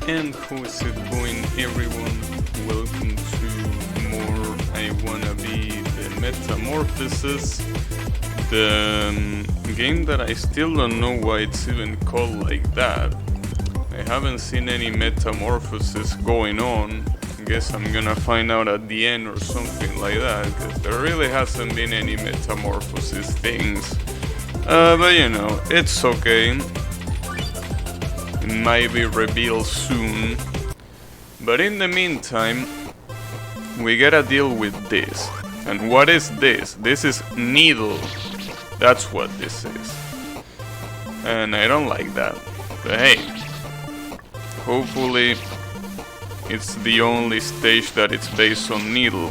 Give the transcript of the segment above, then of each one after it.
And how is it going, everyone? Welcome to more I Wanna Be the Metamorphosis, the game that I still don't know why it's even called like that. I haven't seen any metamorphosis going on. I guess I'm gonna find out at the end or something like that, because there really hasn't been any metamorphosis things. But you know, it's okay. It might be revealed soon. But in the meantime, we gotta deal with this. And what is this? This is needle. That's what this is. And I don't like that. But hey, hopefully it's the only stage that it's based on needle.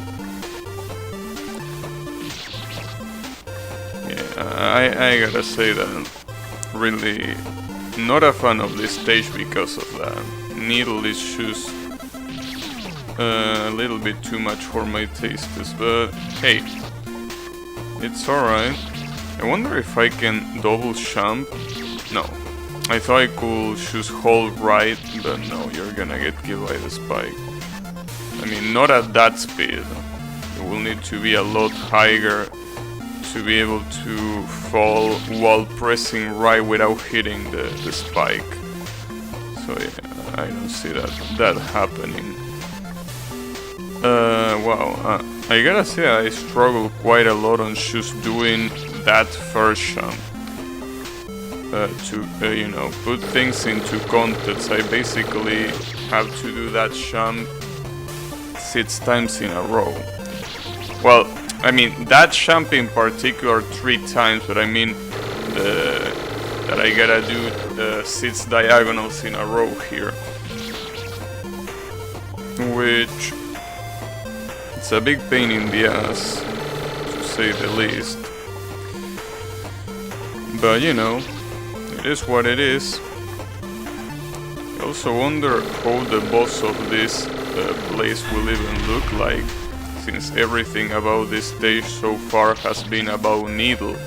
Yeah, I gotta say that really not a fan of this stage because of that. Needle is just a little bit too much for my tastes, but hey, it's alright. I wonder if I can double jump. No, I thought I could just hold right, but no, you're gonna get killed by the spike. I mean, not at that speed. You will need to be a lot higher to be able to fall while pressing right without hitting the spike. So yeah, I don't see that happening. Wow, I gotta say I struggle quite a lot on just doing that first jump. To you know, put things into context, I basically have to do that jump 6 times in a row. Well, I mean that jump in particular 3 times, but I mean that I gotta do 6 diagonals in a row here, which it's a big pain in the ass, to say the least. But you know, it is what it is. I also wonder how the boss of this place will even look like, since everything about this stage so far has been about needle.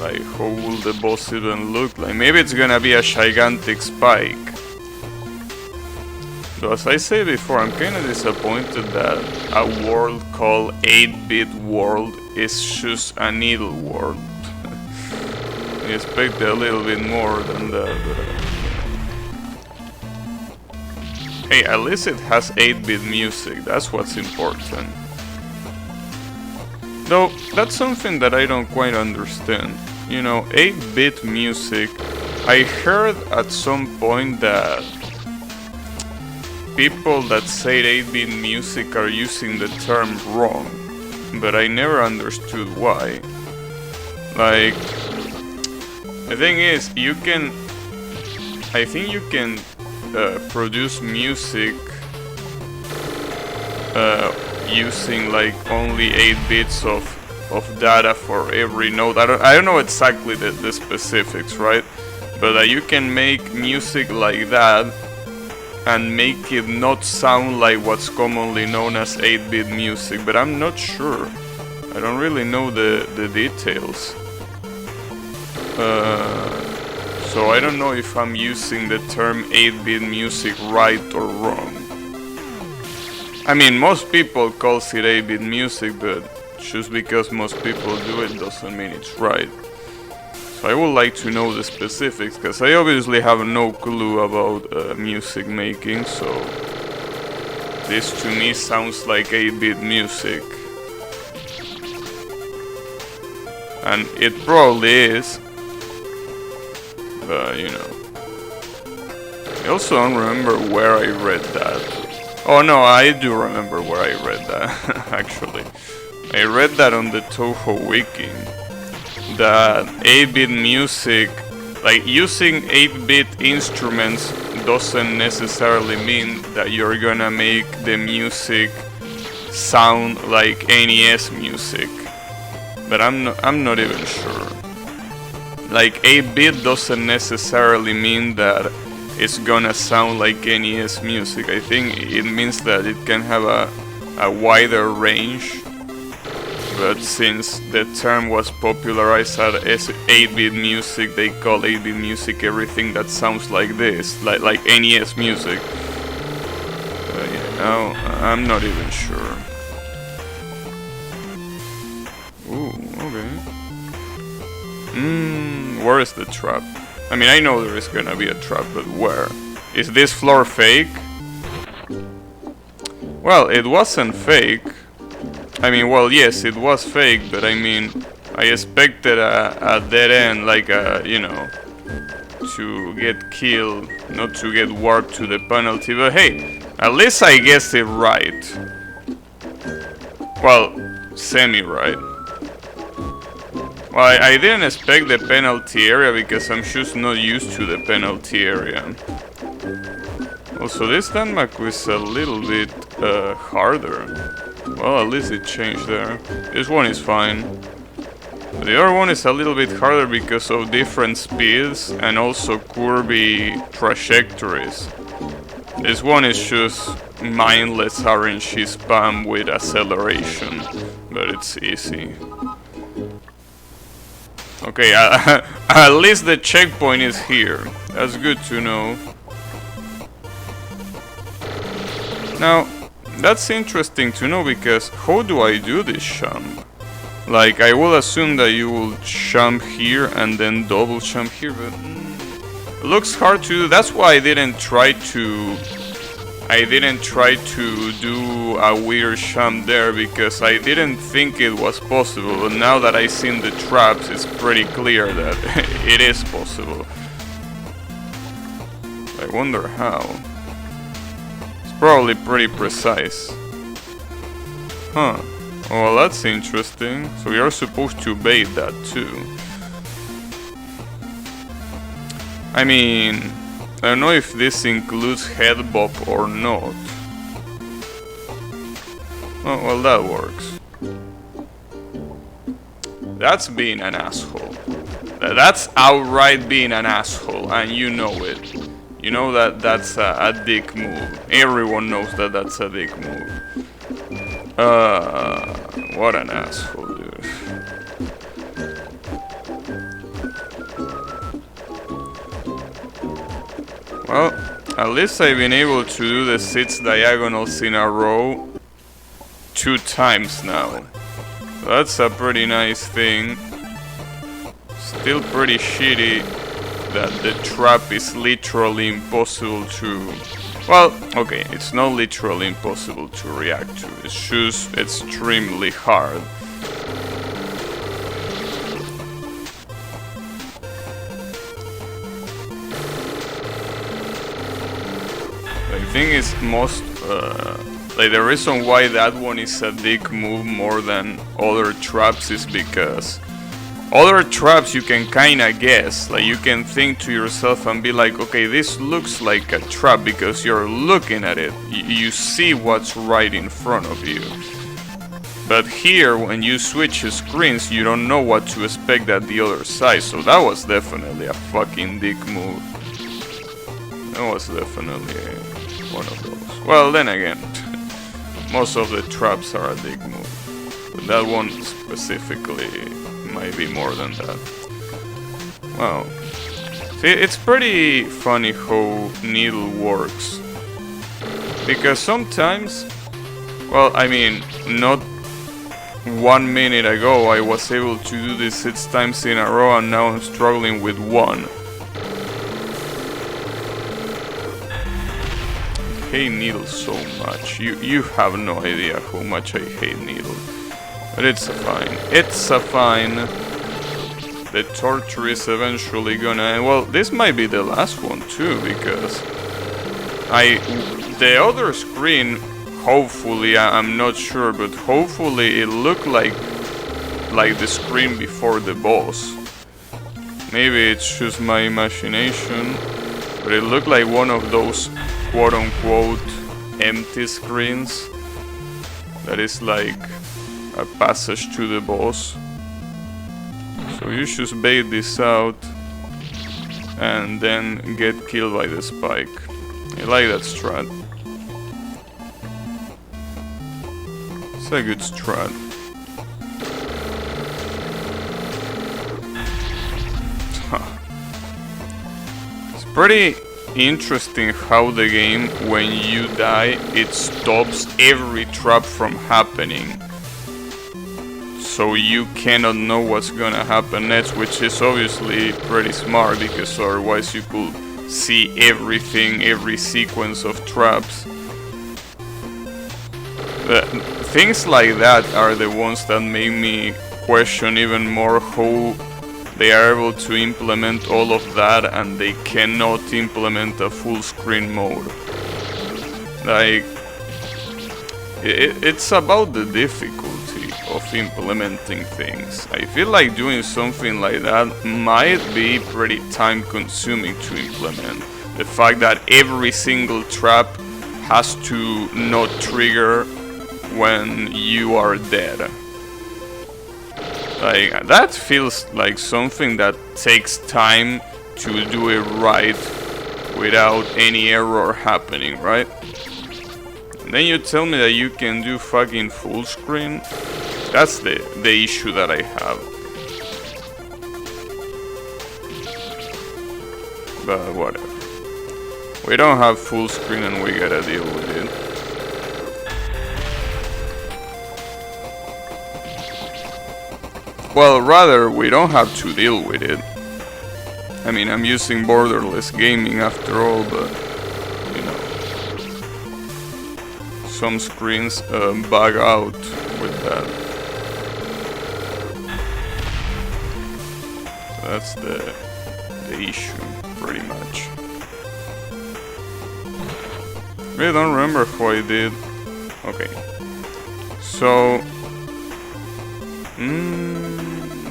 Like, how will the boss even look like? Maybe it's gonna be a gigantic spike. So as I said before, I'm kinda disappointed that a world called 8-bit world is just a needle world. I expected a little bit more than that, but hey, at least it has 8-bit music, that's what's important. Though, that's something that I don't quite understand. You know, 8-bit music, I heard at some point that people that say 8-bit music are using the term wrong, but I never understood why. Like, the thing is, I think you can produce music using like only 8 bits of data for every note. I don't know exactly the specifics, right? But you can make music like that and make it not sound like what's commonly known as 8-bit music, but I'm not sure. I don't really know the details. So I don't know if I'm using the term 8-bit music right or wrong. I mean, most people call it 8-bit music, but just because most people do it doesn't mean it's right. So I would like to know the specifics, because I obviously have no clue about music making, so this to me sounds like 8-bit music. And it probably is. But, you know, I also don't remember where I read that. Oh no, I do remember where I read that, actually. I read that on the Toho wiki, that 8-bit music, like using 8-bit instruments doesn't necessarily mean that you're gonna make the music sound like NES music. But I'm not even sure. Like 8-bit doesn't necessarily mean that it's gonna sound like NES music. I think it means that it can have a wider range but since the term was popularized as 8-bit music, they call 8-bit music everything that sounds like this, like NES music. Yeah, no, I'm not even sure. Ooh, okay. Where is the trap? I mean, I know there is gonna be a trap, but where? Is this floor fake? Well, it wasn't fake. I mean, well, yes, it was fake, but I mean, I expected a dead end, like you know, to get killed, not to get warped to the penalty, but hey, at least I guessed it right. Well, semi-right. Well, I didn't expect the penalty area because I'm just not used to the penalty area. Also, this Denmark was a little bit harder. Well, at least it changed there. This one is fine. The other one is a little bit harder because of different speeds and also curvy trajectories. This one is just mindless RNG spam with acceleration, but it's easy. Okay, at least the checkpoint is here. That's good to know. Now, that's interesting to know because how do I do this jump? Like, I will assume that you will jump here and then double jump here, but it looks hard to do. That's why I didn't try to do a weird jump there, because I didn't think it was possible, but now that I've seen the traps, it's pretty clear that it is possible. I wonder how. Probably pretty precise. Huh. Well, that's interesting. So we are supposed to bait that too. I mean, I don't know if this includes head bop or not. Oh, well, that works. That's being an asshole. That's outright being an asshole, and you know it. You know that that's a dick move. Everyone knows that that's a dick move. What an asshole, dude. Well, at least I've been able to do the 6 diagonals in a row 2 times now. That's a pretty nice thing. Still pretty shitty that the trap is literally impossible to... Well, okay, it's not literally impossible to react to. It's just extremely hard. I think it's most... like the reason why that one is a dick move more than other traps is because other traps you can kinda guess, like you can think to yourself and be like, okay, this looks like a trap because you're looking at it. You see what's right in front of you. But here, when you switch screens, you don't know what to expect at the other side, so that was definitely a fucking dick move. That was definitely one of those. Well, then again, most of the traps are a dick move. But that one specifically might be more than that. Wow. See, it's pretty funny how needle works. Because sometimes, well, I mean, not 1 minute ago I was able to do this 6 times in a row and now I'm struggling with 1. I hate needles so much. You have no idea how much I hate needles. But it's a fine. It's a fine. The torture is eventually gonna end. Well, this might be the last one too, because the other screen, hopefully, I'm not sure, but hopefully it looked like the screen before the boss. Maybe it's just my imagination, but it looked like one of those quote-unquote empty screens that is like a passage to the boss. So you just bait this out and then get killed by the spike. I like that strat. It's a good strat. pretty interesting how the game, when you die, it stops every trap from happening. So you cannot know what's gonna happen next, which is obviously pretty smart, because otherwise you could see everything, every sequence of traps. Things like that are the ones that make me question even more how they are able to implement all of that and they cannot implement a full screen mode. Like, it's about the difficulty of implementing things. I feel like doing something like that might be pretty time consuming to implement. The fact that every single trap has to not trigger when you are dead. Like, that feels like something that takes time to do it right without any error happening, right? And then you tell me that you can do fucking full screen? That's the issue that I have. But whatever. We don't have full screen and we gotta deal with it. Well, rather, we don't have to deal with it. I mean, I'm using borderless gaming after all, but, you know, some screens bug out with that. That's the issue, pretty much. I don't remember who I did. Okay. So...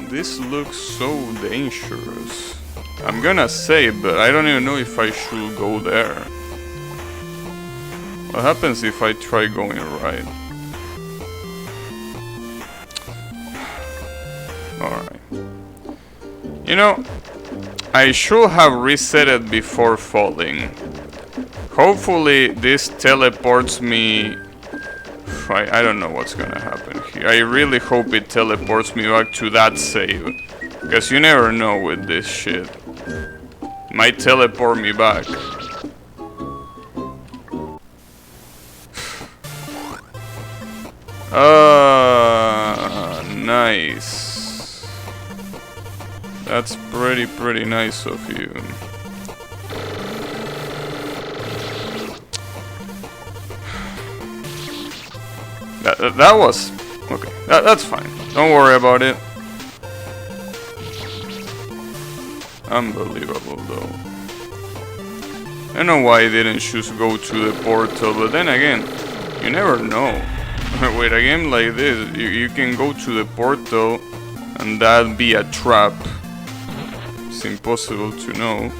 this looks so dangerous. I'm gonna say it, but I don't even know if I should go there. What happens if I try going right? Alright. You know, I should have reset it before falling. Hopefully this teleports me... I don't know what's gonna happen here. I really hope it teleports me back to that save. Because you never know with this shit. Might teleport me back. Nice. That's pretty nice of you. That was... okay, that's fine. Don't worry about it. Unbelievable, though. I don't know why I didn't just go to the portal, but then again, you never know. With a game like this, you can go to the portal and that be a trap. It's impossible to know.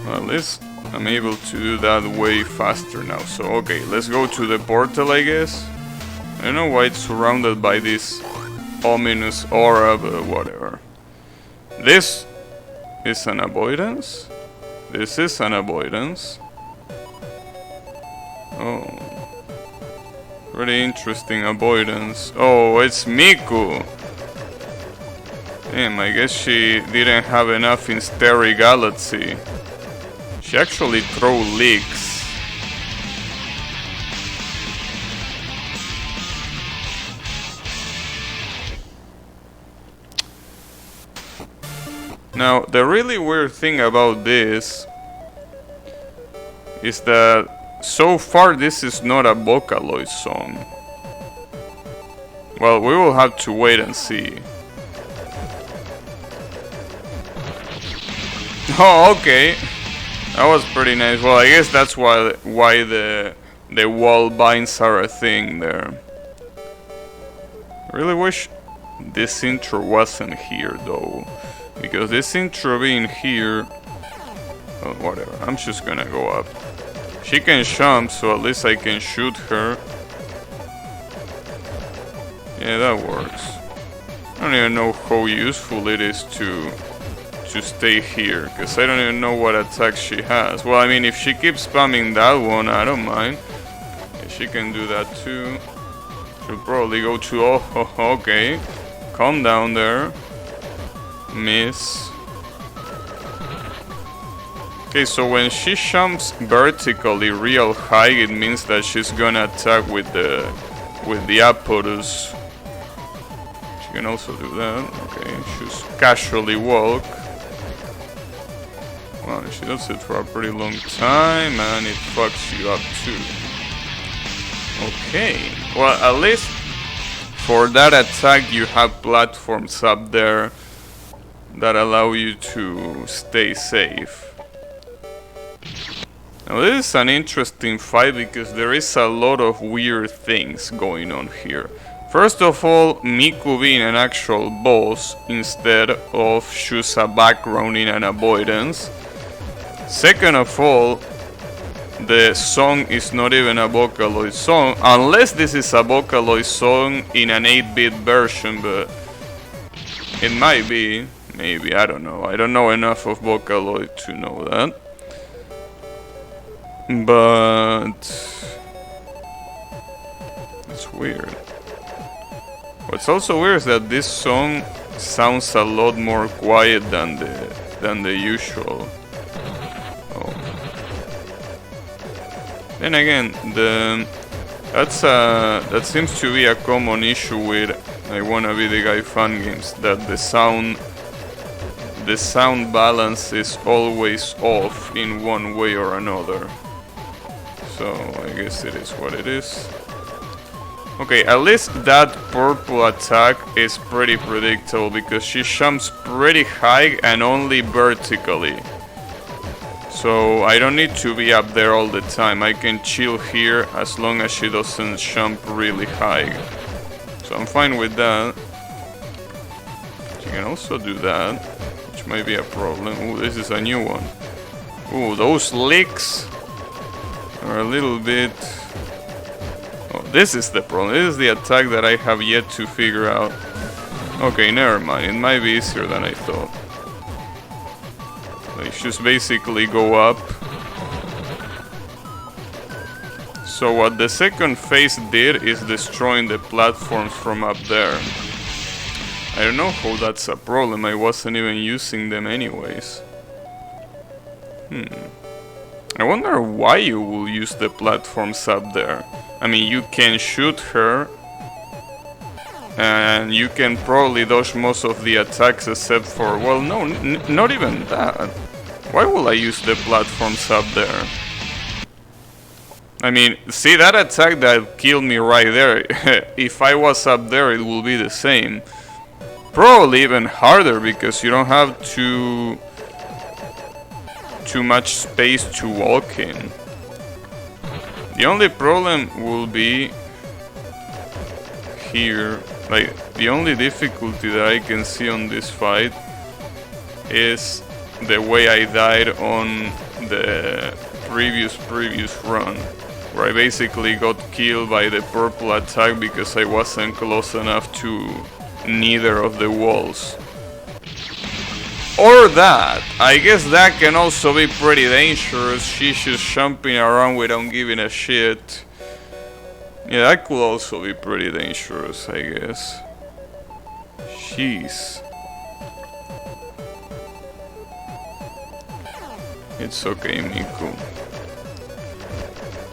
Well, at least I'm able to do that way faster now. So, okay, let's go to the portal, I guess. I don't know why it's surrounded by this ominous aura, but whatever. This is an avoidance. This is an avoidance. Oh. Pretty interesting avoidance. Oh, it's Miku! Damn, I guess she didn't have enough in Starry Galaxy. She actually threw leaks. Now, the really weird thing about this is that so far this is not a Vocaloid song. Well, we will have to wait and see. Oh, okay. That was pretty nice. Well, I guess that's why the wall binds are a thing there. I really wish this intro wasn't here though, because this intro being here, well, whatever. I'm just gonna go up. She can jump, so at least I can shoot her. Yeah, that works. I don't even know how useful it is to stay here, because I don't even know what attack she has. Well, I mean, if she keeps spamming that one, I don't mind. Yeah, she can do that too. She'll probably go to... oh, okay. Calm down there. Miss. Okay, so when she jumps vertically real high, it means that she's gonna attack with the Apodus. She can also do that. Okay, just casually walk. Well, she does it for a pretty long time, and it fucks you up too. Okay, well, at least for that attack you have platforms up there that allow you to stay safe. Now this is an interesting fight because there is a lot of weird things going on here. First of all, Miku being an actual boss instead of just a background in an avoidance. Second of all, the song is not even a Vocaloid song, unless this is a Vocaloid song in an 8-bit version, but it might be, maybe, I don't know. I don't know enough of Vocaloid to know that. But it's weird. What's also weird is that this song sounds a lot more quiet than the usual. Oh. Then again, that seems to be a common issue with I Wanna Be the Guy fan games, that the sound balance is always off in one way or another. So I guess it is what it is. Okay, at least that purple attack is pretty predictable because she jumps pretty high and only vertically. So I don't need to be up there all the time. I can chill here as long as she doesn't jump really high. So I'm fine with that. She can also do that, which might be a problem. Ooh, this is a new one. Ooh, those licks are a little bit... Oh, this is the problem. This is the attack that I have yet to figure out. Okay, never mind. It might be easier than I thought. They just basically go up. So what the second phase did is destroying the platforms from up there. I don't know how that's a problem. I wasn't even using them anyways. I wonder why you will use the platforms up there. I mean, you can shoot her and you can probably dodge most of the attacks except for, well, no, not even that. Why will I use the platforms up there? I mean, see that attack that killed me right there? If I was up there, it will be the same. Probably even harder because you don't have too much space to walk in. The only problem will be here. Like, the only difficulty that I can see on this fight is the way I died on the previous run, where I basically got killed by the purple attack because I wasn't close enough to neither of the walls. Or that. I guess that can also be pretty dangerous. She's just jumping around without giving a shit. Yeah, that could also be pretty dangerous, I guess. Jeez. It's okay, Miku.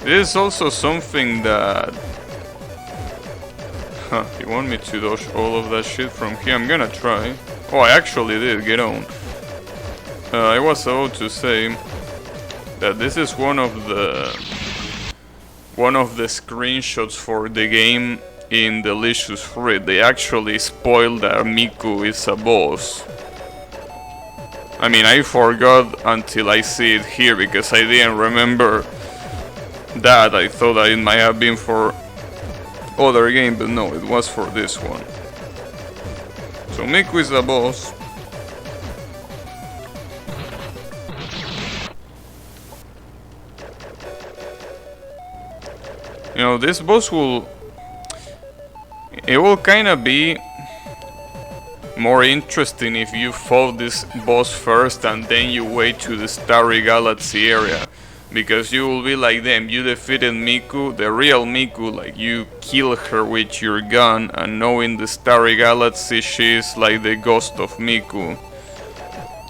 This is also something that... Huh, you want me to dodge all of that shit from here? I'm gonna try. Oh, I actually did, get on. I was about to say that this is one of the screenshots for the game in Delicious Fruit. They actually spoiled that Miku is a boss. I mean, I forgot until I see it here because I didn't remember that. I thought that it might have been for other game, but no, it was for this one. So Miku is the boss. You know, this boss will kind of be more interesting if you fought this boss first and then you wait to the Starry Galaxy area. Because you will be like them, you defeated Miku, the real Miku, like you kill her with your gun, and knowing the Starry Galaxy, she's like the ghost of Miku.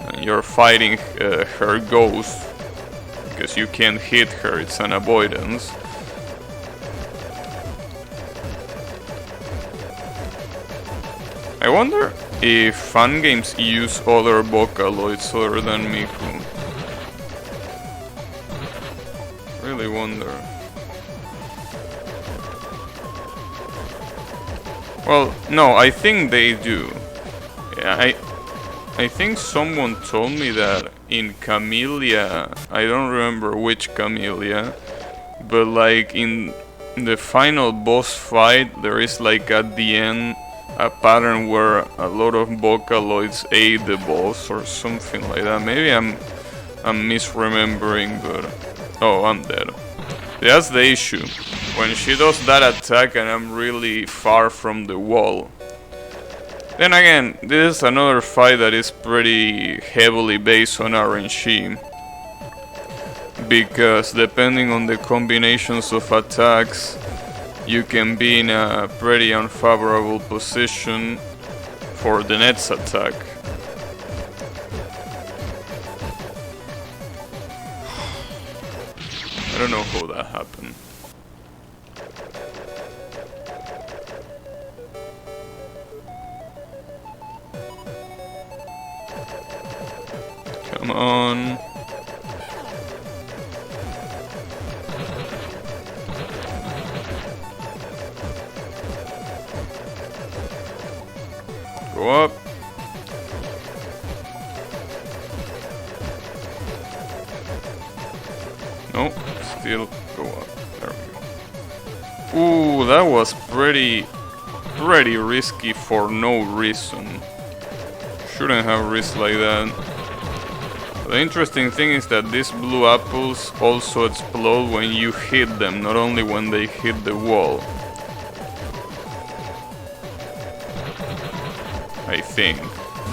And you're fighting her ghost. because you can't hit her, it's an avoidance. I wonder if fan games use other Vocaloids other than Miku. Really wonder. Well, no, I think they do. Yeah, I think someone told me that in Camellia, I don't remember which Camellia, but like in the final boss fight, there is like at the end a pattern where a lot of Vocaloids aid the boss or something like that. Maybe I'm misremembering, but oh, I'm dead. That's the issue. When she does that attack and I'm really far from the wall. Then again, this is another fight that is pretty heavily based on RNG. Because depending on the combinations of attacks, you can be in a pretty unfavorable position for the next attack. I don't know how that happened. Come on. Go up. Nope, still go up. There we go. Ooh, that was pretty risky for no reason. Shouldn't have risked like that. The interesting thing is that these blue apples also explode when you hit them, not only when they hit the wall. I think.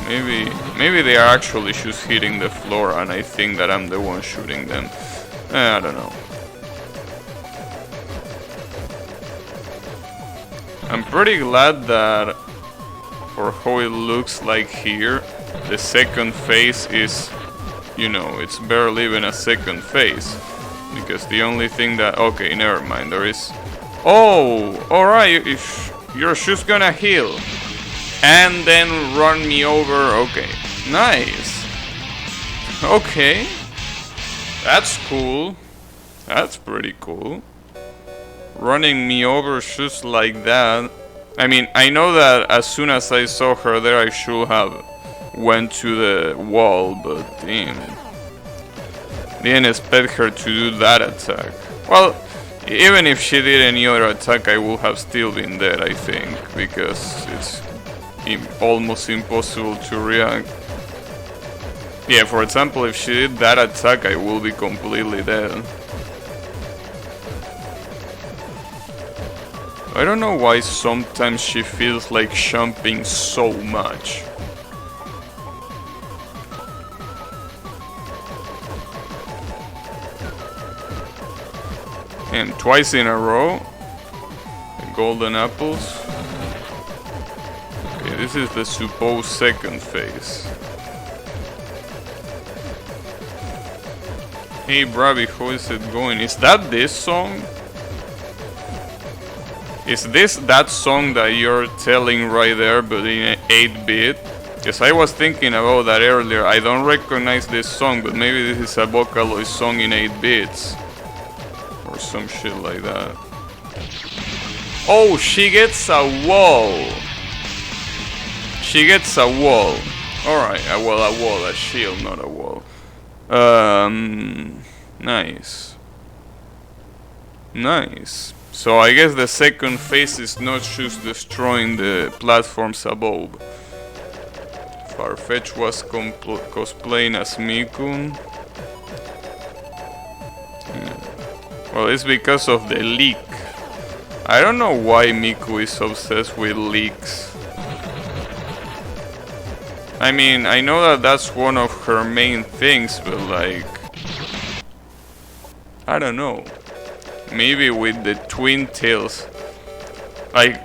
Maybe they are actually just hitting the floor and I think that I'm the one shooting them. I don't know. I'm pretty glad that for how it looks like here, the second phase is, you know, it's barely even a second phase. Because the only thing that... Okay, never mind, there is... Oh! Alright, if you're just gonna heal. And then run me over. Okay, nice. Okay. That's cool. That's pretty cool. Running me over just like that. I mean, I know that as soon as I saw her there, I should have went to the wall, but damn. Didn't expect her to do that attack. Well, even if she did any other attack, I would have still been dead, I think, because it's almost impossible to react. Yeah, for example, if she did that attack, I will be completely dead. I don't know why sometimes she feels like jumping so much. And twice in a row. The golden apples. Okay, this is the supposed second phase. Hey Bravi, how is it going? Is that this song? Is this that song that you're telling right there, but in 8-bit? Because I was thinking about that earlier. I don't recognize this song, but maybe this is a Vocaloid song in 8 bits. Or some shit like that. Oh, she gets a wall. She gets a wall. Alright, well, a wall, a shield, not a wall. Nice. Nice. So I guess the second phase is not just destroying the platforms above. Farfetch was cosplaying as Miku. Well, it's because of the leak. I don't know why Miku is obsessed with leaks. I mean, I know that that's one of her main things, but like... I don't know. Maybe with the twin tails. I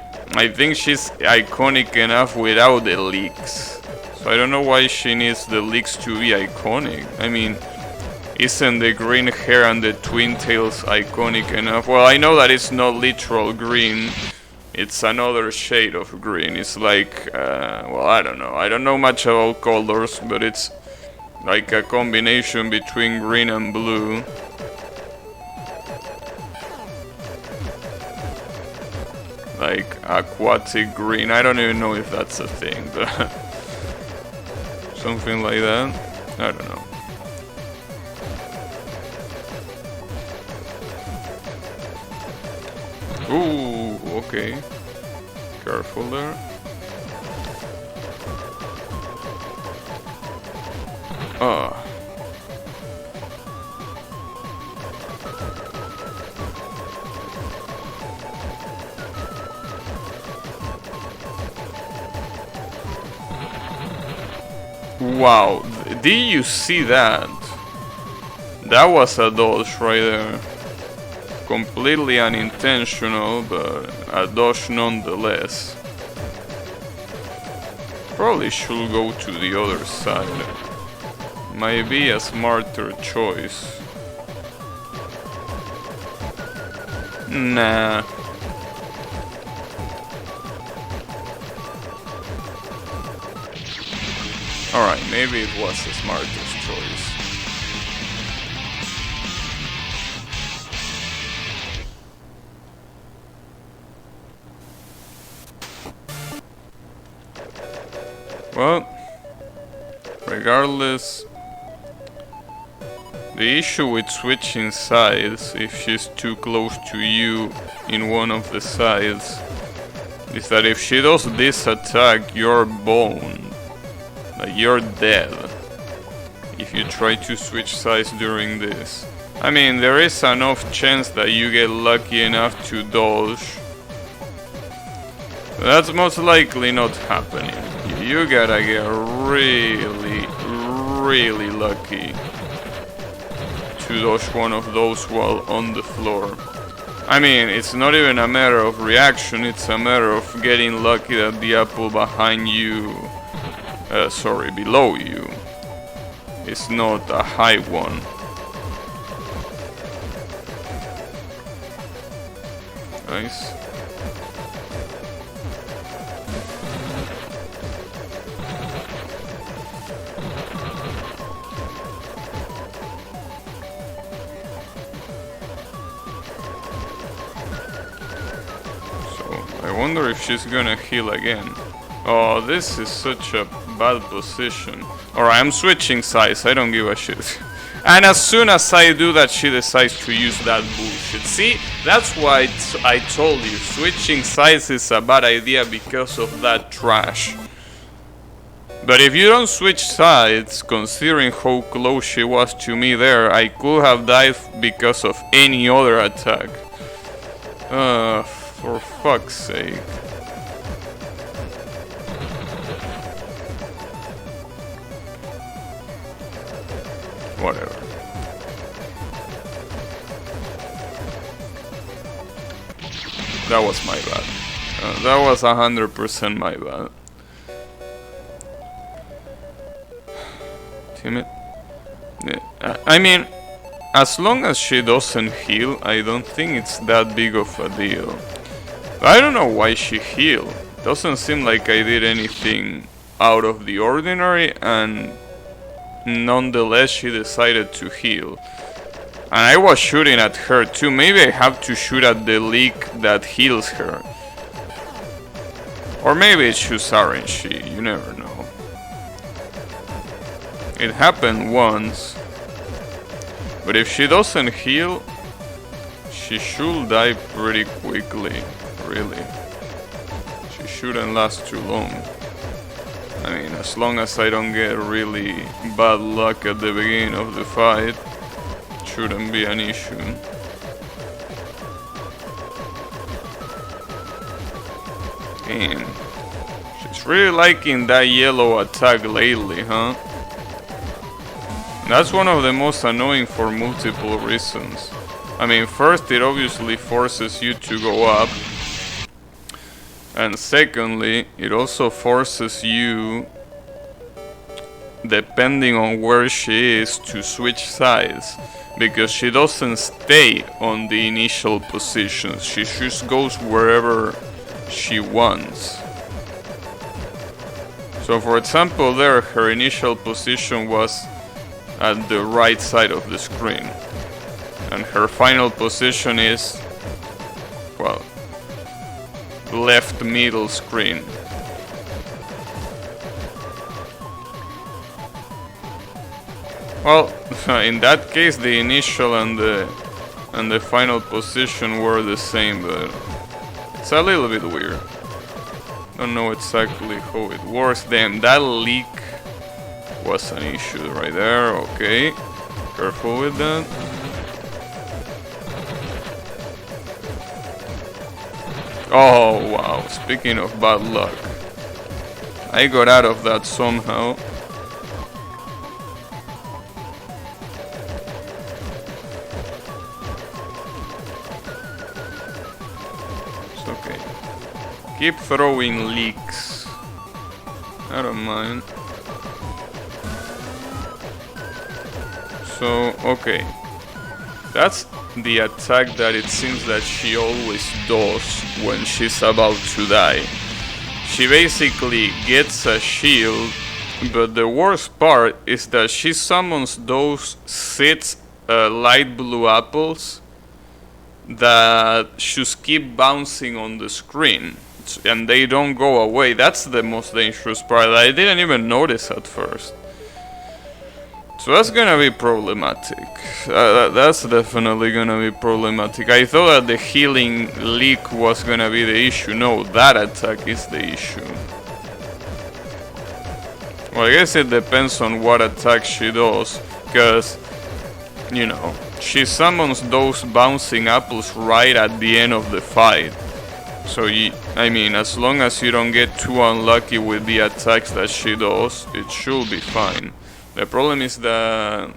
think she's iconic enough without the leaks. So I don't know why she needs the leaks to be iconic. I mean, Isn't the green hair and the twin tails iconic enough? Well, I know that it's not literal green. It's another shade of green. It's like, well, I don't know. I don't know much about colors, but it's like a combination between green and blue. Like aquatic green. I don't even know if that's a thing, but something like that. I don't know. Ooh, okay. Careful there. Ah. Wow, did you see that? That was a dodge right there. Completely unintentional, but a dodge nonetheless. Probably should go to the other side. Might be a smarter choice. Nah. Alright, maybe it was the smartest choice. Well, regardless, the issue with switching sides, if she's too close to you in one of the sides, is that if she does this attack, you're boned. Like, you're dead if you try to switch sides during this. I mean, there is enough chance that you get lucky enough to dodge. That's most likely not happening. You gotta get really, really lucky to dodge one of those while on the floor. I mean, it's not even a matter of reaction, it's a matter of getting lucky that the apple behind you, below you, is not a high one. Nice. I wonder if she's gonna heal again. Oh, this is such a bad position. Alright, I'm switching sides, I don't give a shit. And as soon as I do that, she decides to use that bullshit. See, that's why I told you, switching sides is a bad idea because of that trash. But if you don't switch sides, considering how close she was to me there, I could have died because of any other attack. For fuck's sake. Whatever. That was my bad. That was 100% my bad. Damn it. Yeah, I mean, as long as she doesn't heal, I don't think it's that big of a deal. I don't know why she healed. Doesn't seem like I did anything out of the ordinary, and nonetheless she decided to heal. And I was shooting at her too. Maybe I have to shoot at the leak that heals her. Or maybe it's just RNG, you never know. It happened once. But if she doesn't heal, she should die pretty quickly, really. She shouldn't last too long. I mean, as long as I don't get really bad luck at the beginning of the fight, shouldn't be an issue. Damn. She's really liking that yellow attack lately, huh? That's one of the most annoying for multiple reasons. I mean, first, it obviously forces you to go up. And secondly, it also forces you depending on where she is, to switch sides, because she doesn't stay on the initial position. She just goes wherever she wants. So for example there, her initial position was at the right side of the screen, and her final position is, well, left middle screen. Well, in that case the initial and the final position were the same, but it's a little bit weird. Don't know exactly how it works. Then that leak was an issue right there. Okay, careful with that. Oh wow, speaking of bad luck, I got out of that somehow. It's okay. Keep throwing leaks. I don't mind. So, okay. That's the attack that it seems that she always does when she's about to die. She basically gets a shield, but the worst part is that she summons those 6 light blue apples that just keep bouncing on the screen, and they don't go away. That's the most dangerous part. I didn't even notice at first. So that's gonna be problematic. That's definitely gonna be problematic. I thought that the healing leak was gonna be the issue. No, that attack is the issue. Well, I guess it depends on what attack she does, because, you know, she summons those bouncing apples right at the end of the fight. So, I mean, as long as you don't get too unlucky with the attacks that she does, it should be fine. The problem is that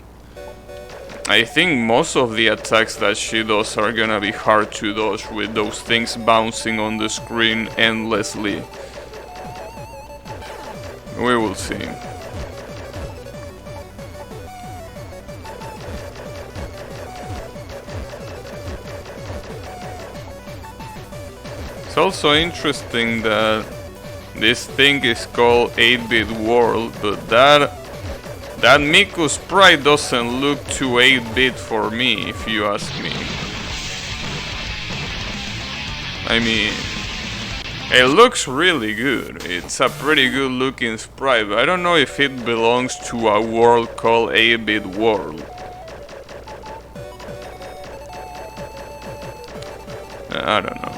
I think most of the attacks that she does are gonna be hard to dodge with those things bouncing on the screen endlessly. We will see. It's also interesting that this thing is called 8-bit world, but that Miku sprite doesn't look too 8-bit for me, if you ask me. I mean, it looks really good. It's a pretty good looking sprite, but I don't know if it belongs to a world called 8-bit world. I don't know.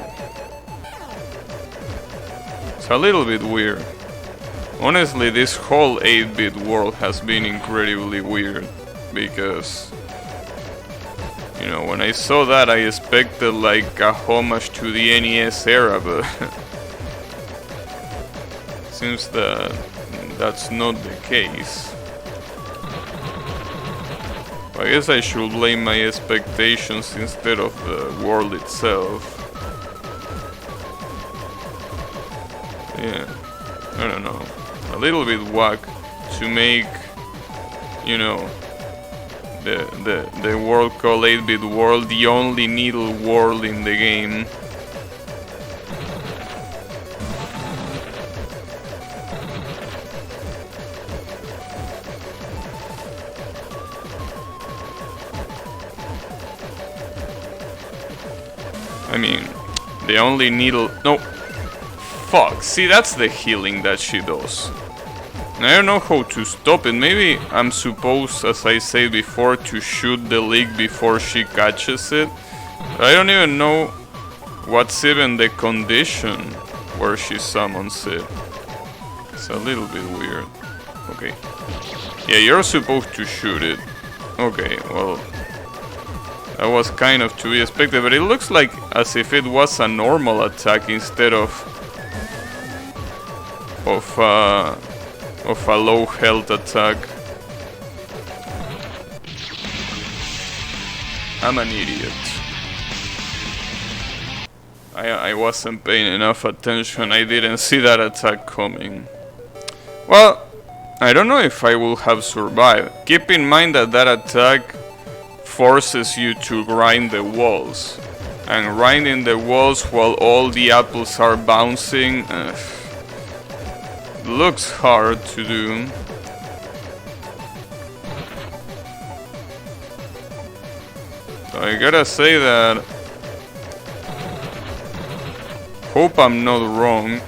It's a little bit weird. Honestly, this whole 8-bit world has been incredibly weird, because, you know, when I saw that I expected like a homage to the NES era, but seems that that's not the case. I guess I should blame my expectations instead of the world itself. Yeah, I don't know. A little bit whack to make, you know, the world called 8-bit world the only needle world in the game. I mean, the only needle... No! Fuck, see, that's the healing that she does. I don't know how to stop it. Maybe I'm supposed, as I said before, to shoot the leak before she catches it. I don't even know what's even the condition where she summons it. It's a little bit weird. Okay. Yeah, you're supposed to shoot it. Okay, well, that was kind of to be expected, but it looks like as if it was a normal attack instead of a low health attack. I'm an idiot. I wasn't paying enough attention. I didn't see that attack coming. Well, I don't know if I will have survived. Keep in mind that that attack forces you to grind the walls. And grinding the walls while all the apples are bouncing looks hard to do. So I gotta say that hope I'm not wrong.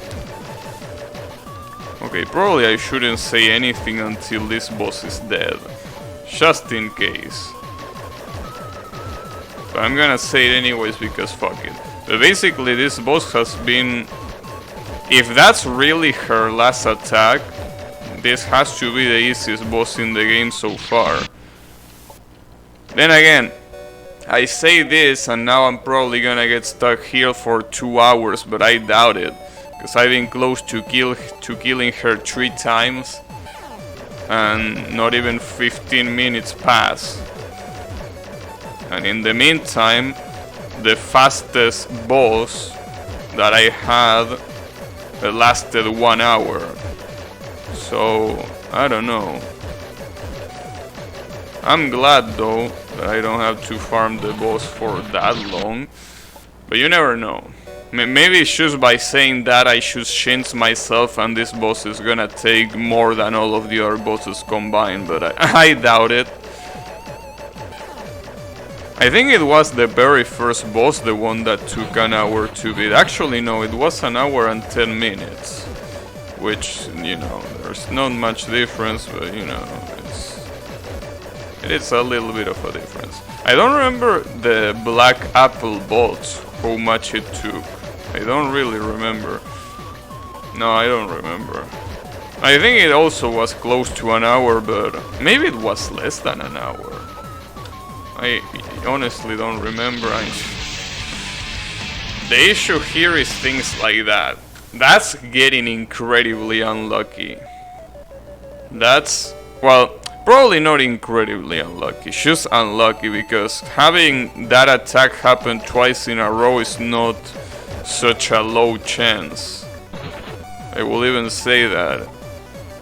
Okay, probably I shouldn't say anything until this boss is dead. Just in case. But I'm gonna say it anyways because fuck it. But basically this boss has been... If that's really her last attack, this has to be the easiest boss in the game so far. Then again, I say this and now I'm probably gonna get stuck here for 2 hours, but I doubt it. Because I've been close to killing her 3 times. And not even 15 minutes pass. And in the meantime, the fastest boss that I had lasted 1 hour. So, I don't know. I'm glad though that I don't have to farm the boss for that long. But you never know. Maybe it's just by saying that I should change myself and this boss is gonna take more than all of the other bosses combined, but I doubt it. I think it was the very first boss, the one that took an hour to beat. Actually no, it was an hour and 10 minutes. Which, you know, there's not much difference, but you know, it's a little bit of a difference. I don't remember the black apple boss, how much it took. I don't really remember. No, I don't remember. I think it also was close to an hour, but maybe it was less than an hour. I honestly don't remember. The issue here is things like that. That's getting incredibly unlucky. That's, well, probably not incredibly unlucky, just unlucky because having that attack happen twice in a row is not such a low chance. I will even say that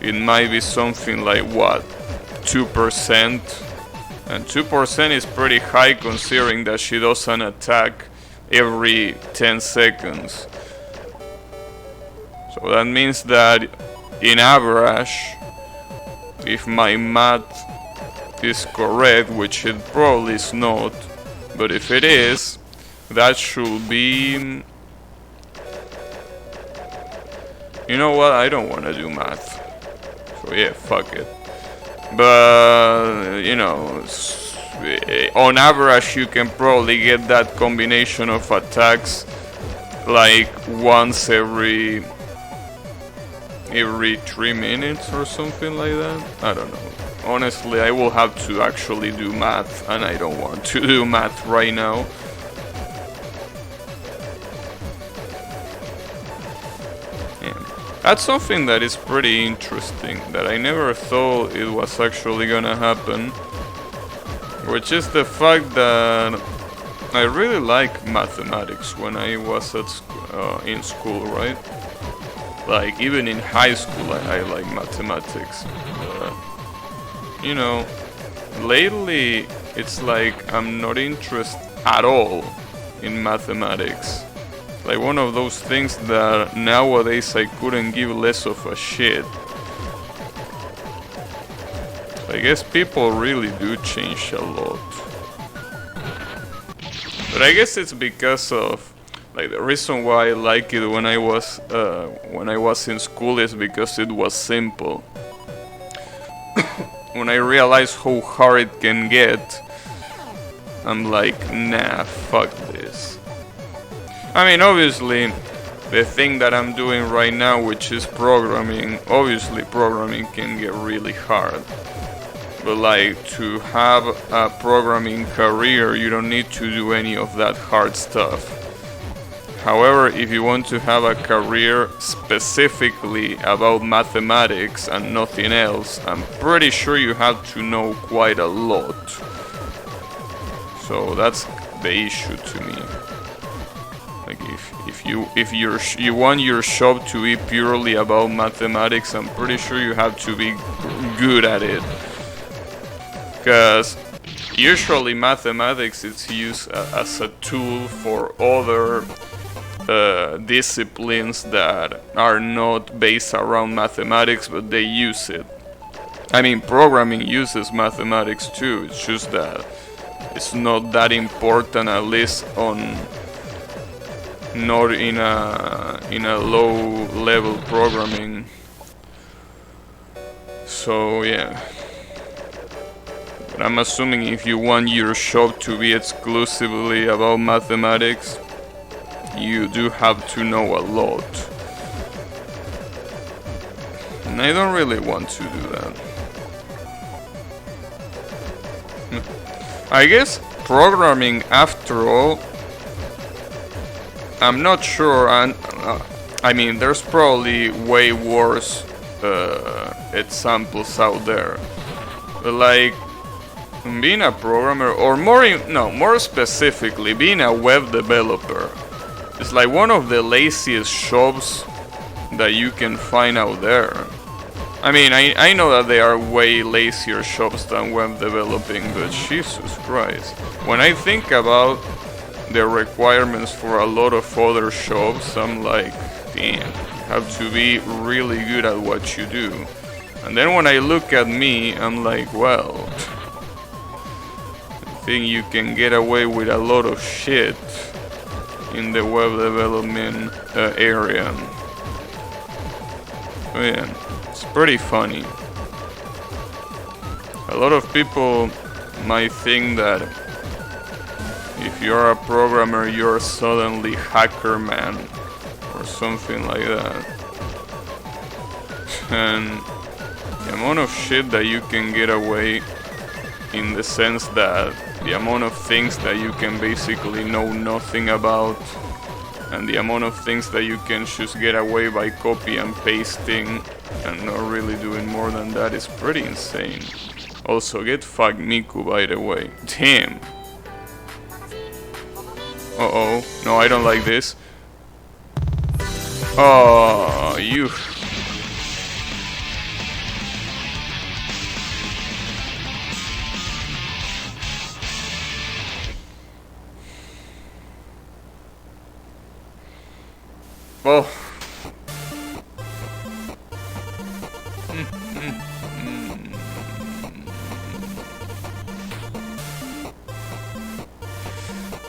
it might be something like what, 2%? And 2% is pretty high considering that she does an attack every 10 seconds. So that means that in average, if my math is correct, which it probably is not, but if it is, that should be... You know what, I don't want to do math. So yeah, fuck it. But, you know, on average you can probably get that combination of attacks like once every 3 minutes or something like that. I don't know. Honestly, I will have to actually do math, and I don't want to do math right now. That's something that is pretty interesting, that I never thought it was actually gonna happen. Which is the fact that I really like mathematics when I was at in school, right? Like, even in high school I like mathematics. You know, lately it's like I'm not interested at all in mathematics. Like one of those things that nowadays I couldn't give less of a shit. I guess people really do change a lot. But I guess it's because of, like, the reason why I like it when I was in school is because it was simple. When I realized how hard it can get, I'm like, nah, fuck this. I mean, obviously, the thing that I'm doing right now, which is programming, obviously programming can get really hard. But like, to have a programming career, you don't need to do any of that hard stuff. However, if you want to have a career specifically about mathematics and nothing else, I'm pretty sure you have to know quite a lot. So that's the issue to me. Like, if you want your shop to be purely about mathematics, I'm pretty sure you have to be good at it. Because usually mathematics is used as a tool for other disciplines that are not based around mathematics, but they use it. I mean, programming uses mathematics too. It's just that it's not that important, at least not in a low level programming. So yeah. But I'm assuming if you want your shop to be exclusively about mathematics, you do have to know a lot. And I don't really want to do that. I guess programming, after all, I'm not sure, and I mean, there's probably way worse examples out there. But like being a programmer, or more specifically, being a web developer, it's like one of the laziest jobs that you can find out there. I mean, I know that they are way lazier jobs than web developing, but Jesus Christ. When I think about the requirements for a lot of other jobs, I'm like, damn, you have to be really good at what you do. And then when I look at me, I'm like, well, I think you can get away with a lot of shit in the web development area. Oh yeah. It's pretty funny. A lot of people might think that if you're a programmer, you're suddenly hacker man or something like that. And the amount of shit that you can get away, in the sense that the amount of things that you can basically know nothing about, and the amount of things that you can just get away by copy and pasting and not really doing more than that is pretty insane. Also, get fucked Miku, by the way. Damn. Uh-oh. No, I don't like this. Oh, you... Well...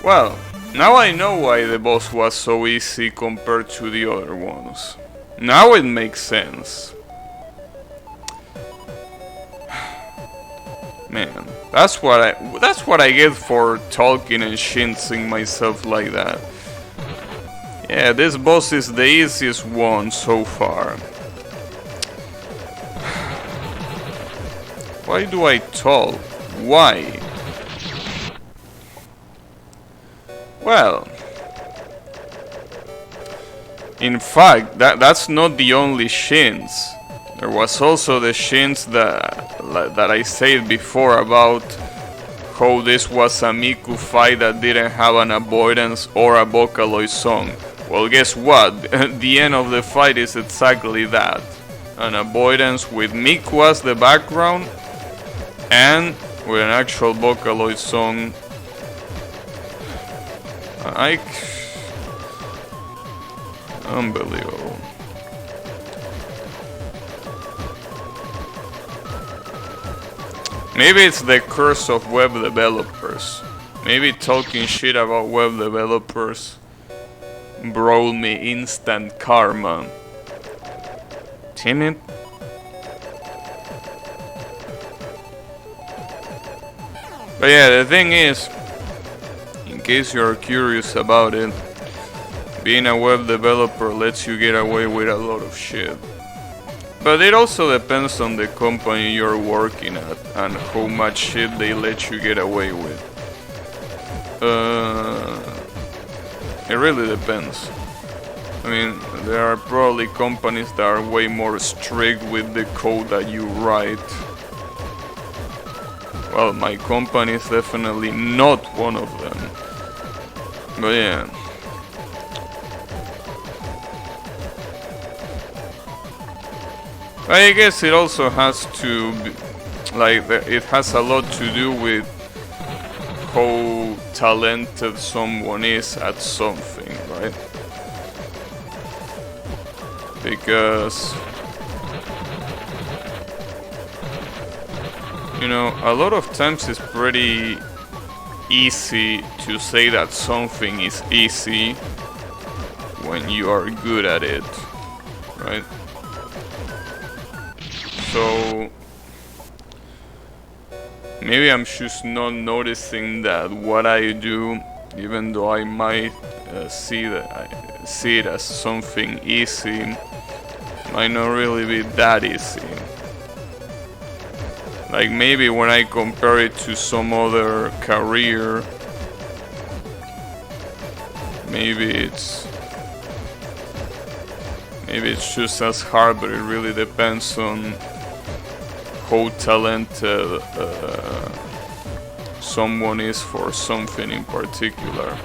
Well, now I know why the boss was so easy compared to the other ones. Now it makes sense. Man, that's what I get for talking and shinsing myself like that. Yeah, this boss is the easiest one so far. Why do I talk? Why? Well, in fact, that's not the only shins. There was also the shins that I said before about how this was a Miku fight that didn't have an avoidance or a Vocaloid song. Well, guess what? The end of the fight is exactly that. An avoidance with Miku as the background and with an actual Vocaloid song. Unbelievable. Maybe it's the curse of web developers. Maybe talking shit about web developers brought me instant karma. Damn it. But yeah, the thing is, in case you're curious about it, being a web developer lets you get away with a lot of shit. But it also depends on the company you're working at and how much shit they let you get away with. It really depends. I mean, there are probably companies that are way more strict with the code that you write. Well, my company is definitely not one of them. But yeah. I guess it also has to be, like, it has a lot to do with how talented someone is at something, right? Because, you know, a lot of times it's pretty easy to say that something is easy when you are good at it, right? So maybe I'm just not noticing that what I do, even though I might see it as something easy, might not really be that easy. Like maybe when I compare it to some other career, maybe it's just as hard, but it really depends on how talented someone is for something in particular.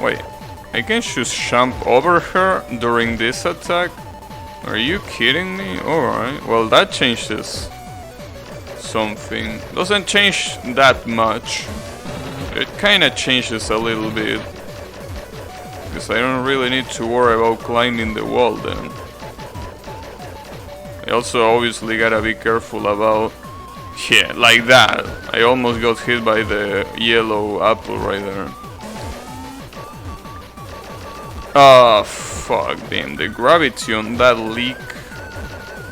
Wait, I can just jump over her during this attack? Are you kidding me? Alright, well that changes something. Doesn't change that much. It kinda changes a little bit. Because I don't really need to worry about climbing the wall then. I also obviously gotta be careful about... Yeah, like that. I almost got hit by the yellow apple right there. Oh, fuck, damn, the gravity on that leak.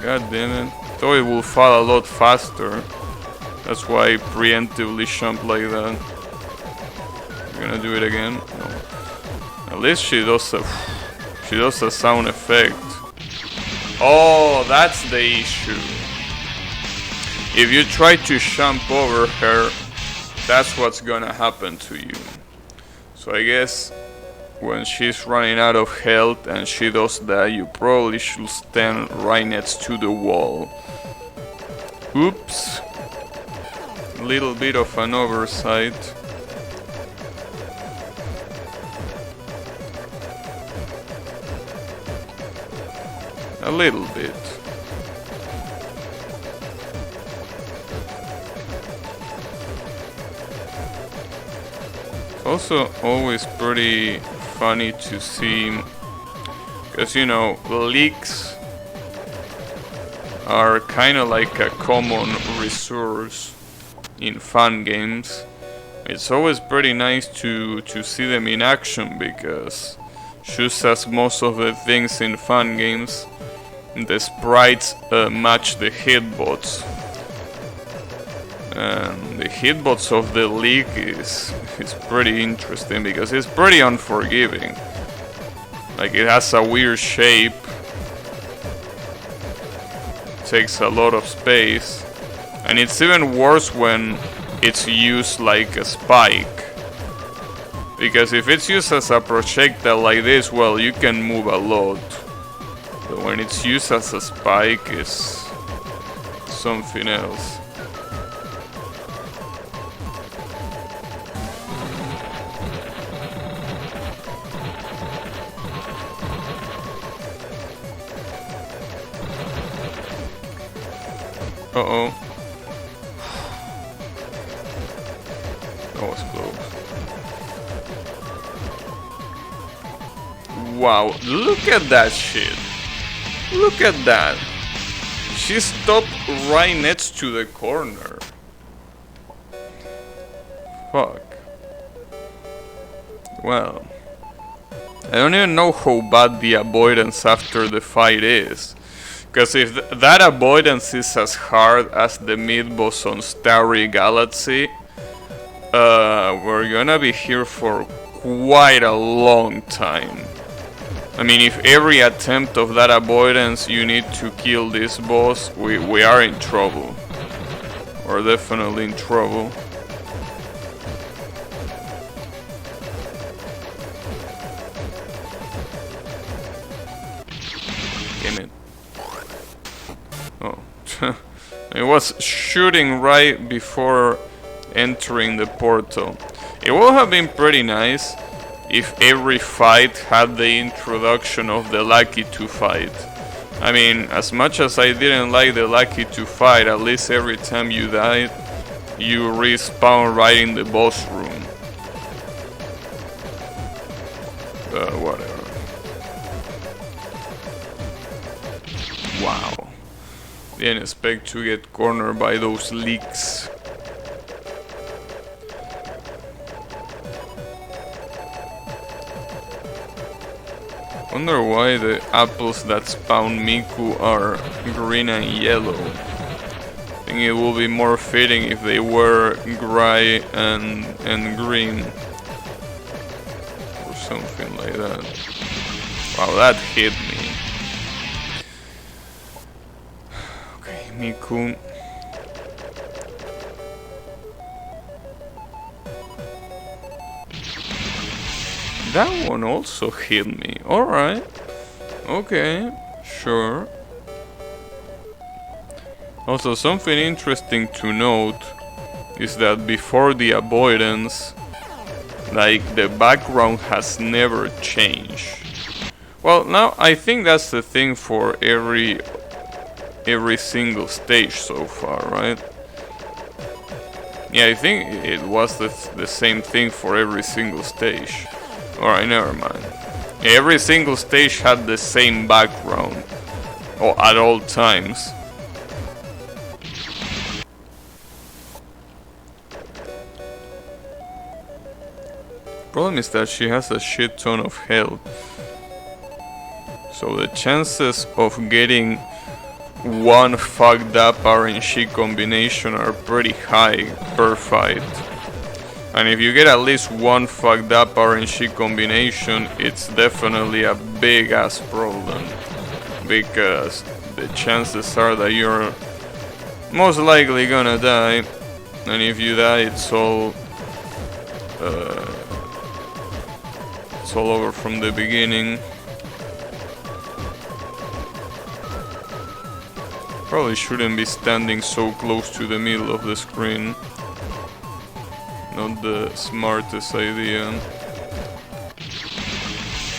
God damn it. Thought it would fall a lot faster. That's why I preemptively jump like that. I'm gonna do it again. No. At least she does a sound effect. Oh, that's the issue. If you try to jump over her, that's what's gonna happen to you. So I guess when she's running out of health and she does that, you probably should stand right next to the wall. Oops. Little bit of an oversight. A little bit. Also always pretty funny to see, because you know, leaks are kind of like a common resource in fun games. It's always pretty nice to see them in action, because just as most of the things in fun games, the sprites match the hitbox. And the hitbox of the league is pretty interesting because it's pretty unforgiving. Like, it has a weird shape, takes a lot of space, and it's even worse when it's used like a spike. Because if it's used as a projectile like this, well, you can move a lot. But when it's used as a spike, it's something else. Uh-oh. That was close. Wow, look at that shit. Look at that. She stopped right next to the corner. Fuck. Well, I don't even know how bad the avoidance after the fight is. Because if that avoidance is as hard as the mid-boss on Starry Galaxy, we're gonna be here for quite a long time. I mean, if every attempt of that avoidance you need to kill this boss, we are in trouble. We're definitely in trouble. Damn it. Oh. It was shooting right before entering the portal. It would have been pretty nice if every fight had the introduction of the Lucky 2 fight. I mean, as much as I didn't like the Lucky 2 fight, at least every time you died, you respawn right in the boss room. Whatever. Wow. Didn't expect to get cornered by those leaks. Wonder why the apples that spawn Miku are green and yellow. I think it will be more fitting if they were gray and green. Or something like that. Wow, that hit me. Okay, Miku. That one also hit me. Alright. Okay. Sure. Also, something interesting to note is that before the avoidance, like, the background has never changed. Well, now I think that's the thing for every single stage so far, right? Yeah, I think it was the same thing for every single stage. Alright, never mind. Every single stage had the same background, or at all times. Problem is that she has a shit ton of health, so the chances of getting one fucked up RNG combination are pretty high per fight. And if you get at least one fucked up RNG combination, it's definitely a big ass problem, because the chances are that you're most likely gonna die, and if you die, it's all over from the beginning. Probably shouldn't be standing so close to the middle of the screen. Not the smartest idea.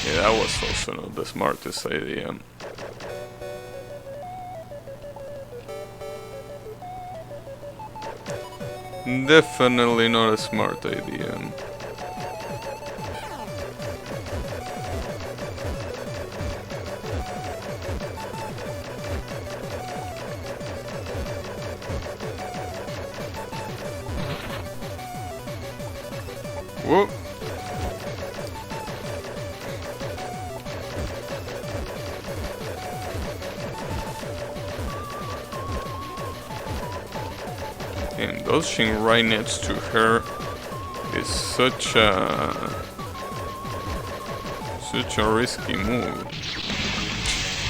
Yeah, that was also not the smartest idea. Definitely not a smart idea. Whoa. And dodging right next to her is such a risky move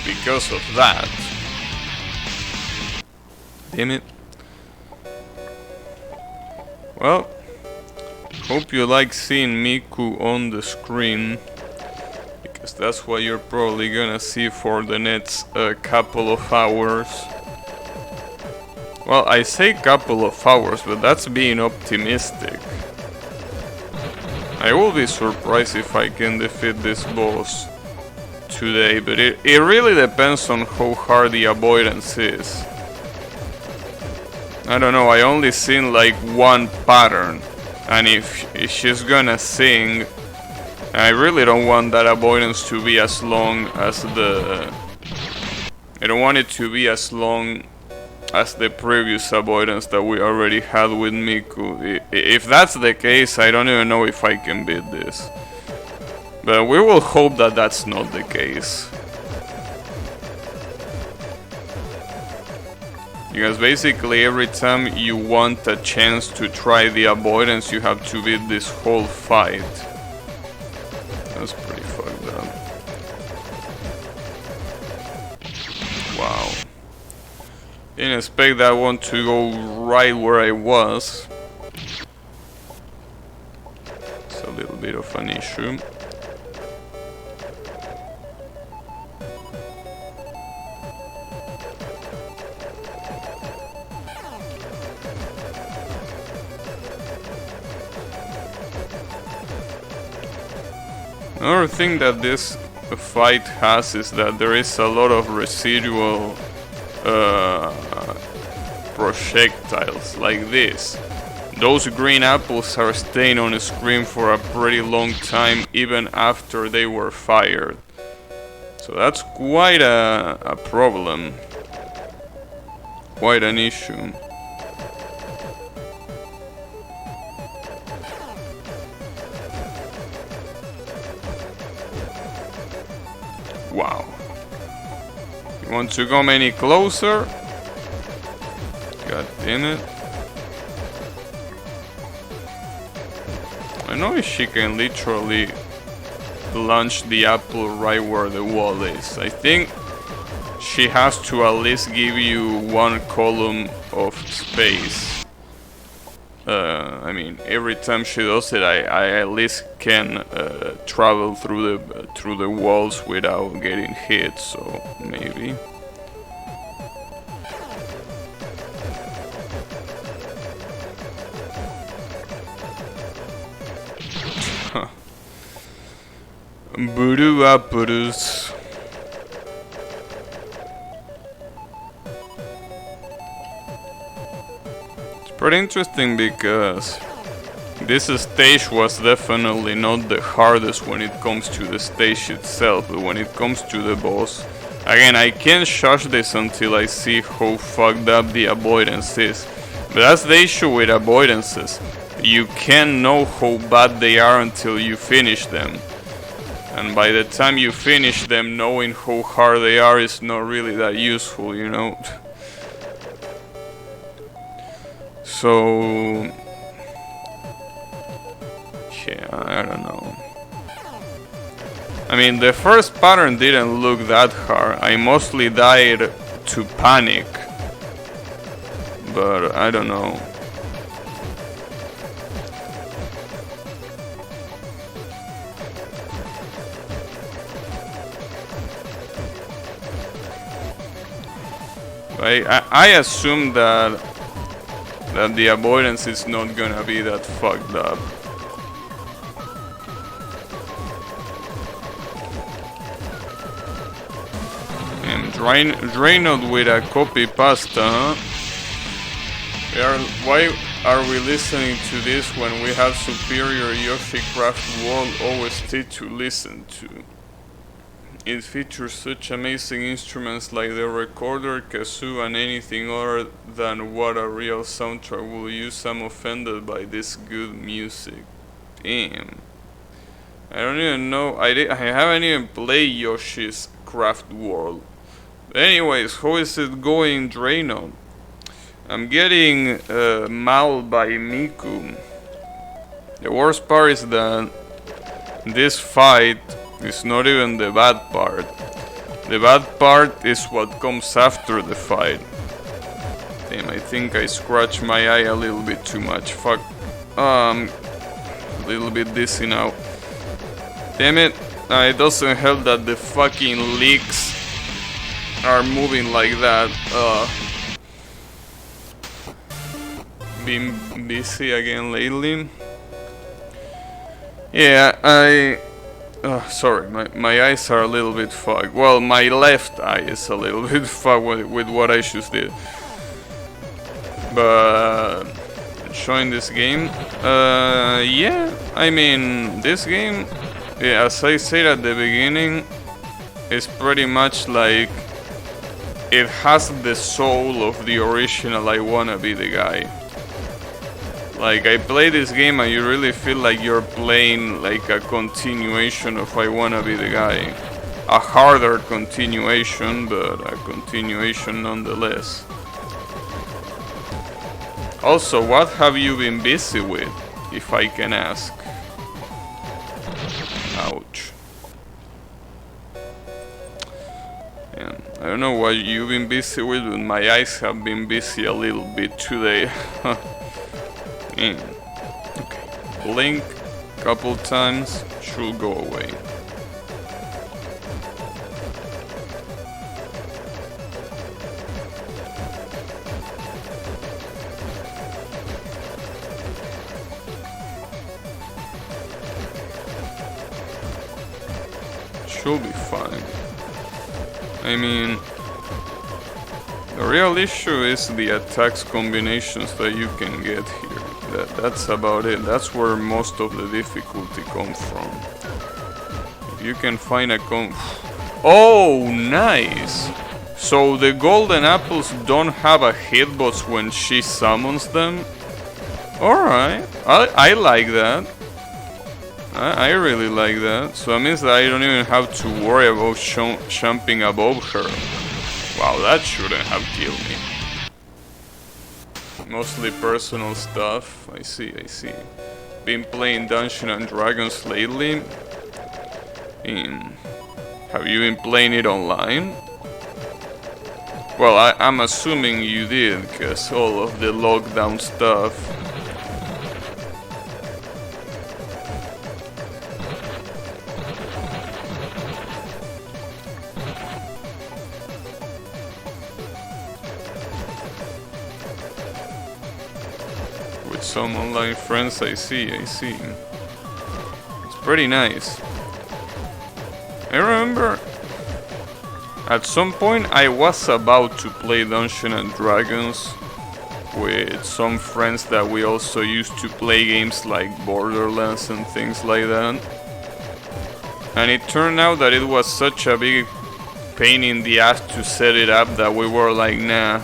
because of that. Damn it. Well, hope you like seeing Miku on the screen, because that's what you're probably gonna see for the next couple of hours. Well, I say couple of hours, but that's being optimistic. I will be surprised if I can defeat this boss today, but it really depends on how hard the avoidance is. I don't know, I only seen like one pattern. And if she's gonna sing, I really don't want that avoidance to be as long as I don't want it to be as long as the previous avoidance that we already had with Miku. If that's the case, I don't even know if I can beat this. But we will hope that that's not the case. Because basically every time you want a chance to try the avoidance, you have to beat this whole fight. That's pretty fucked up. Wow. Didn't expect that one to go right where I was. It's a little bit of an issue. Another thing that this fight has is that there is a lot of residual projectiles like this. Those green apples are staying on the screen for a pretty long time even after they were fired. So that's quite a problem. Quite an issue. Wow. You want to come any closer? God damn it. I know she can literally launch the apple right where the wall is. I think she has to at least give you one column of space. I mean, every time she does it, I at least can travel through the walls without getting hit. So maybe. Voodoo apples. It's pretty interesting because this stage was definitely not the hardest when it comes to the stage itself, but when it comes to the boss, again, I can't judge this until I see how fucked up the avoidance is. But that's the issue with avoidances. You can't know how bad they are until you finish them. And by the time you finish them, knowing how hard they are is not really that useful, you know? So... yeah, I don't know. I mean, the first pattern didn't look that hard. I mostly died to panic. But I don't know. I assume that the avoidance is not gonna be that fucked up. And Drained with a copy pasta, huh? Why are we listening to this when we have superior Yoshi Craft World OST to listen to? It features such amazing instruments like the recorder, kazoo, and anything other than what a real soundtrack will use. I'm offended by this good music. Damn. I don't even know. I haven't even played Yoshi's Craft World. But anyways, how is it going, Draino? I'm getting mauled by Miku. The worst part is that this fight is not even the bad part. The bad part is what comes after the fight. Damn, I think I scratched my eye a little bit too much. Fuck. A little bit dizzy now. Damn it. It doesn't help that the fucking leaks are moving like that. Been busy again lately. Yeah, sorry, my eyes are a little bit fogged. Well, my left eye is a little bit fogged with what I just did. But enjoying this game, yeah. I mean, this game, yeah, as I said at the beginning, is pretty much like it has the soul of the original I Wanna Be the Guy. Like, I play this game and you really feel like you're playing like a continuation of I Wanna Be the Guy. A harder continuation, but a continuation nonetheless. Also, what have you been busy with, if I can ask? Ouch. Yeah, I don't know what you've been busy with, but my eyes have been busy a little bit today. Okay, blink a couple times, should go away. should be fine. I mean, the real issue is the attacks combinations that you can get here. That's about it. That's where most of the difficulty comes from. If you can find a Oh, nice! So the golden apples don't have a hitbox when she summons them? Alright, I like that. I really like that. So that means that I don't even have to worry about jumping above her. Wow, that shouldn't have killed me. Mostly personal stuff. I see. Been playing Dungeons and Dragons lately. Have you been playing it online? Well, I'm assuming you did, because all of the lockdown stuff. With some online friends, I see. It's pretty nice. I remember at some point I was about to play Dungeons and Dragons with some friends that we also used to play games like Borderlands and things like that. And it turned out that it was such a big pain in the ass to set it up that we were like, nah,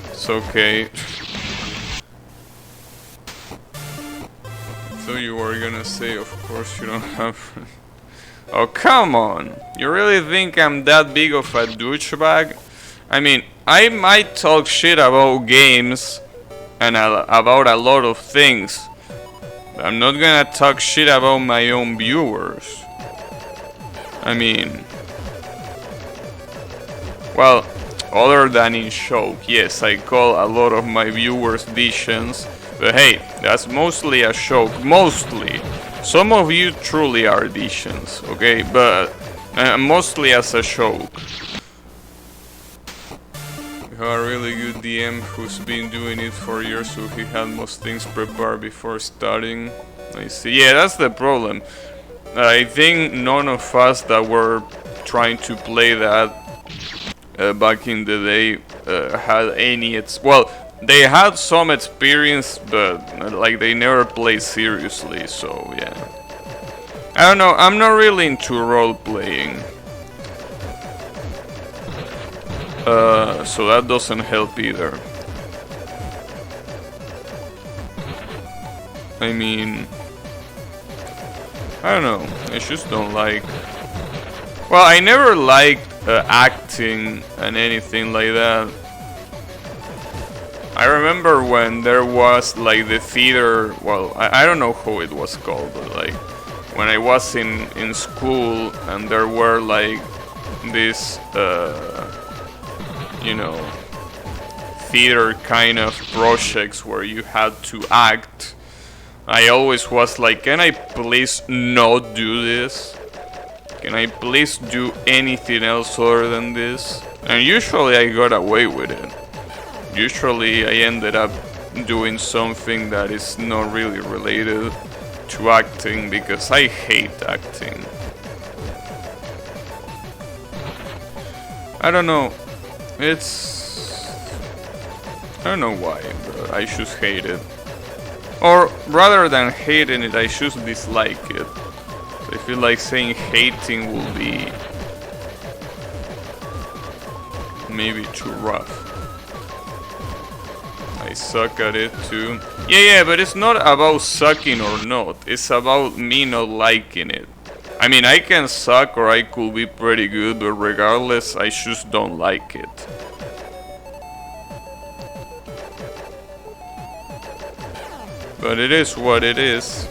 it's okay. So you were gonna say, of course you don't have... Oh, come on! You really think I'm that big of a douchebag? I mean, I might talk shit about games and about a lot of things, but I'm not gonna talk shit about my own viewers. I mean... Well, other than in joke, yes, I call a lot of my viewers Dishans, but hey, that's mostly a joke, mostly. Some of you truly are Dishans, okay, but mostly as a joke. We have a really good DM who's been doing it for years, so he had most things prepared before starting. I see. Yeah, that's the problem. I think none of us that were trying to play that back in the day had any... Well, they had some experience, but like they never played seriously, so yeah. I don't know, I'm not really into role-playing. So that doesn't help either. I mean... I don't know, I just don't like... Well, I never liked acting and anything like that. I remember when there was like the theater, well, I don't know how it was called, but like when I was in school and there were like this, you know, theater kind of projects where you had to act. I always was like, can I please not do this? Can I please do anything else other than this? And usually I got away with it. Usually I ended up doing something that is not really related to acting because I hate acting. I don't know. I don't know why, but I just hate it. Or rather than hating it, I just dislike it. I feel like saying hating will be maybe too rough. I suck at it too. Yeah, but it's not about sucking or not. It's about me not liking it. I mean, I can suck or I could be pretty good, but regardless, I just don't like it. But it is what it is.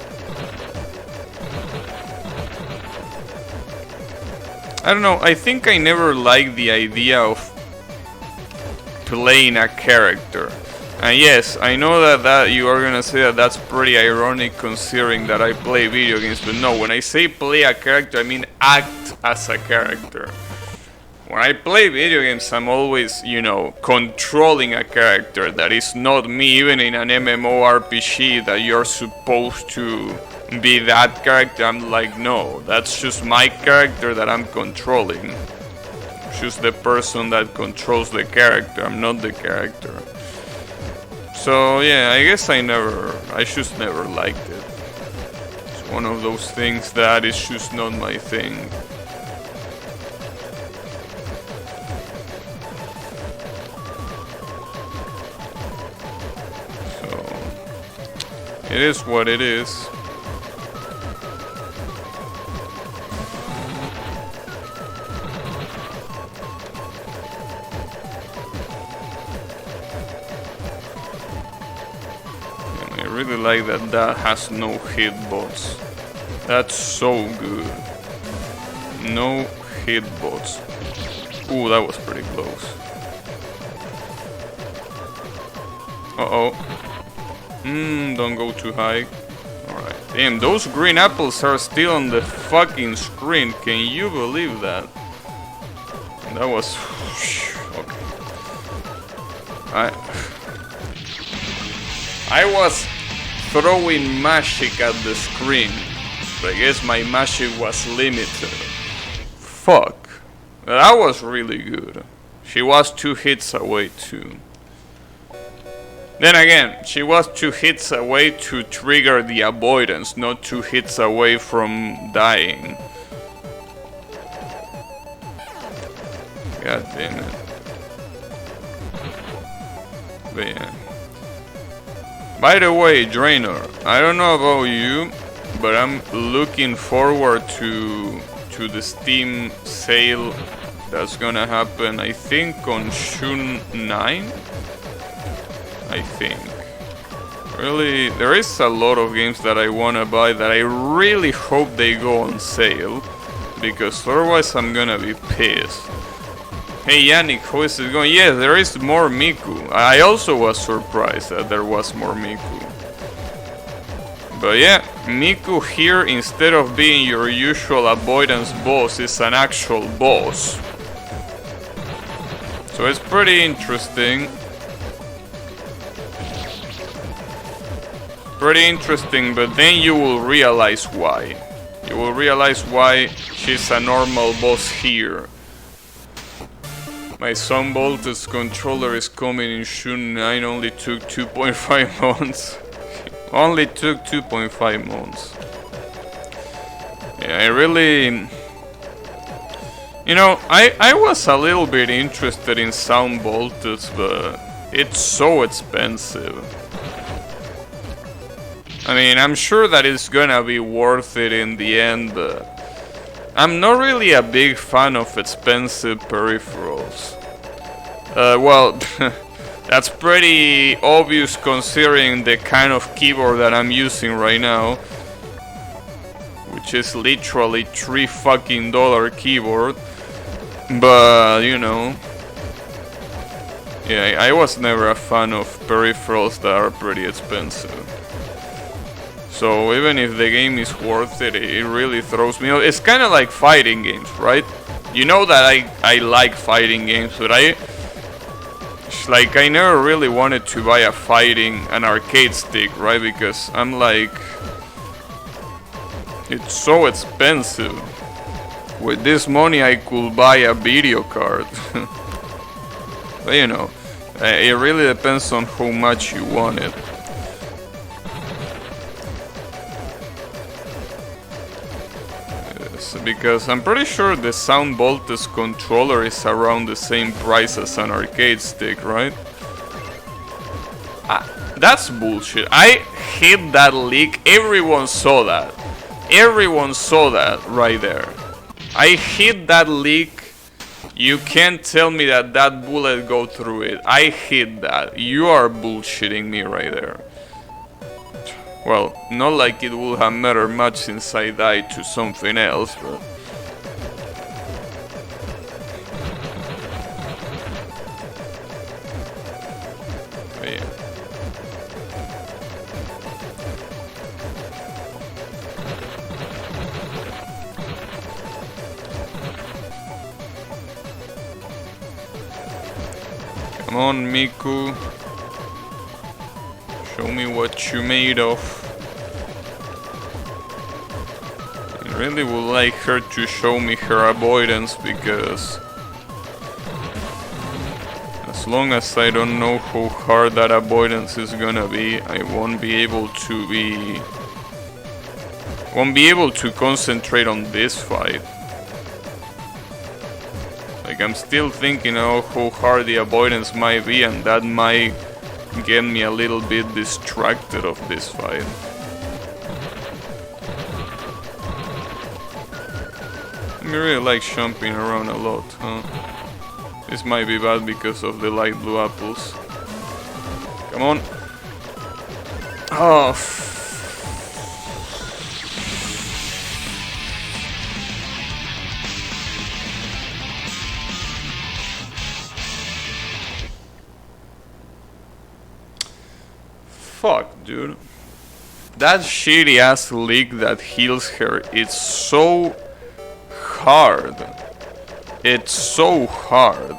I don't know, I think I never liked the idea of playing a character. And yes, I know that you are gonna say that that's pretty ironic considering that I play video games, but no, when I say play a character, I mean act as a character. When I play video games, I'm always, you know, controlling a character that is not me, even in an MMORPG that you're supposed to be that character. I'm like, no, that's just my character that I'm controlling. Just the person that controls the character. I'm not the character. So yeah, I guess I just never liked it. It's one of those things that is just not my thing. So it is what it is. I really like that has no hitbox. That's so good. No hitbox. Ooh, that was pretty close. Uh-oh. Don't go too high. Alright. Damn, those green apples are still on the fucking screen. Can you believe that? That was... Okay. I was throwing magic at the screen, but I guess my magic was limited. Fuck. That was really good. She was 2 hits away too. Then again, she was 2 hits away to trigger the avoidance, not 2 hits away from dying. God damn it. But yeah. By the way, Draenor, I don't know about you, but I'm looking forward to the Steam sale that's gonna happen, I think, on June 9? I think. Really, there is a lot of games that I wanna buy that I really hope they go on sale, because otherwise I'm gonna be pissed. Hey Yannick, how is it going? Yes, there is more Miku. I also was surprised that there was more Miku. But yeah, Miku here, instead of being your usual avoidance boss, is an actual boss. So it's pretty interesting. Pretty interesting, but then you will realize why. You will realize why she's a normal boss here. My Sun Voltage controller is coming in June 9, only took 2.5 months. Only took 2.5 months. Yeah, I really... You know, I was a little bit interested in Sound Voltage, but it's so expensive. I mean, I'm sure that it's gonna be worth it in the end, but I'm not really a big fan of expensive peripherals. Well, that's pretty obvious considering the kind of keyboard that I'm using right now, which is literally $3 fucking keyboard. But you know, yeah, I was never a fan of peripherals that are pretty expensive. So even if the game is worth it, it really throws me off. It's kind of like fighting games, right? You know that I like fighting games, but I never really wanted to buy an arcade stick, right? Because I'm like, it's so expensive. With this money I could buy a video card. But you know, it really depends on how much you want it. Because I'm pretty sure the Sound Voltage controller is around the same price as an arcade stick, right? That's bullshit. I hit that leak. Everyone saw that. Everyone saw that right there. I hit that leak. You can't tell me that that bullet go through it. I hit that. You are bullshitting me right there. Well, not like it would have mattered much since I died to something else, but... yeah. Come on, Miku. Show me what you made of. really would like her to show me her avoidance, because as long as I don't know how hard that avoidance is gonna be, I won't be able to concentrate on this fight. Like, I'm still thinking of how hard the avoidance might be, and that might get me a little bit distracted of this fight. I really like jumping around a lot, huh? This might be bad because of the light blue apples. Come on. Oh. Fuck, dude. That shitty ass leak that heals her, it's so hard. It's so hard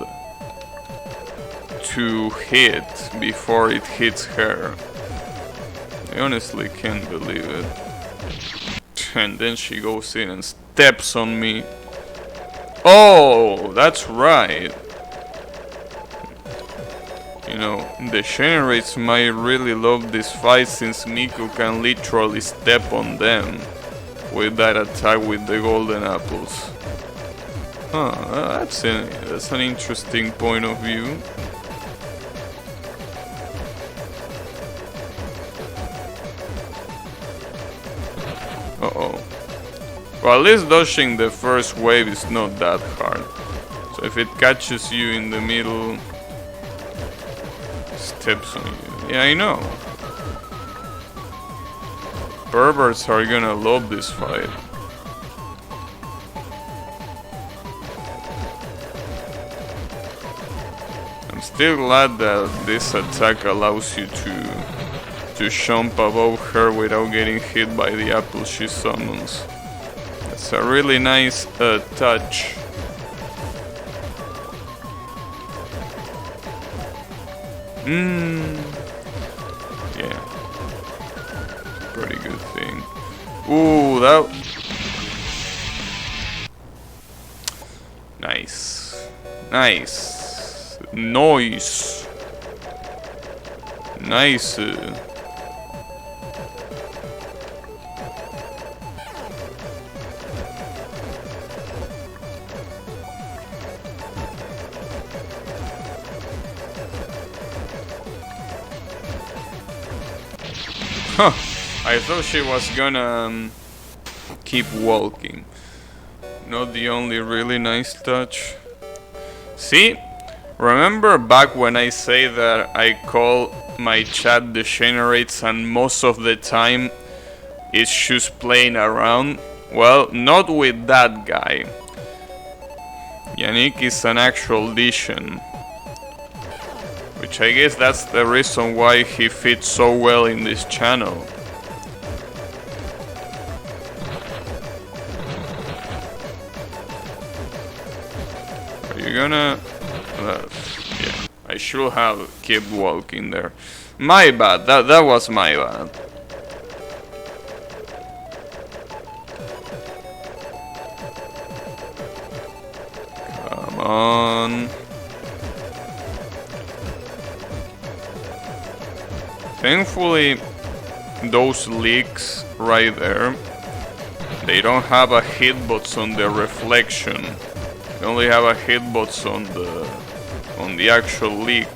to hit before it hits her. I honestly can't believe it. And then she goes in and steps on me. Oh, that's right. You know, the generates might really love this fight, since Miku can literally step on them with that attack with the golden apples. Huh, that's an interesting point of view. Uh-oh. Well, at least dodging the first wave is not that hard. So if it catches you in the middle, steps on you. Yeah, I know. Perverts are gonna love this fight. I'm still glad that this attack allows you to jump above her without getting hit by the apple she summons. It's a really nice touch. Yeah. Pretty good thing. Ooh, that... Nice. Nice. Nice. Nice. Huh. I thought she was gonna keep walking. Not the only really nice touch. See? Remember back when I say that I call my chat degenerates and most of the time it's just playing around? Well, not with that guy. Yannick is an actual Degen. Which I guess that's the reason why he fits so well in this channel. Are you gonna... yeah, I should have kept walking there. My bad, that was my bad. Come on. Thankfully, those leaks right there, they don't have a hitbox on the reflection. They only have a hitbox on the actual leak.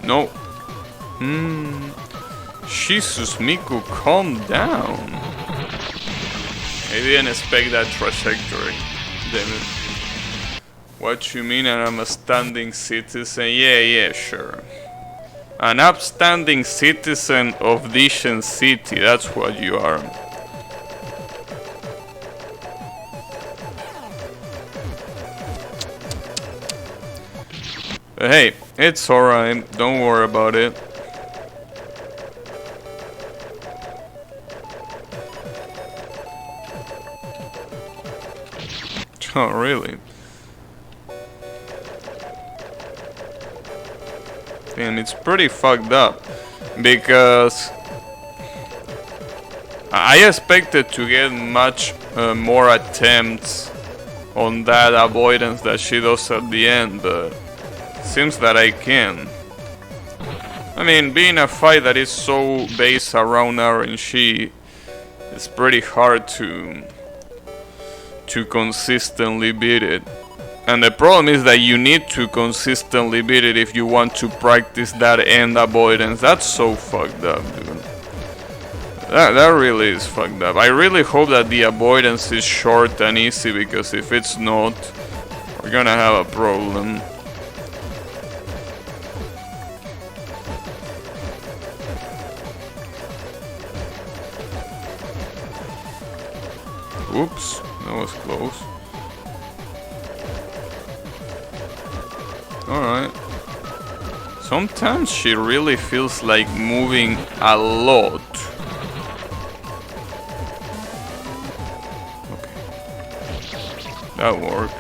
No. Jesus, Miku, calm down. I didn't expect that trajectory. Damn it. What you mean I'm a standing citizen? Yeah, sure. An upstanding citizen of Degen City, that's what you are. But hey, it's alright, don't worry about it. Oh, really? everything. It's pretty fucked up because I expected to get much more attempts on that avoidance that she does at the end, but seems that I can. I mean, being a fight that is so based around RNG, it's pretty hard to consistently beat it. And the problem is that you need to consistently beat it if you want to practice that end avoidance. That's so fucked up, dude. That really is fucked up. I really hope that the avoidance is short and easy, because if it's not, we're gonna have a problem. Oops, that was close. Alright. Sometimes she really feels like moving a lot. Okay. That worked.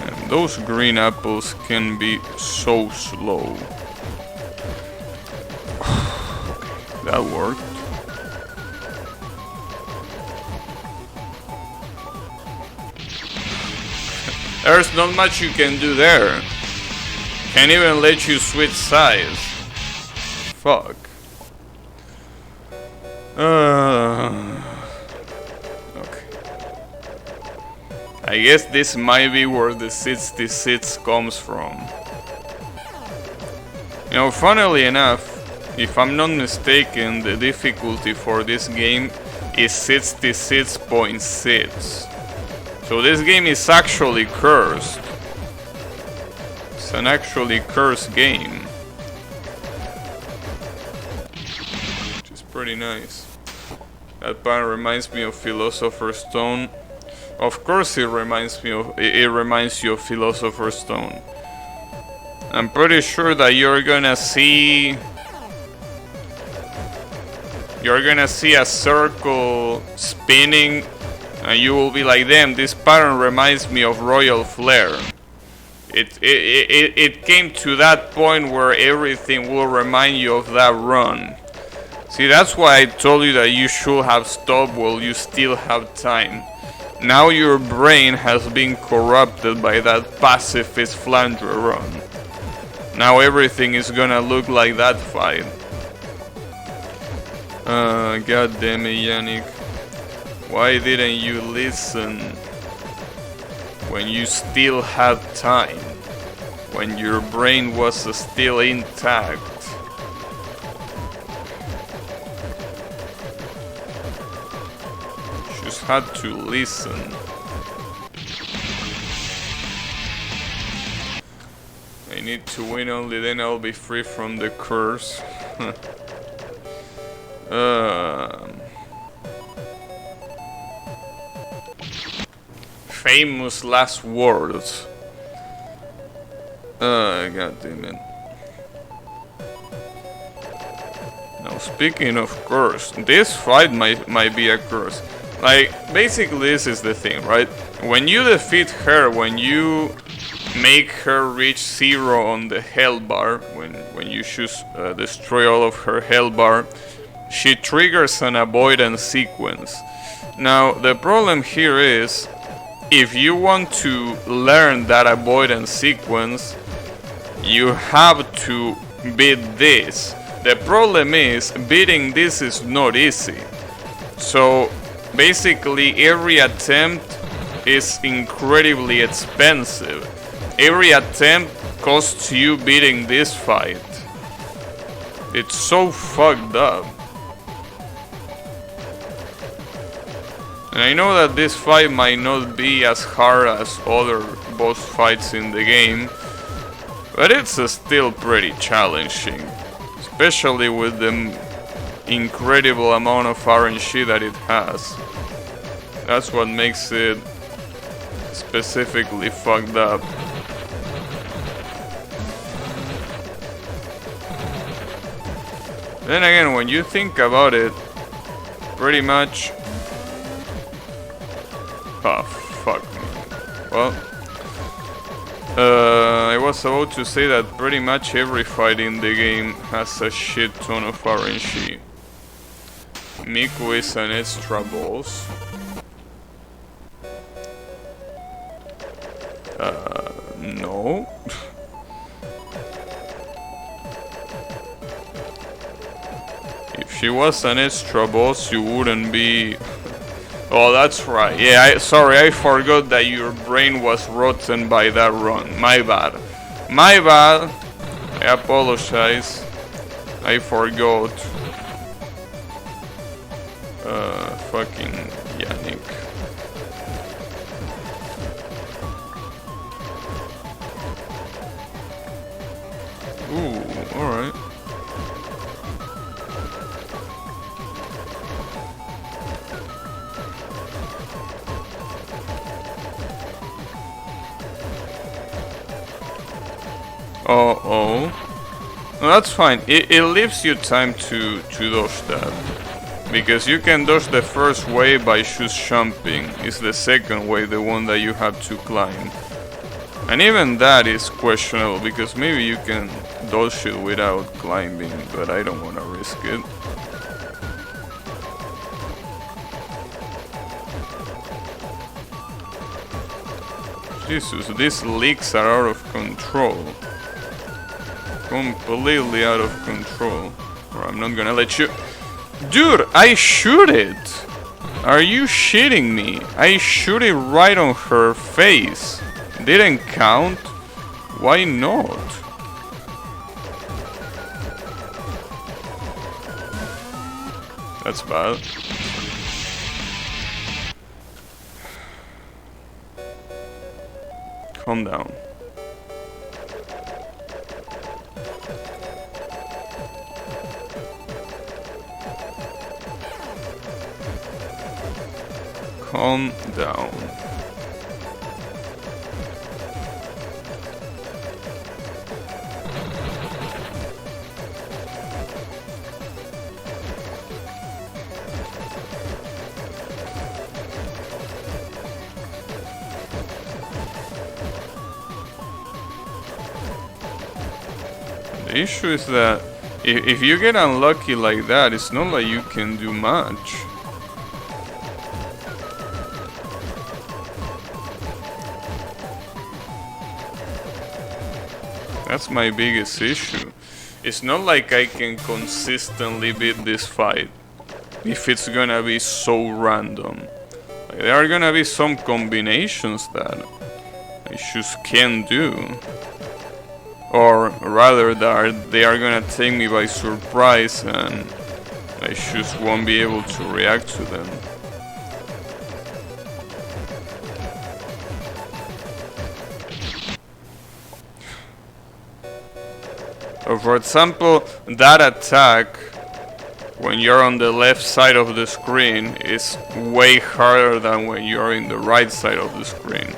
And those green apples can be so slow. That worked. There's not much you can do there. Can't even let you switch sides. Fuck. Okay. I guess this might be where the 66 comes from. You know, funnily enough, if I'm not mistaken, the difficulty for this game is 66.6. So this game is actually cursed. It's an actually cursed game. Which is pretty nice. That part reminds me of Philosopher's Stone. Of course it reminds you of Philosopher's Stone. I'm pretty sure that you're gonna see a circle spinning, and you will be like, damn, this pattern reminds me of Royal Flare. It came to that point where everything will remind you of that run. See, that's why I told you that you should have stopped while you still have time. Now your brain has been corrupted by that pacifist flanger run. Now everything is gonna look like that fight. God damn it, Yannick. Why didn't you listen when you still had time? When your brain was still intact? Just had to listen. I need to win, only then I'll be free from the curse. Famous last words. God damn it. Now, speaking of curse, this fight might be a curse. Like, basically this is the thing, right? When you defeat her, when you make her reach 0 on the hell bar, when you choose destroy all of her hell bar, she triggers an avoidance sequence. Now, the problem here is, if you want to learn that avoidance sequence, you have to beat this. The problem is, beating this is not easy. So, basically, every attempt is incredibly expensive. Every attempt costs you beating this fight. It's so fucked up. And I know that this fight might not be as hard as other boss fights in the game, but it's still pretty challenging, especially with the incredible amount of RNG that it has. That's what makes it specifically fucked up. Then again, when you think about it, pretty much... Oh, fuck me. Well... I was about to say that pretty much every fight in the game has a shit ton of RNG. Miku is an extra boss. No. If she was an extra boss, you wouldn't be... Oh, that's right. Yeah, sorry, I forgot that your brain was rotten by that run. My bad. My bad. I apologize. I forgot. Fucking Yannick. Ooh, alright. No, that's fine. It leaves you time to dodge that. Because you can dodge the first wave by just jumping. It's the second wave, the one that you have to climb. And even that is questionable, because maybe you can dodge it without climbing, but I don't want to risk it. Jesus, these leaks are out of control. Completely out of control. Or I'm not gonna let you... Dude, I shoot it! Are you shitting me? I shoot it right on her face. Didn't count? Why not? That's bad. Calm down. Calm down. The issue is that if you get unlucky like that, it's not like you can do much. That's my biggest issue. It's not like I can consistently beat this fight if it's gonna be so random. Like, there are gonna be some combinations that I just can't do. Or rather that they are gonna take me by surprise and I just won't be able to react to them. So for example, that attack, when you're on the left side of the screen, is way harder than when you're in the right side of the screen.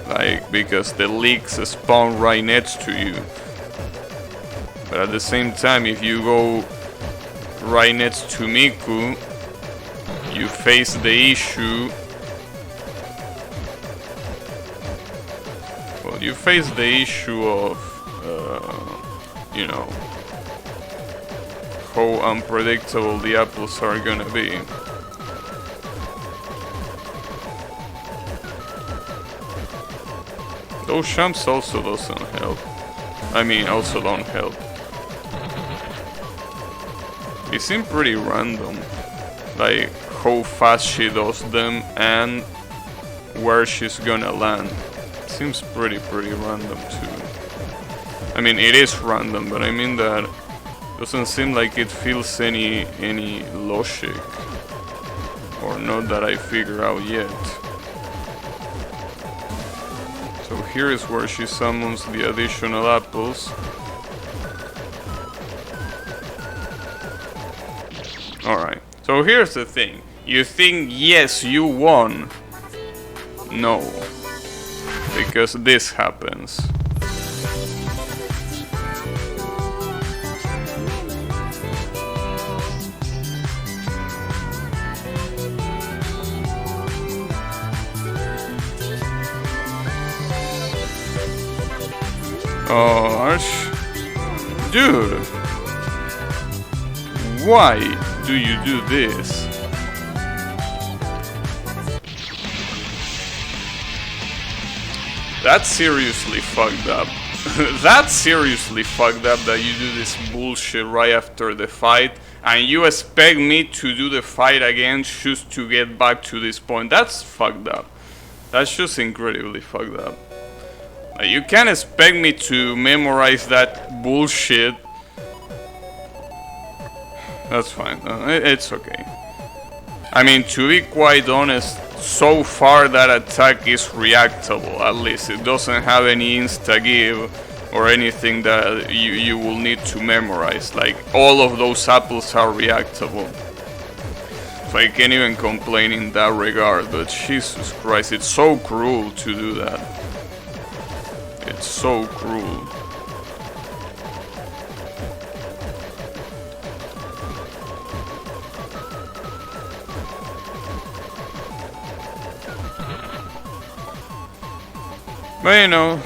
Like, because the leaks spawn right next to you. But at the same time, if you go right next to Miku, you face the issue. Well, you face the issue of, you know, how unpredictable the apples are gonna be. Those jumps also doesn't help. I mean, also don't help. It seems pretty random, like how fast she does them and where she's gonna land. Seems pretty random too. I mean, it is random, but I mean that doesn't seem like it feels any logic, or not that I figure out yet. So here is where she summons the additional apples. Alright, so here's the thing. You think, yes, you won. No. Because this happens. Gosh. Dude. Why do you do this? That's seriously fucked up. That's seriously fucked up that you do this bullshit right after the fight and you expect me to do the fight again just to get back to this point. That's fucked up. That's just incredibly fucked up. Like, you can't expect me to memorize that bullshit. That's fine. It's okay. I mean, to be quite honest, so far that attack is reactable, at least. It doesn't have any insta-give or anything that you will need to memorize. Like, all of those apples are reactable. So I can't even complain in that regard, but Jesus Christ, it's so cruel to do that. It's so cruel. But you know,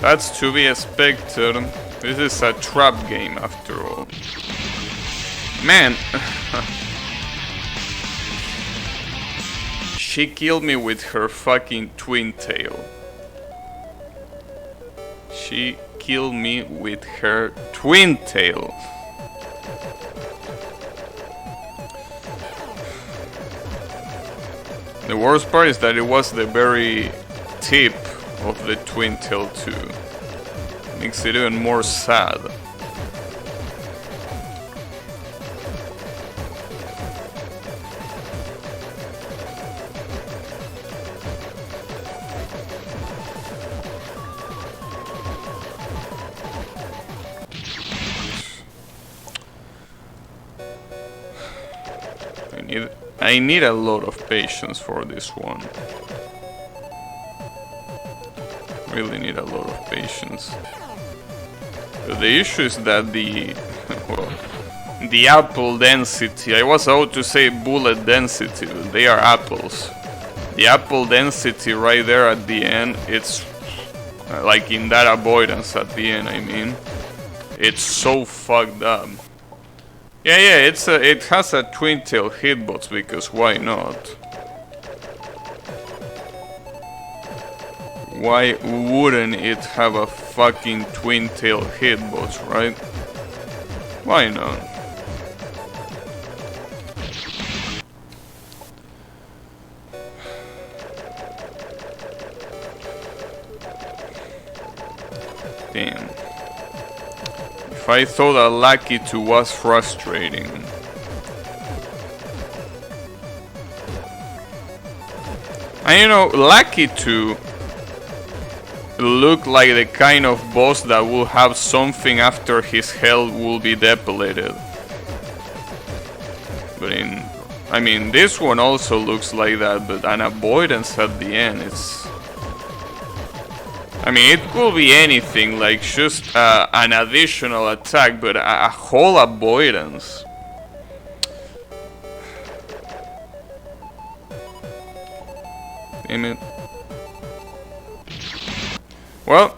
that's to be expected. This is a trap game after all. Man. She killed me with her fucking twin tail. She killed me with her twin tail. The worst part is that it was the very tip of the twin tail too. Makes it even more sad. I need a lot of patience for this one. Really need a lot of patience. But the issue is that the apple density, I was about to say bullet density, but they are apples. The apple density right there at the end, it's like in that avoidance at the end, I mean, it's so fucked up. Yeah, it has a twin tail hitbox because why not? Why wouldn't it have a fucking twin tail hitbox, right? Why not? Damn. If I thought that Lucky 2 was frustrating. And you know, Lucky 2 looked like the kind of boss that will have something after his health will be depleted. But I mean, this one also looks like that, but an avoidance at the end, it's... I mean, it could be anything, like just an additional attack, but a whole avoidance. Damn it. Well,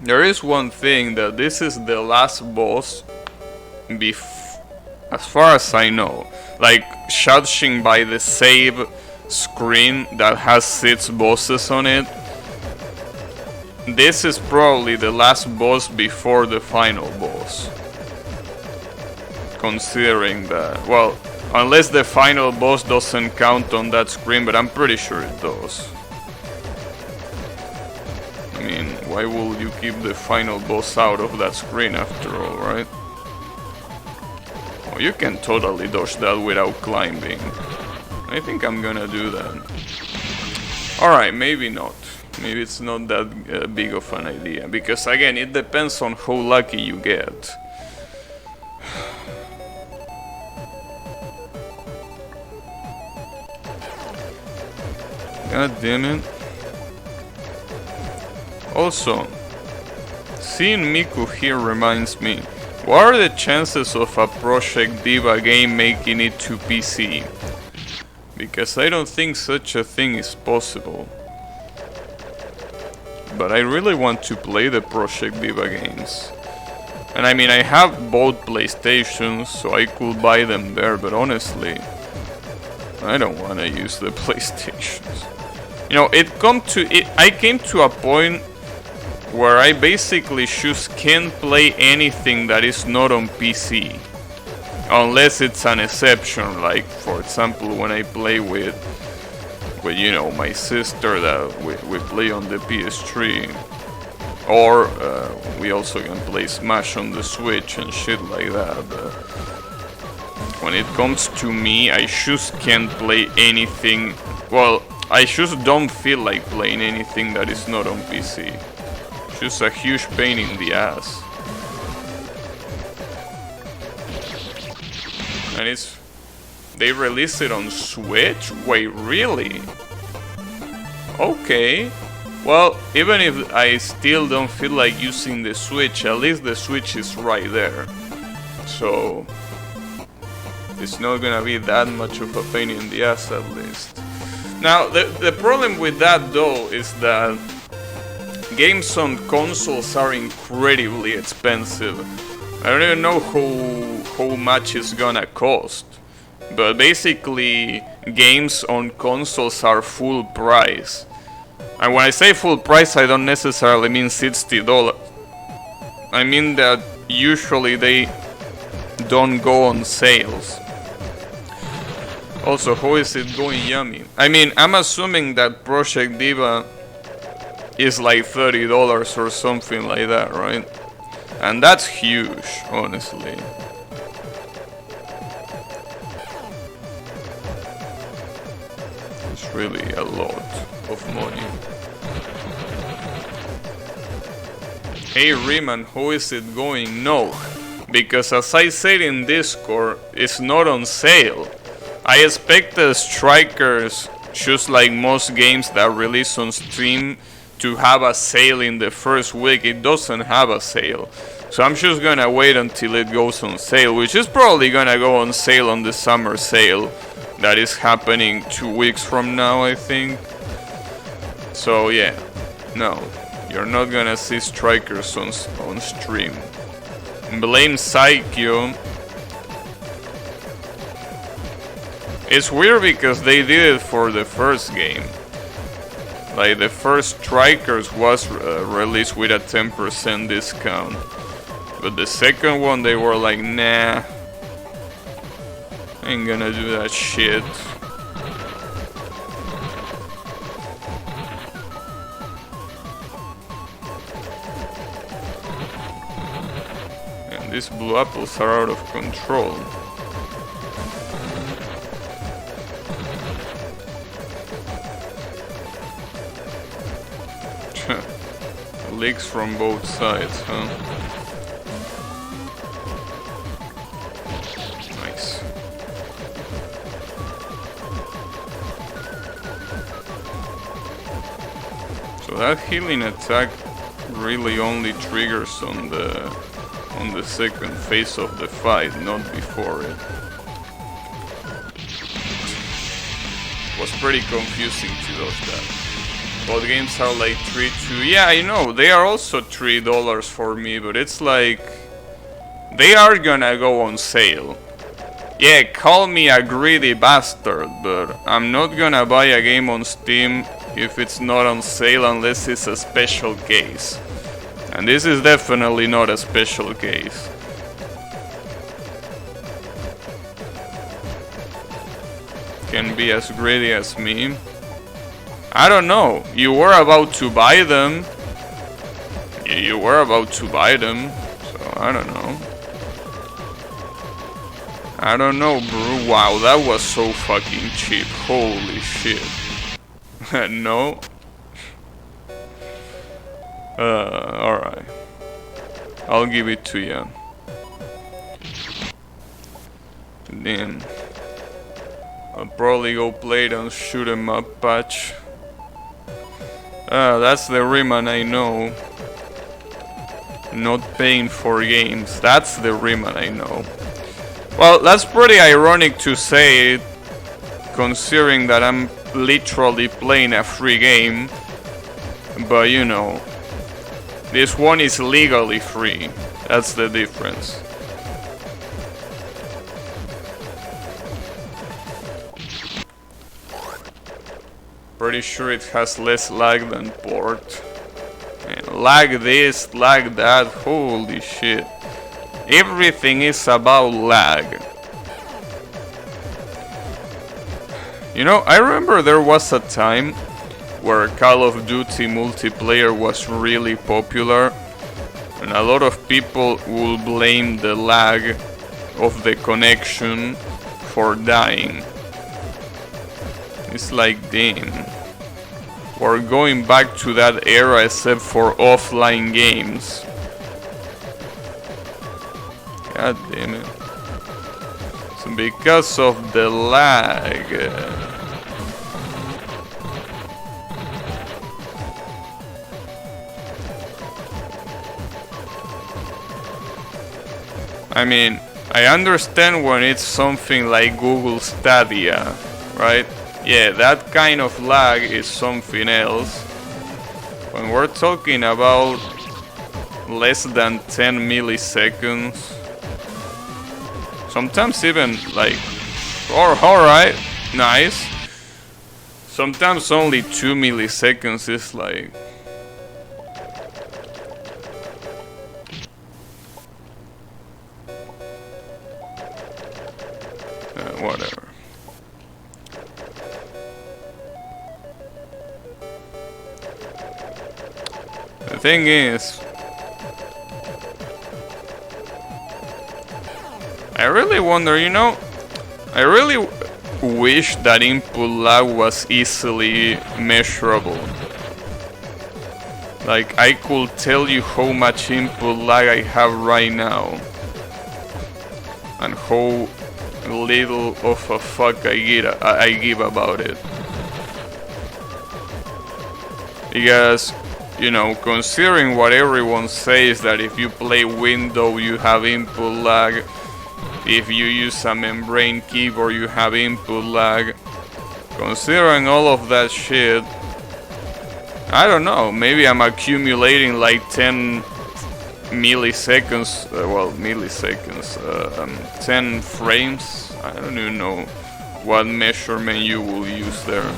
there is one thing, that this is the last boss, as far as I know. Like, judging by the save screen that has 6 bosses on it, this is probably the last boss before the final boss. Considering that, well, unless the final boss doesn't count on that screen, but I'm pretty sure it does. I mean, why would you keep the final boss out of that screen after all, right? Oh, you can totally dodge that without climbing. I think I'm gonna do that. Alright, maybe not. Maybe it's not that big of an idea, because again, it depends on how lucky you get. God damn it. Also, seeing Miku here reminds me, what are the chances of a Project Diva game making it to PC? Because I don't think such a thing is possible. but I really want to play the Project Diva games. And I mean, I have both PlayStations, so I could buy them there, but honestly, I don't want to use the PlayStations. You know, I came to a point where I basically just can't play anything that is not on PC. Unless it's an exception, like, for example, when I play with you know, my sister, that we play on the PS3. Or we also can play Smash on the Switch and shit like that. But when it comes to me, I just can't play anything. Well, I just don't feel like playing anything that is not on PC. It's just a huge pain in the ass. And they released it on Switch? Wait, really? Okay. Well, even if I still don't feel like using the Switch, at least the Switch is right there. So it's not gonna be that much of a pain in the ass, at least. Now, the problem with that though is that games on consoles are incredibly expensive. I don't even know how much it's gonna cost. But basically, games on consoles are full price. And when I say full price, I don't necessarily mean $60. I mean that usually they don't go on sales. Also, how is it going yummy? I mean, I'm assuming that Project Diva is like $30 or something like that, right? And that's huge, honestly. It's really a lot of money. Hey Riemann, how is it going? No, because as I said in Discord, it's not on sale. I expect the Strikers, just like most games that release on Steam, to have a sale in the first week. It doesn't have a sale. So I'm just gonna wait until it goes on sale, which is probably gonna go on sale on the summer sale that is happening 2 weeks from now, I think. So yeah, no, you're not gonna see Strikers on stream. Blame Psycho. It's weird because they did it for the first game. Like the first Strikers was released with a 10% discount. But the second one they were like, nah, ain't gonna do that shit. And these blue apples are out of control. Leaks from both sides, huh? Nice. So that healing attack really only triggers on the second phase of the fight, not before it. Was pretty confusing to those that. Both games are like $3, yeah, I know, they are also $3 for me, but it's like they are gonna go on sale. Yeah, call me a greedy bastard, but I'm not gonna buy a game on Steam if it's not on sale unless it's a special case. And this is definitely not a special case. Can be as greedy as me. I don't know. You were about to buy them. You were about to buy them. So I don't know. I don't know, bro. Wow, that was so fucking cheap. Holy shit. No. Alright. I'll give it to you. Then I'll probably go play it on shoot 'em up patch. That's the Riemann I know. Not paying for games. That's the Riemann I know. Well, that's pretty ironic to say it, considering that I'm literally playing a free game. but you know, this one is legally free. That's the difference. Pretty sure it has less lag than port. And lag this, lag that, holy shit. Everything is about lag. You know, I remember there was a time where Call of Duty multiplayer was really popular, and a lot of people will blame the lag of the connection for dying. It's like, damn, we're going back to that era except for offline games. God damn it. So because of the lag. I mean, I understand when it's something like Google Stadia, right? Yeah, that kind of lag is something else. When we're talking about less than 10 milliseconds, sometimes even like, alright, nice. Sometimes only 2 milliseconds is like, whatever. The thing is, I really wonder, you know, I really wish that input lag was easily measurable. Like, I could tell you how much input lag I have right now and how little of a fuck I give about it. Because, you know, considering what everyone says, that if you play Windows you have input lag, if you use a membrane keyboard you have input lag, considering all of that shit, I don't know, maybe I'm accumulating like 10 milliseconds, 10 frames. I don't even know what measurement you will use there.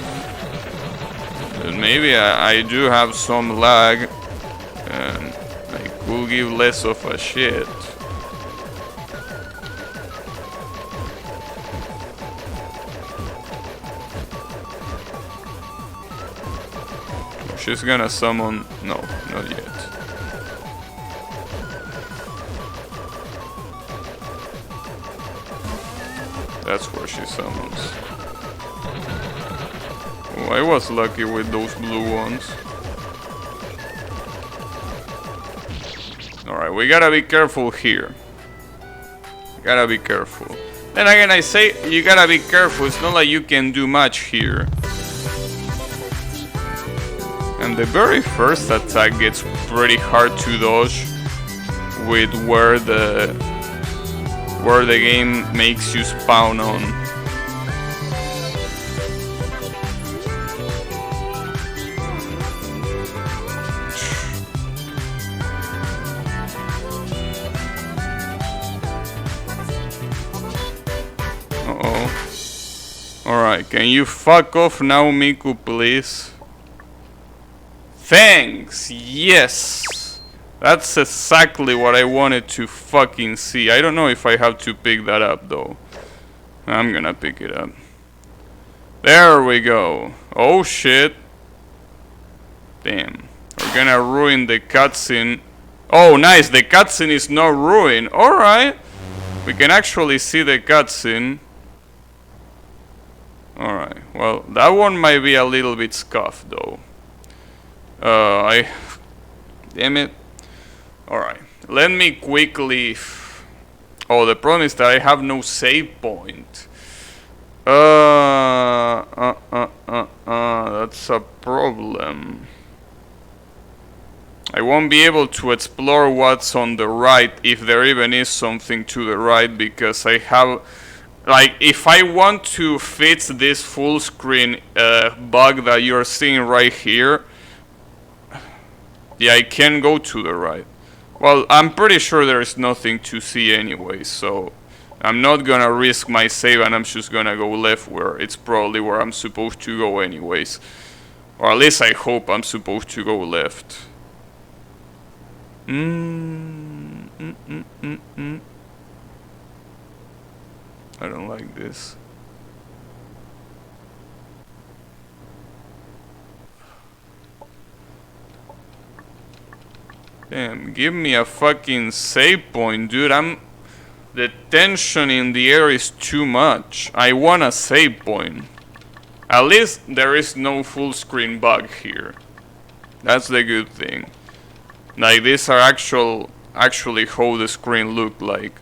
But maybe I do have some lag and I could give less of a shit. She's gonna summon... no, not yet. That's where she summons. Oh, I was lucky with those blue ones. Alright, we gotta be careful here. Gotta be careful. Then again, I say you gotta be careful. It's not like you can do much here. And the very first attack gets pretty hard to dodge with where the game makes you spawn on. Uh-oh. Alright, can you fuck off now, Miku, please? Thanks! Yes! That's exactly what I wanted to fucking see. I don't know if I have to pick that up though. I'm gonna pick it up. There we go. Oh shit. Damn. We're gonna ruin the cutscene. Oh nice, the cutscene is not ruined. Alright. We can actually see the cutscene. Alright, well that one might be a little bit scuffed though. Damn it. Alright, let me quickly... Oh, the problem is that I have no save point. That's a problem. I won't be able to explore what's on the right, if there even is something to the right, because I have... Like, if I want to fix this full screen bug that you're seeing right here, Yeah, I can go to the right. Well, I'm pretty sure there is nothing to see anyway, so I'm not gonna risk my save and I'm just gonna go left where it's probably where I'm supposed to go anyways. Or at least I hope I'm supposed to go left. I don't like this. Damn, give me a fucking save point, dude. The tension in the air is too much. I want a save point. At least there is no full screen bug here. That's the good thing. Like, these are actually how the screen looked like.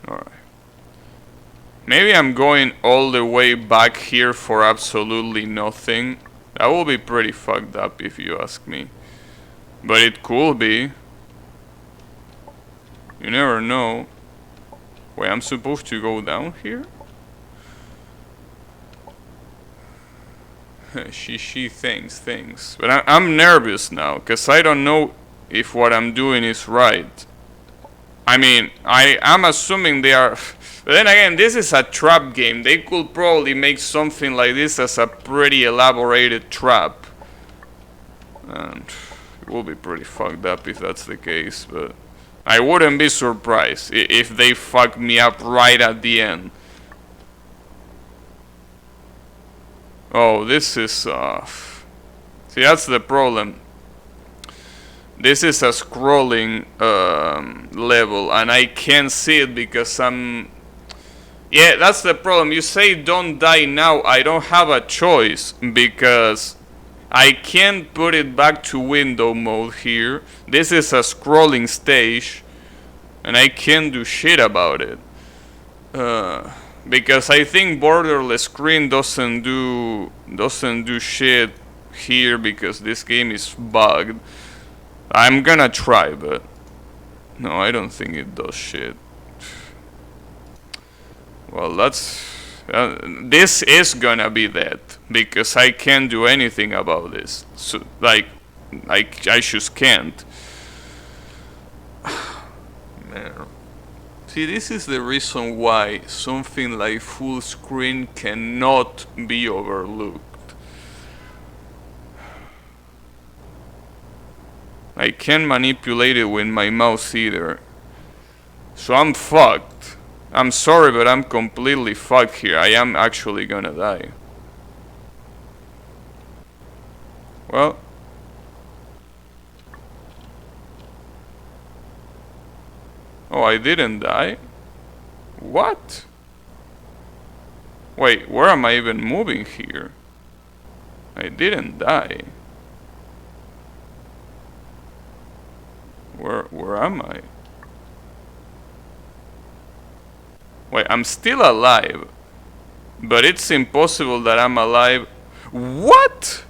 Alright. Maybe I'm going all the way back here for absolutely nothing. That will be pretty fucked up if you ask me. But it could be. You never know. Wait, I'm supposed to go down here? she thinks. But I'm nervous now, because I don't know if what I'm doing is right. I mean, I'm assuming they are... But then again, this is a trap game. They could probably make something like this as a pretty elaborated trap. And it will be pretty fucked up if that's the case, but... I wouldn't be surprised if they fuck me up right at the end. Oh, this is... See, that's the problem. This is a scrolling level, and I can't see it because I'm... Yeah, that's the problem. You say don't die now. I don't have a choice because I can't put it back to window mode here. This is a scrolling stage, and I can't do shit about it. Because I think borderless screen doesn't do shit here because this game is bugged. I'm gonna try, but no, I don't think it does shit. Well, that's... this is gonna be that, because I can't do anything about this. So, like, I just can't. Man. See, this is the reason why something like full screen cannot be overlooked. I can't manipulate it with my mouse either. So I'm fucked. I'm sorry, but I'm completely fucked here. I am actually gonna die. Well. Oh, I didn't die? What? Wait, where am I even moving here? I didn't die. Where am I? Wait, I'm still alive. But it's impossible that I'm alive. What?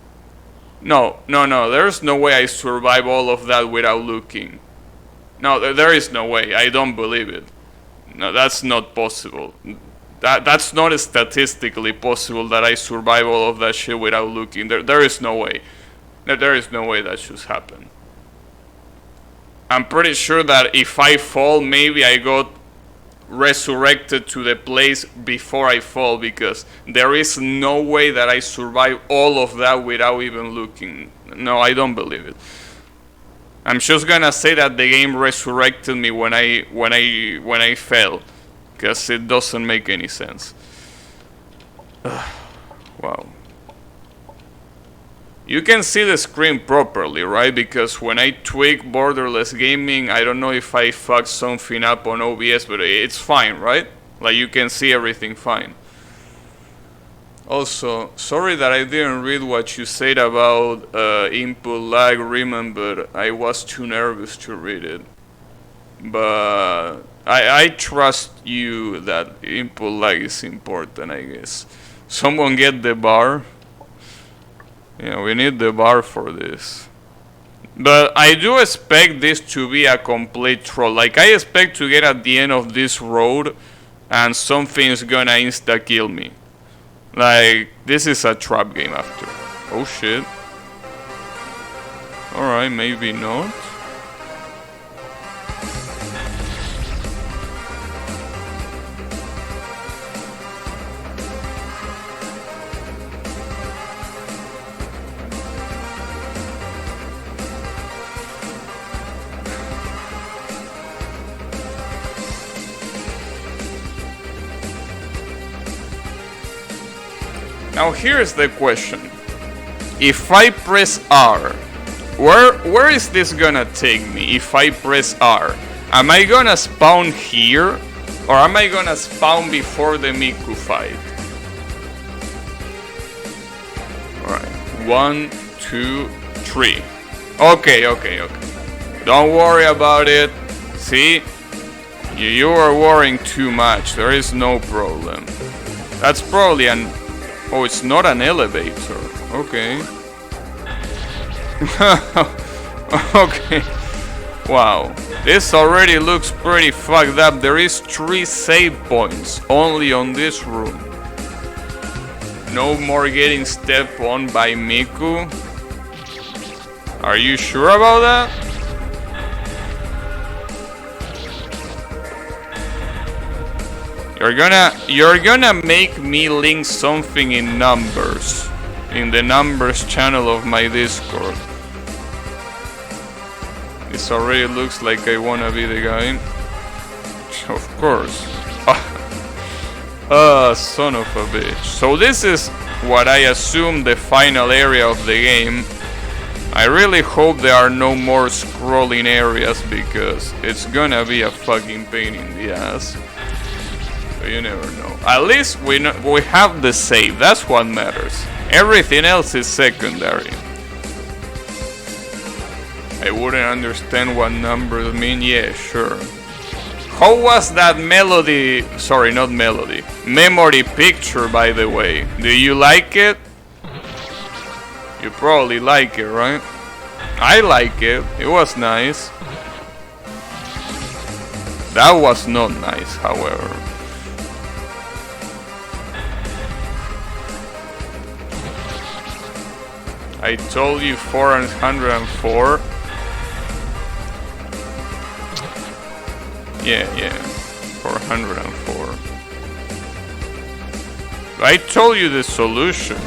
No, there's no way I survive all of that without looking. No, there is no way. I don't believe it. No, that's not possible. That's not statistically possible that I survive all of that shit without looking. There is no way. There is no way that should happen. I'm pretty sure that if I fall, maybe I got resurrected to the place before I fall, because there is no way that I survive all of that without even looking. No, I don't believe it. I'm just gonna say that the game resurrected me when I fell, because it doesn't make any sense. Wow. You can see the screen properly, right? Because when I tweak borderless gaming, I don't know if I fucked something up on OBS, but it's fine, right? Like, you can see everything fine. Also, sorry that I didn't read what you said about input lag, remember, I was too nervous to read it. But I trust you that input lag is important, I guess. Someone get the bar. Yeah, we need the bar for this. But I do expect this to be a complete troll. Like, I expect to get at the end of this road and something's gonna insta-kill me. Like, this is a trap game after. Oh shit. Alright, maybe not. Now here's the question. If I press R, where is this gonna take me if I press R? Am I gonna spawn here? Or am I gonna spawn before the Miku fight? Alright, 1, 2, 3. Okay. Don't worry about it. See? You are worrying too much. There is no problem. That's probably an... Oh, it's not an elevator. Okay. Okay. Wow. This already looks pretty fucked up. There is 3 save points only on this room. No more getting stepped on by Miku. Are you sure about that? You're gonna make me link something in numbers, in the numbers channel of my Discord. This already looks like I wanna be the guy. Of course. Son of a bitch. So this is what I assume the final area of the game. I really hope there are no more scrolling areas because it's gonna be a fucking pain in the ass. You never know. At least we have the save. That's what matters. Everything else is secondary. I wouldn't understand what numbers mean. Yeah, sure. How was that melody? Sorry, not melody. Memory picture, by the way. Do you like it? You probably like it, right? I like it. It was nice. That was not nice, however. I told you 404. Yeah, 404. I told you the solution.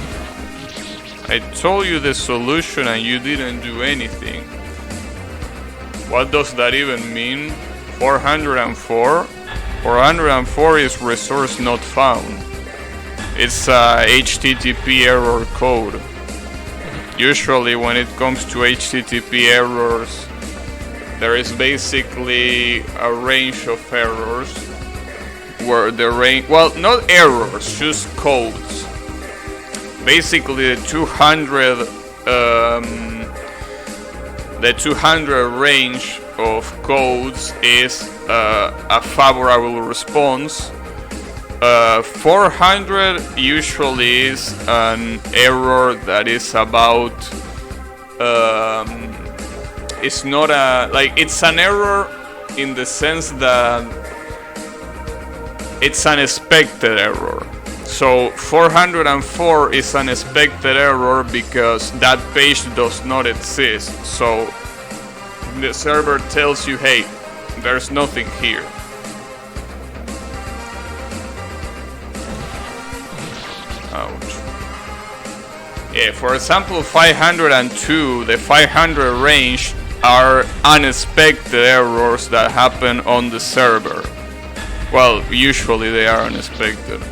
I told you the solution and you didn't do anything. What does that even mean? 404? 404 is resource not found. It's a HTTP error code. Usually when it comes to HTTP errors, there is basically a range of errors where the range, well, not errors, just codes. Basically the 200 range of codes is a favorable response. 400 usually is an error that is about it's not a, like, it's an error in the sense that it's an expected error. So 404 is an expected error because that page does not exist. So the server tells you, hey, there's nothing here. Ouch. Yeah, for example, 502, the 500 range are unexpected errors that happen on the server. Well, usually they are unexpected.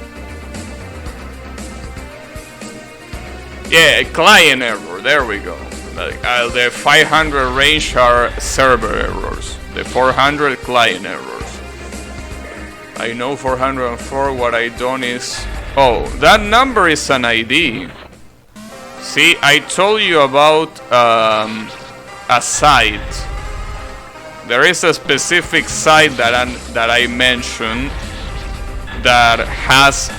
Yeah, client error, there we go. Like, the 500 range are server errors. The 400 client errors. I know 404, what I done is... Oh, that number is an ID. See, I told you about a site. There is a specific site that I mentioned that has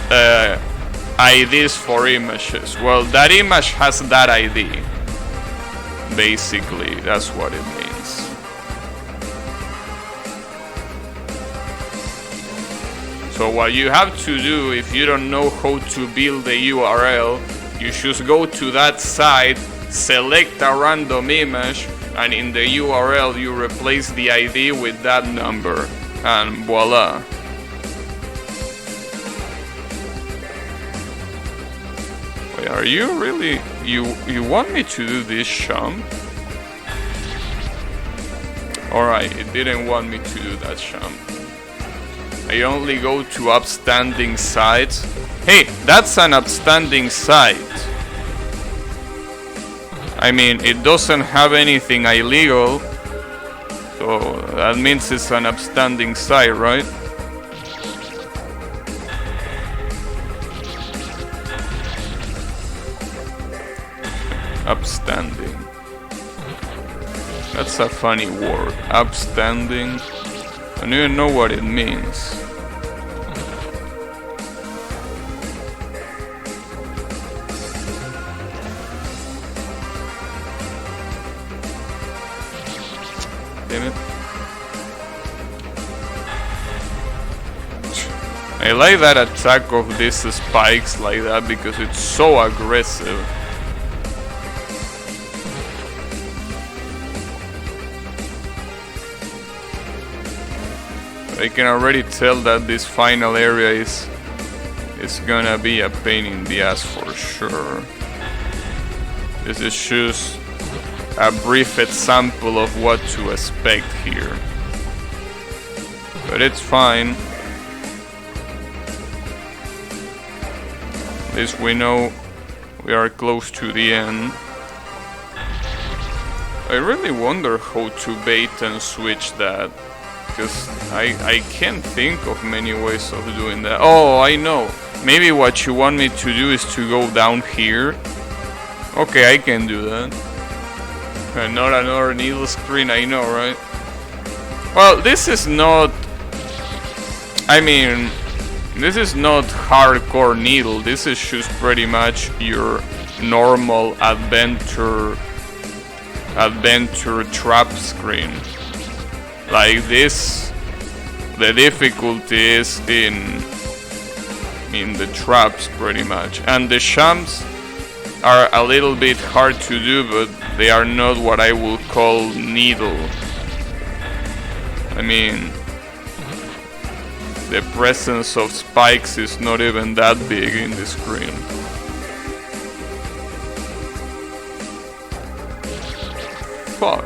IDs for images. Well, that image has that ID. Basically, that's what it means. So what you have to do, if you don't know how to build the URL, you just go to that site, select a random image, and in the URL you replace the ID with that number, and voila. Wait, are you really... You want me to do this jump? Alright, it didn't want me to do that jump. I only go to upstanding sites. Hey, that's an upstanding site. I mean, it doesn't have anything illegal, so that means it's an upstanding site, right? Upstanding. That's a funny word. Upstanding. I don't even know what it means. Damn it. I like that attack of these spikes like that because it's so aggressive. I can already tell that this final area is gonna be a pain in the ass for sure. This is just a brief example of what to expect here. But it's fine. At least we know we are close to the end. I really wonder how to bait and switch that. Because I can't think of many ways of doing that. Oh, I know. Maybe what you want me to do is to go down here. Okay, I can do that. And not another needle screen, I know, right? Well, this is not... I mean, this is not hardcore needle. This is just pretty much your normal adventure trap screen. Like this, the difficulty is in the traps pretty much, and the jumps are a little bit hard to do, but they are not what I would call needle. I mean, the presence of spikes is not even that big in the screen. Fuck.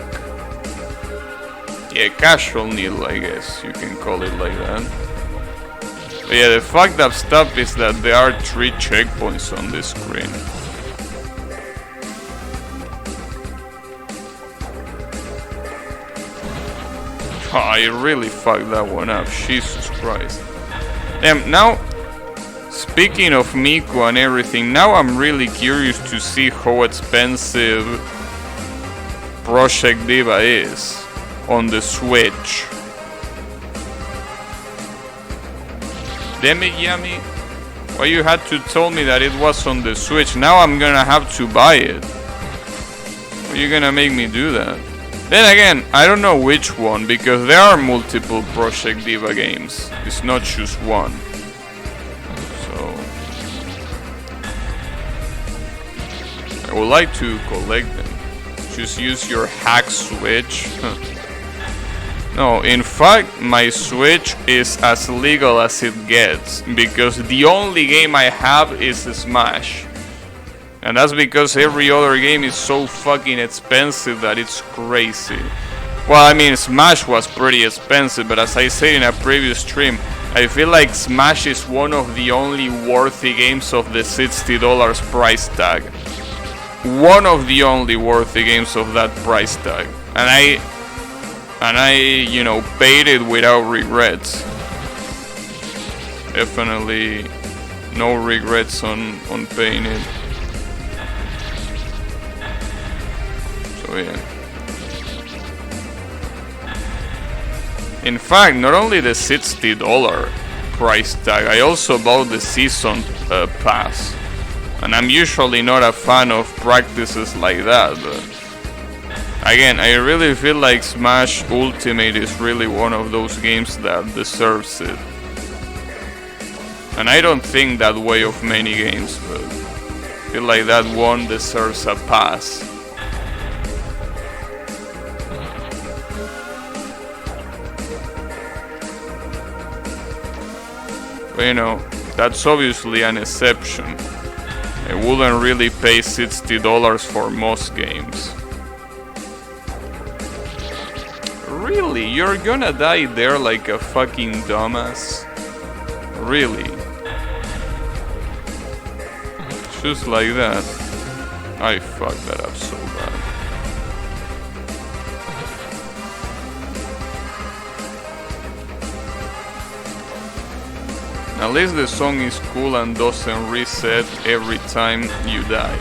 Yeah, casual needle, I guess you can call it like that. But yeah, the fucked up stuff is that there are 3 checkpoints on this screen. Oh, I really fucked that one up, Jesus Christ. Damn, now, speaking of Miku and everything, now I'm really curious to see how expensive Project Diva is on the Switch. Damn it, Yami. Why you had to tell me that it was on the Switch? Now I'm gonna have to buy it. Why you gonna make me do that? Then again, I don't know which one, because there are multiple Project Diva games. It's not just one. So I would like to collect them. Just use your hack Switch. No, in fact, my Switch is as legal as it gets, because the only game I have is Smash. And that's because every other game is so fucking expensive that it's crazy. Well, I mean, Smash was pretty expensive, but as I said in a previous stream, I feel like Smash is one of the only worthy games of the $60 price tag. One of the only worthy games of that price tag. And I, you know, paid it without regrets. Definitely no regrets on paying it. So yeah. In fact, not only the $60 price tag, I also bought the season pass. And I'm usually not a fan of practices like that, but again, I really feel like Smash Ultimate is really one of those games that deserves it. And I don't think that way of many games, but I feel like that one deserves a pass. But you know, that's obviously an exception. I wouldn't really pay $60 for most games. Really? You're gonna die there like a fucking dumbass? Really? Just like that. I fucked that up so bad. At least the song is cool and doesn't reset every time you die.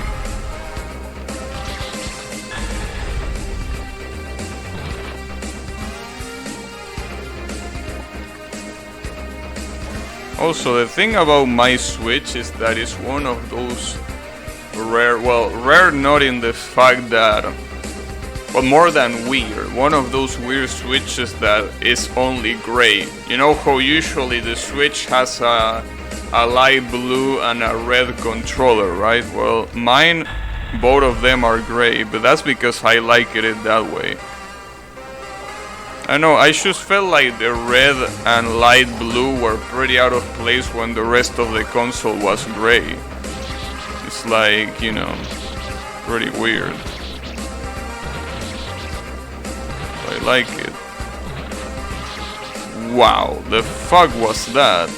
Also, the thing about my Switch is that it's one of those rare, well, rare not in the fact that, but more than weird, one of those weird Switches that is only gray. You know how usually the Switch has a light blue and a red controller, right? Well, mine, both of them are gray, but that's because I like it that way. I know, I just felt like the red and light blue were pretty out of place when the rest of the console was gray. It's like, you know, pretty weird. I like it. Wow, the fuck was that?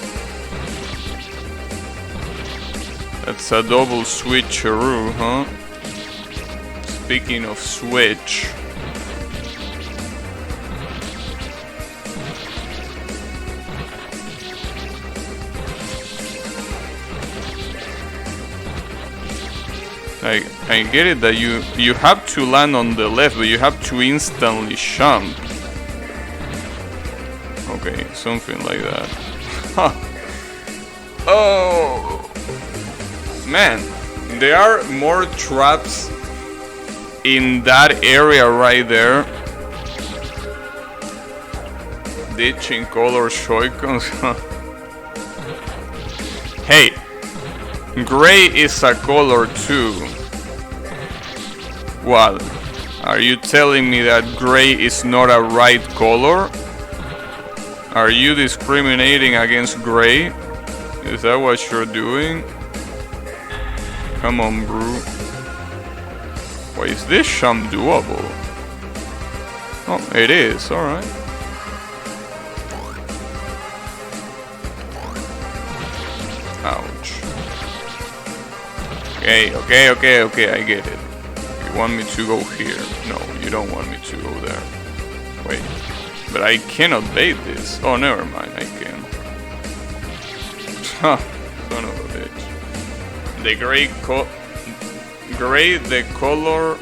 That's a double switcheroo, huh? Speaking of Switch. I get it that you have to land on the left, but you have to instantly jump. Okay, something like that. Huh. Oh man, there are more traps in that area right there. Ditching color Joy-Cons. Hey, gray is a color too. What? Are you telling me that gray is not a right color? Are you discriminating against gray? Is that what you're doing? Come on, bro. Why is this jump doable? Oh, it is, alright. Ouch. Okay, I get it. You want me to go here? No, you don't want me to go there. Wait, but I cannot bait this. Oh, never mind, I can. Ha, son of a bitch. The gray, the color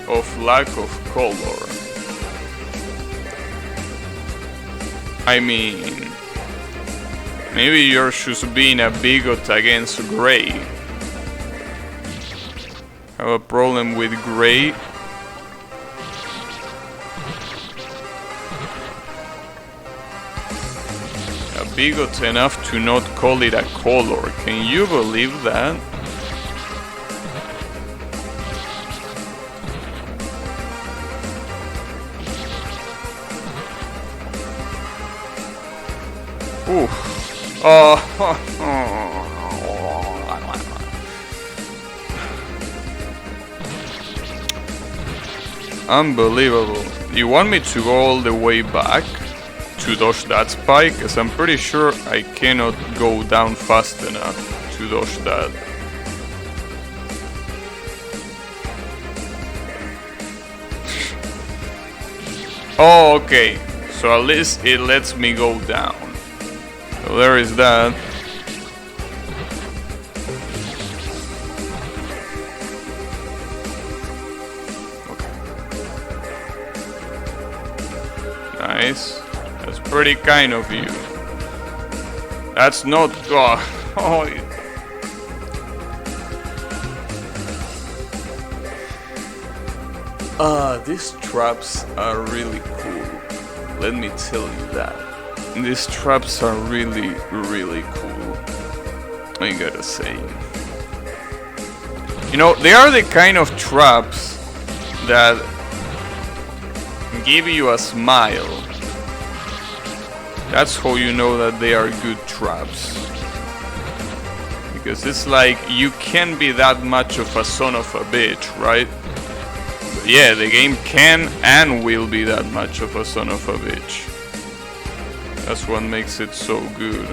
of lack of color. I mean, maybe you're just being a bigot against gray. Have a problem with gray? A bigot enough to not call it a color. Can you believe that? Oof. Oh. Unbelievable. You want me to go all the way back to dodge that spike? Because I'm pretty sure I cannot go down fast enough to dodge that. Oh, okay. So at least it lets me go down. So there is that. Nice. That's pretty kind of you. That's not... Oh. These traps are really cool. Let me tell you that. These traps are really, really cool. I gotta say, you know, they are the kind of traps that give you a smile. That's how you know that they are good traps. Because it's like, you can be that much of a son of a bitch, right? But yeah, the game can and will be that much of a son of a bitch. That's what makes it so good.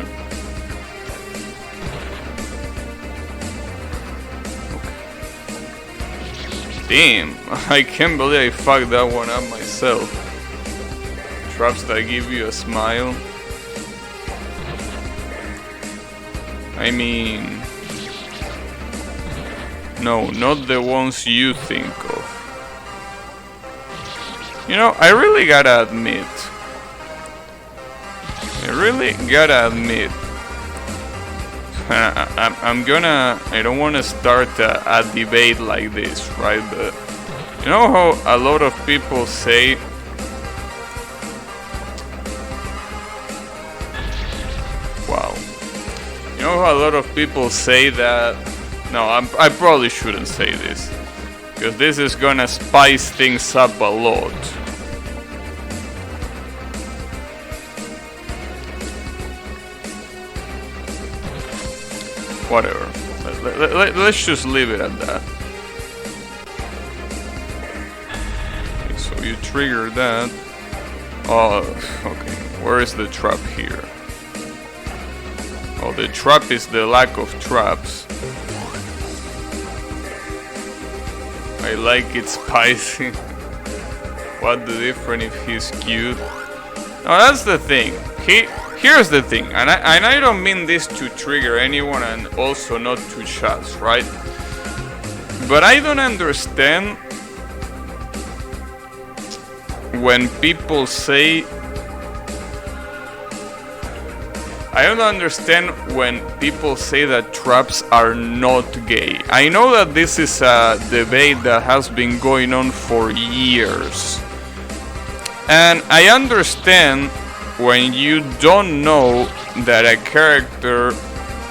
Damn, I can't believe I fucked that one up myself. Traps that give you a smile. I mean... no, not the ones you think of. You know, I really gotta admit... I don't want to start a debate like this, right? But you know how a lot of people say, wow, you know how a lot of people say that, no, I probably shouldn't say this, because this is gonna spice things up a lot. Whatever. Let's just leave it at that. Okay, so you trigger that. Oh, okay. Where is the trap here? Oh, the trap is the lack of traps. I like it spicy. What the difference if he's cute? No, that's the thing. Here's the thing, and I don't mean this to trigger anyone and also not to shots, right? But I don't understand when people say... I don't understand when people say that traps are not gay. I know that this is a debate that has been going on for years. And I understand when you don't know that a character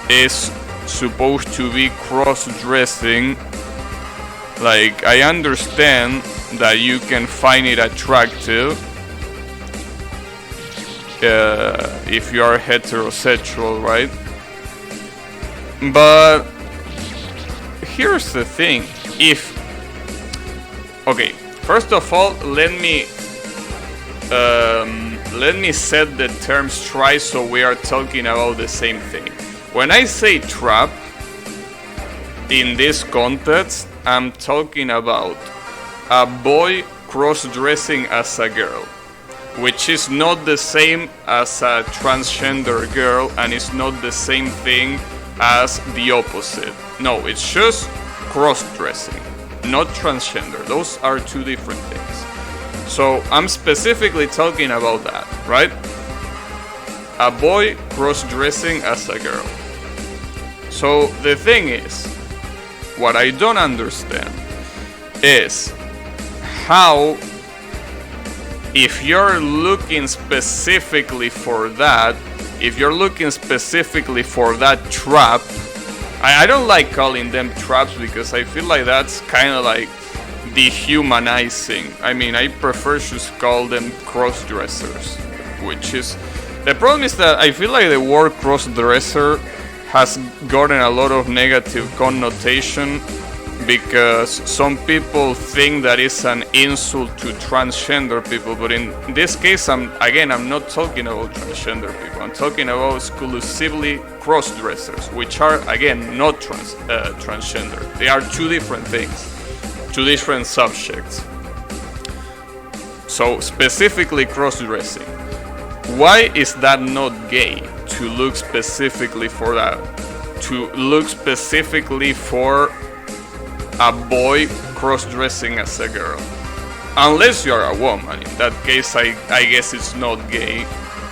is supposed to be cross-dressing. Like, I understand that you can find it attractive if you are heterosexual, right? But here's the thing. Okay, first of all, let me set the terms right so we are talking about the same thing. When I say trap, in this context, I'm talking about a boy cross-dressing as a girl, which is not the same as a transgender girl, and it's not the same thing as the opposite. No, it's just cross-dressing, not transgender. Those are two different things. So I'm specifically talking about that, right? A boy cross-dressing as a girl. So the thing is, what I don't understand is how, if you're looking specifically for that, trap, I don't like calling them traps because I feel like that's kind of like dehumanizing. I mean, I prefer to call them cross-dressers, which is... The problem is that I feel like the word cross-dresser has gotten a lot of negative connotation because some people think that it's an insult to transgender people, but in this case, I'm not talking about transgender people. I'm talking about exclusively cross-dressers, which are, again, not transgender. They are two different things. Two different subjects. So specifically cross-dressing. Why is that not gay? To look specifically for that. To look specifically for a boy cross-dressing as a girl. Unless you're a woman. In that case, I guess it's not gay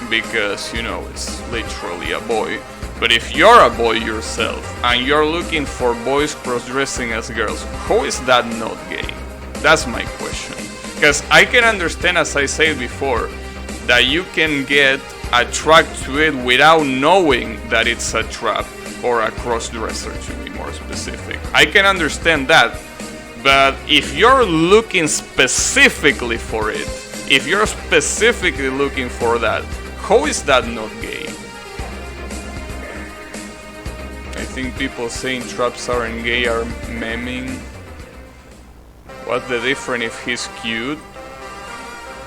because, you know, it's literally a boy. But if you're a boy yourself and you're looking for boys cross-dressing as girls, how is that not gay? That's my question. Because I can understand, as I said before, that you can get attracted to it without knowing that it's a trap. or a cross-dresser, to be more specific. I can understand that, but if you're looking specifically for it, if you're specifically looking for that, how is that not gay? I think people saying traps aren't gay are memeing. What's the difference if he's cute?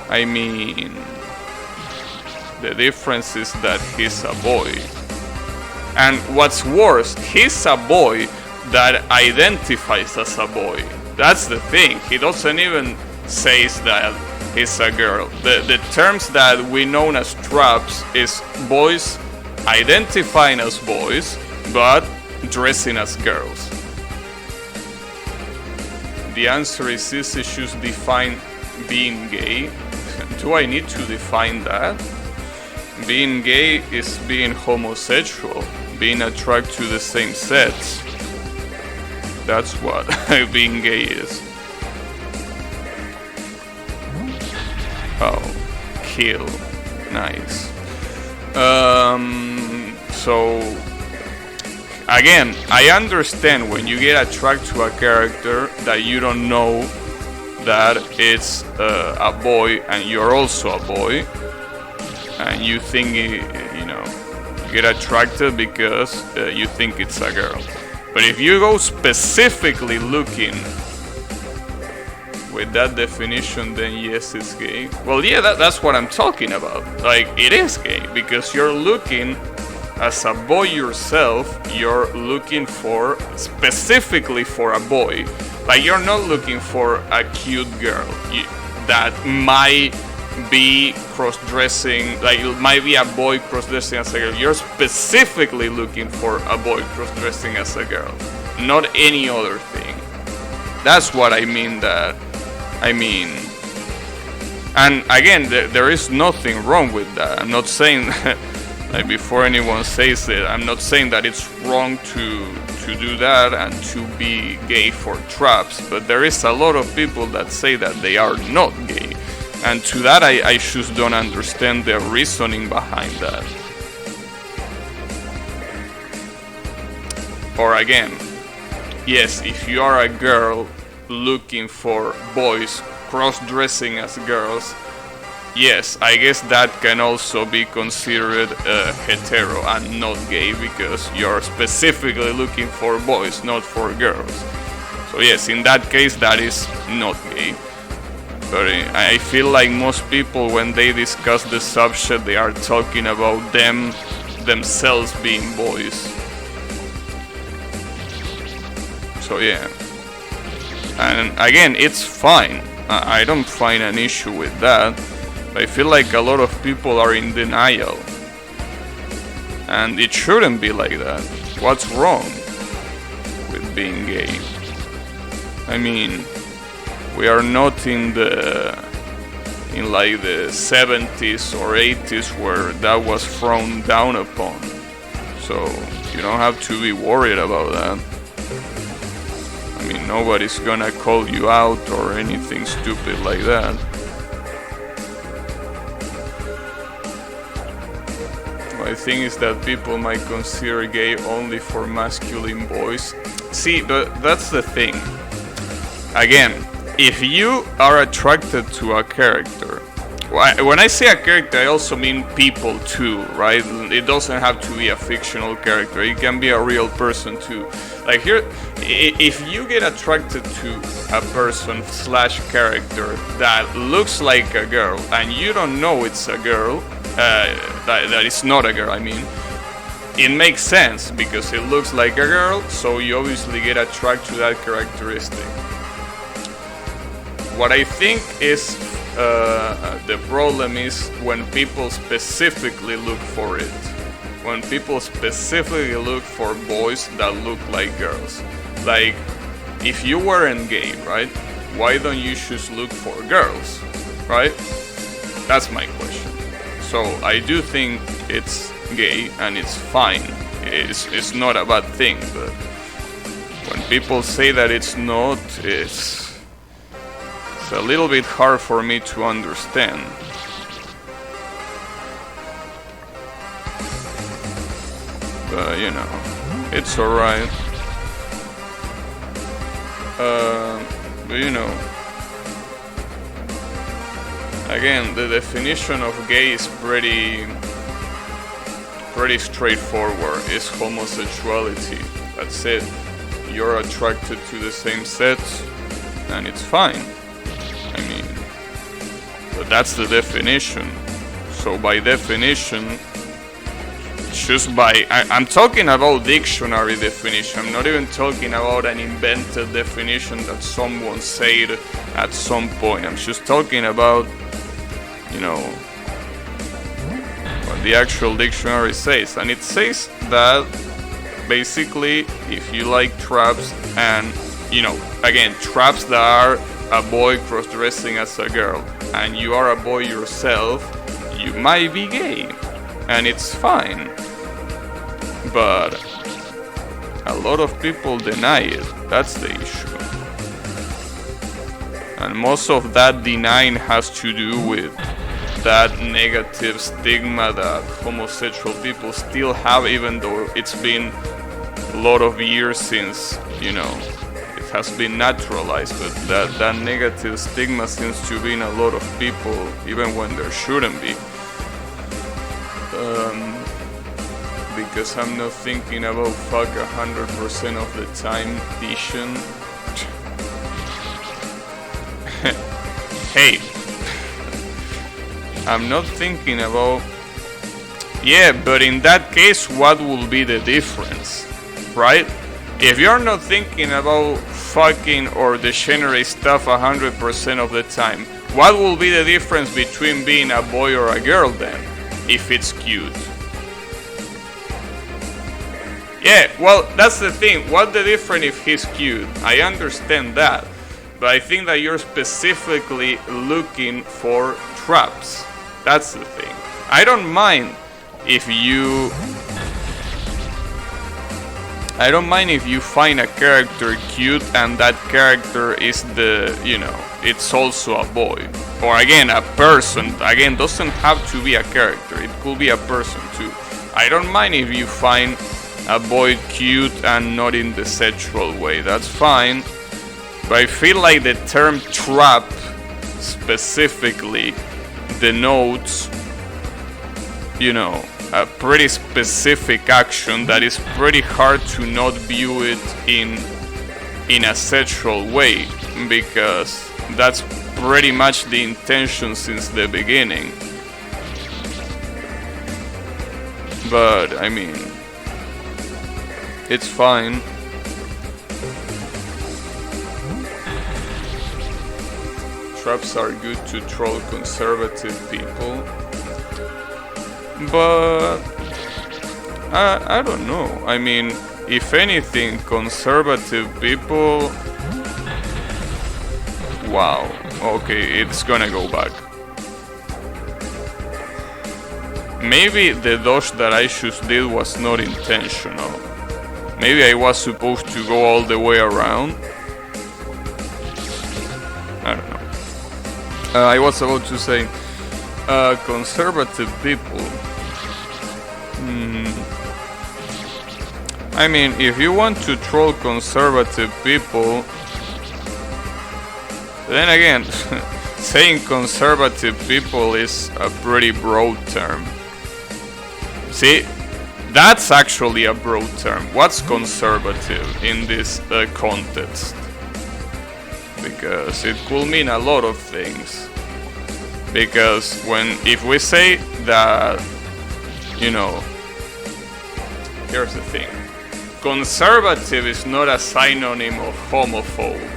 I mean, the difference is that he's a boy. And what's worse, he's a boy that identifies as a boy. That's the thing. He doesn't even say that he's a girl. The terms that we know as traps is boys identifying as boys, but dressing as girls. The answer is these issues define being gay. Do I need to define that? Being gay is being homosexual, being attracted to the same sex. That's what being gay is. Oh, kill. Nice. So, again, I understand when you get attracted to a character that you don't know that it's a boy and you're also a boy, and you think, you know, you get attracted because you think it's a girl. But if you go specifically looking with that definition, then yes, it's gay. Well, yeah, that's what I'm talking about. Like, it is gay because you're looking as a boy yourself. You're looking for specifically for a boy. Like, you're not looking for a cute girl that might be cross-dressing, like it might be a boy cross-dressing as a girl. You're specifically looking for a boy cross-dressing as a girl, not any other thing. That's what I mean. And again, there is nothing wrong with that. I'm not saying like, before anyone says it, I'm not saying that it's wrong to do that and to be gay for traps, but there is a lot of people that say that they are not gay. And to that, I just don't understand the reasoning behind that. Or again, yes, if you are a girl looking for boys cross-dressing as girls, yes, I guess that can also be considered hetero and not gay, because you're specifically looking for boys, not for girls. So yes, in that case, that is not gay. But I feel like most people, when they discuss the subject, they are talking about themselves being boys. So yeah. And again, it's fine. I don't find an issue with that. But I feel like a lot of people are in denial. And it shouldn't be like that. What's wrong with being gay? I mean, we are not in like the 70s or 80s where that was frowned down upon. So you don't have to be worried about that. I mean, nobody's gonna call you out or anything stupid like that. My thing is that people might consider gay only for masculine boys. See, but that's the thing. Again, if you are attracted to a character, when I say a character, I also mean people too, right? It doesn't have to be a fictional character. It can be a real person too. Like here, if you get attracted to a person / character that looks like a girl and you don't know it's a girl, that it's not a girl, I mean, it makes sense because it looks like a girl, so you obviously get attracted to that characteristic. What I think is the problem is when people specifically look for it. When people specifically look for boys that look like girls. Like, if you weren't gay, right? Why don't you just look for girls, right? That's my question. So I do think it's gay and it's fine. It's not a bad thing, but when people say that it's not, it's a little bit hard for me to understand. But you know. It's alright. But you know, again, the definition of gay is pretty straightforward. It's homosexuality. That's it. You're attracted to the same sex, and it's fine. I mean, but that's the definition. So by definition, just by I'm talking about dictionary definition. I'm not even talking about an invented definition that someone said at some point. I'm just talking about, you know, what the actual dictionary says. And it says that basically if you like traps, and you know, again, traps that are a boy cross-dressing as a girl, and you are a boy yourself, you might be gay, and it's fine. But a lot of people deny it. That's the issue. And most of that denying has to do with that negative stigma that homosexual people still have, even though it's been a lot of years since, you know, it has been naturalized. But that negative stigma seems to be in a lot of people, even when there shouldn't be. Because I'm not thinking about fuck 100% of the time vision. Hey, I'm not thinking about... Yeah, but in that case, what will be the difference, right? If you're not thinking about fucking or degenerate stuff 100% of the time, what will be the difference between being a boy or a girl then, if it's cute? Yeah, well, that's the thing. What's the difference if he's cute? I understand that. But I think that you're specifically looking for traps. That's the thing. I don't mind if you... I don't mind if you find a character cute and that character is the, you know, it's also a boy. Or again, a person. Again, doesn't have to be a character. It could be a person too. I don't mind if you find a boy cute and not in the sexual way, that's fine. But I feel like the term trap specifically denotes, you know, a pretty specific action that is pretty hard to not view it in a sexual way, because that's pretty much the intention since the beginning. But I mean, it's fine. Traps are good to troll conservative people. But I don't know. I mean, if anything, conservative people... Wow. Okay, it's gonna go back. Maybe the dodge that I just did was not intentional. Maybe I was supposed to go all the way around. I don't know. I was about to say, conservative people. I mean, if you want to troll conservative people, then again, saying conservative people is a pretty broad term. See? That's actually a broad term. What's conservative in this context? Because it could mean a lot of things. Because if we say that, you know, here's the thing. Conservative is not a synonym of homophobe.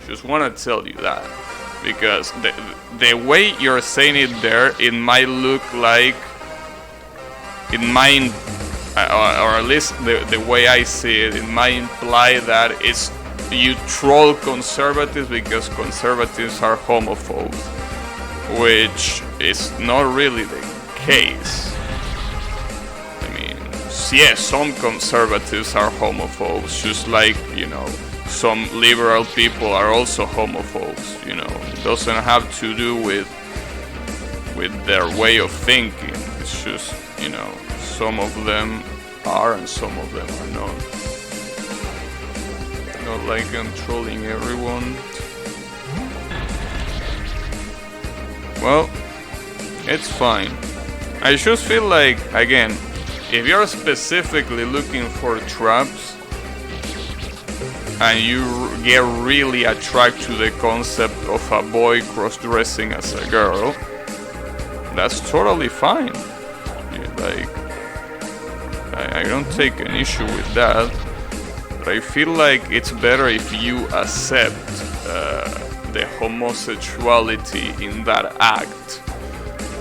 Just want to tell you that. Because the way you're saying it there, it might look like... It might, or at least the way I see it, it might imply that it's you troll conservatives because conservatives are homophobes, which is not really the case. I mean, yeah, some conservatives are homophobes, just like, you know, some liberal people are also homophobes. You know, it doesn't have to do with their way of thinking. It's just, you know, some of them are and some of them are not. Not like I'm trolling everyone. Well, it's fine. I just feel like, again, if you're specifically looking for traps and you get really attracted to the concept of a boy cross-dressing as a girl, that's totally fine. Like, I don't take an issue with that. But I feel like it's better if you accept the homosexuality in that act,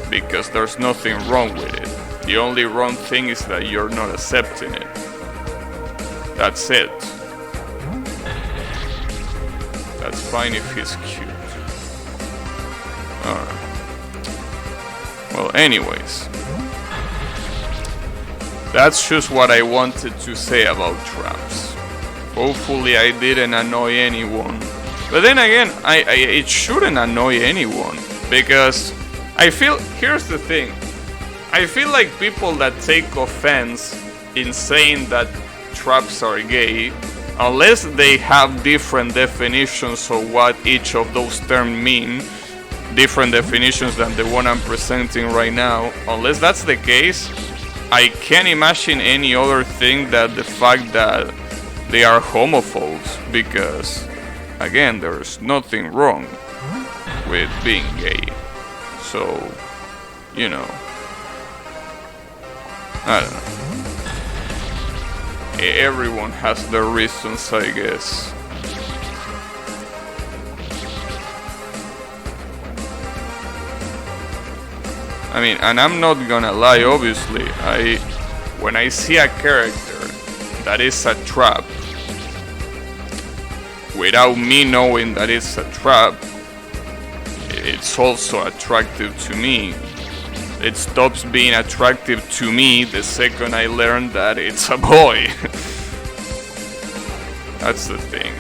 because there's nothing wrong with it. The only wrong thing is that you're not accepting it. That's it. That's fine if he's cute. Alright. Well, anyways. That's just what I wanted to say about traps. Hopefully I didn't annoy anyone. But then again, it shouldn't annoy anyone. Because I feel, here's the thing. I feel like people that take offense in saying that traps are gay, unless they have different definitions of what each of those terms mean, different definitions than the one I'm presenting right now, unless that's the case, I can't imagine any other thing than the fact that they are homophobes, because, again, there's nothing wrong with being gay. So, you know, I don't know. Everyone has their reasons, I guess. I mean, and I'm not gonna lie, obviously, when I see a character that is a trap, without me knowing that it's a trap, it's also attractive to me. It stops being attractive to me the second I learn that it's a boy. That's the thing.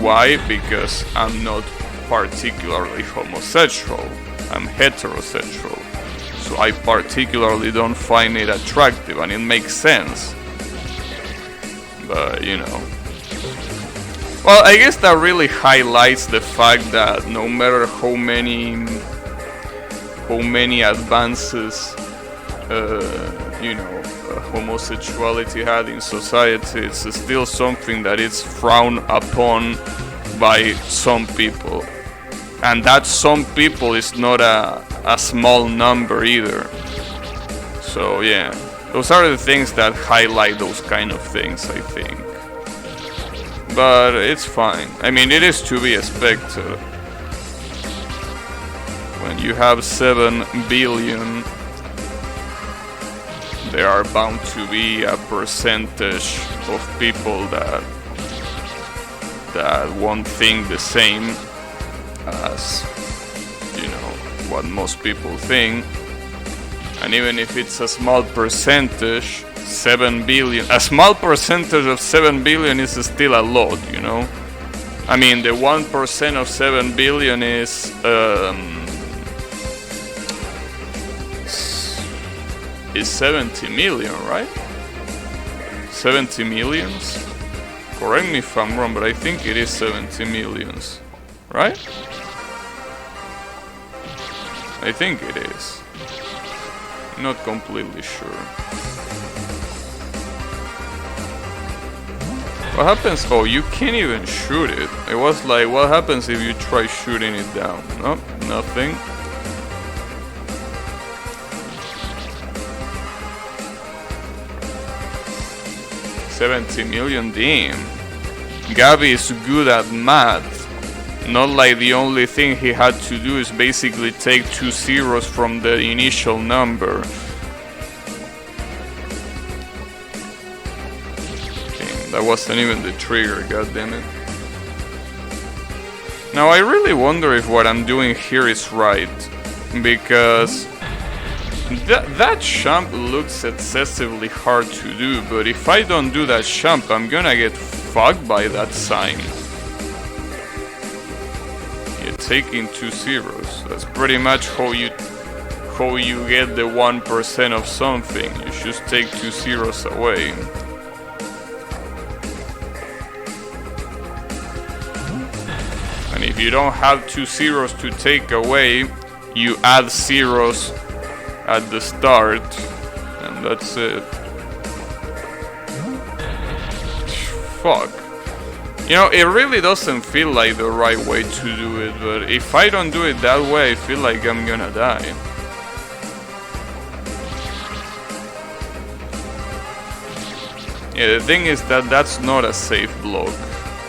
Why? Because I'm not particularly homosexual. I'm heterosexual. So I particularly don't find it attractive, and it makes sense. But, you know. Well, I guess that really highlights the fact that no matter how many advances, you know, homosexuality had in society, it's still something that is frowned upon by some people. And that some people is not a small number either. So yeah, those are the things that highlight those kind of things, I think. But it's fine. I mean, it is to be expected. When you have 7 billion, there are bound to be a percentage of people that won't think the same as, you know, what most people think. And even if it's a small percentage, 7 billion, a small percentage of 7 billion is still a lot, you know. I mean, the 1% of 7 billion is 70 million, right? 70 millions? Correct me if I'm wrong, but I think it is 70 millions, right? I think it is. Not completely sure. What happens? Oh, you can't even shoot it. It was like, what happens if you try shooting it down? Nope, nothing. $70 million, damn. Gabi is good at math. Not like the only thing he had to do is basically take 2 zeros from the initial number. Damn, that wasn't even the trigger, goddammit. Now I really wonder if what I'm doing here is right, because that jump looks excessively hard to do, but if I don't do that jump, I'm gonna get fucked by that sign. You're taking 2 zeros. That's pretty much how how you get the 1% of something. You just take 2 zeros away. And if you don't have 2 zeros to take away, you add zeros at the start, and that's it. Fuck. You know, it really doesn't feel like the right way to do it, but if I don't do it that way, I feel like I'm gonna die. Yeah, the thing is that that's not a safe block.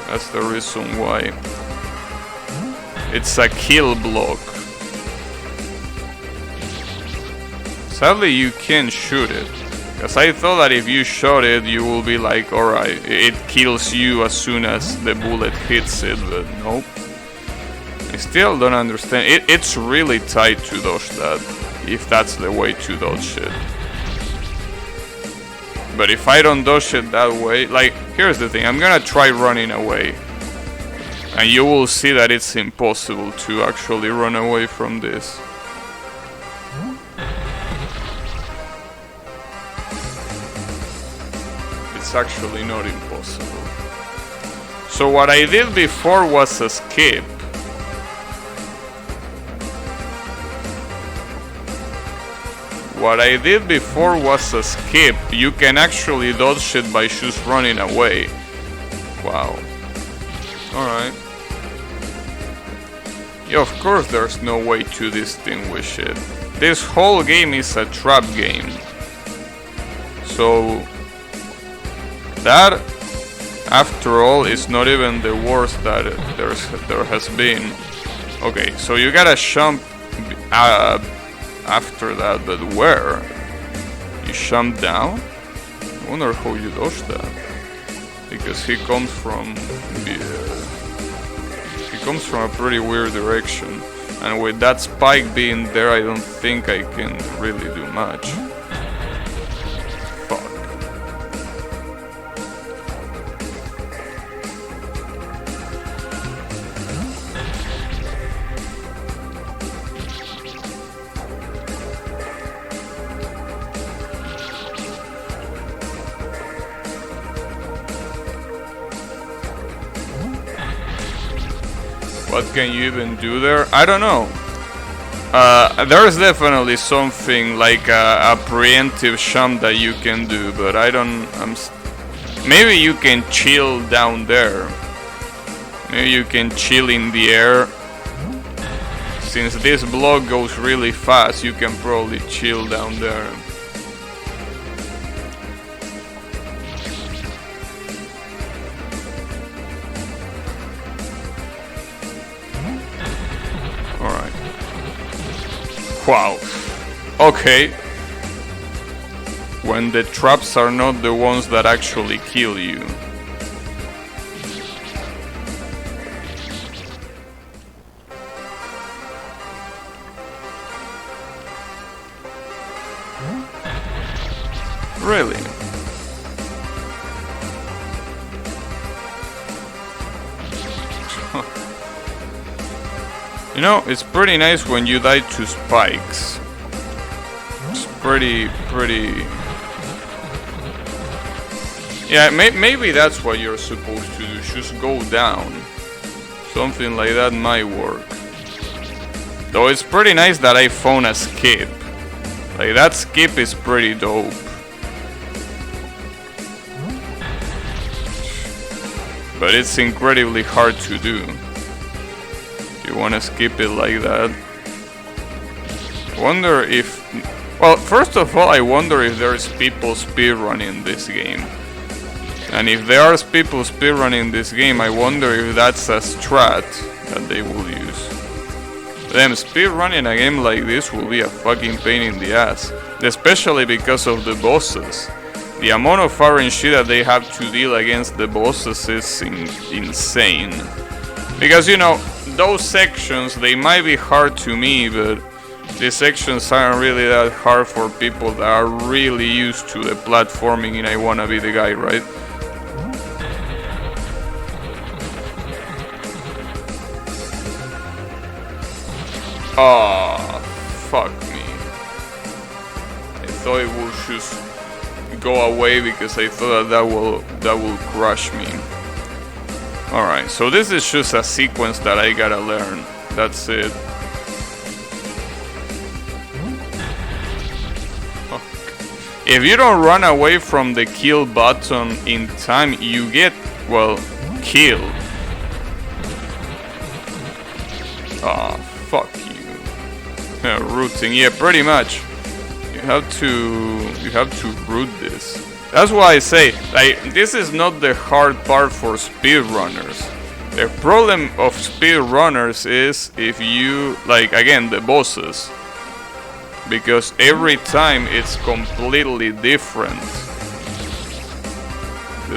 That's the reason why. It's a kill block. Sadly, you can't shoot it. Because I thought that if you shot it, you will be like, alright, it kills you as soon as the bullet hits it, but nope. I still don't understand. It's really tight to dodge that, if that's the way to dodge it. But if I don't dodge it that way, like, here's the thing, I'm gonna try running away. And you will see that it's impossible to actually run away from this. It's actually not impossible. So what I did before was a skip. What I did before was a skip. You can actually dodge it by just running away. Wow. Alright. Yeah, of course there's no way to distinguish it. This whole game is a trap game. So that, after all, is not even the worst that there has been. Okay, so you gotta jump after that, but where? You jump down? I wonder how you dodge that. Because he comes from a pretty weird direction. And with that spike being there, I don't think I can really do much. What can you even do there? I don't know. There's definitely something like a preemptive jump that you can do, but I don't. Maybe you can chill down there. Maybe you can chill in the air. Since this block goes really fast, you can probably chill down there. Wow. Okay. When the traps are not the ones that actually kill you. Really? You know, it's pretty nice when you die to spikes. It's pretty... Yeah, maybe that's what you're supposed to do, just go down. Something like that might work. Though it's pretty nice that I found a skip. Like, that skip is pretty dope. But it's incredibly hard to do. You wanna skip it like that? Wonder if... Well, first of all, I wonder if there's people speedrunning this game. And if there are people speedrunning this game, I wonder if that's a strat that they will use. Them speedrunning a game like this will be a fucking pain in the ass. Especially because of the bosses. The amount of RNG that they have to deal against the bosses is insane. Because, you know, those sections, they might be hard to me, but these sections aren't really that hard for people that are really used to the platforming in I Wanna Be the Guy, right? Oh, fuck me. thought it would just go away because I thought that will crush me. Alright, so this is just a sequence that I gotta learn. That's it. If you don't run away from the kill button in time, you get, well, killed. Ah, fuck you. Rooting, yeah, pretty much. You have to root this. That's why I say, like, this is not the hard part for speedrunners. The problem of speedrunners is if you, like, again, the bosses. Because every time it's completely different.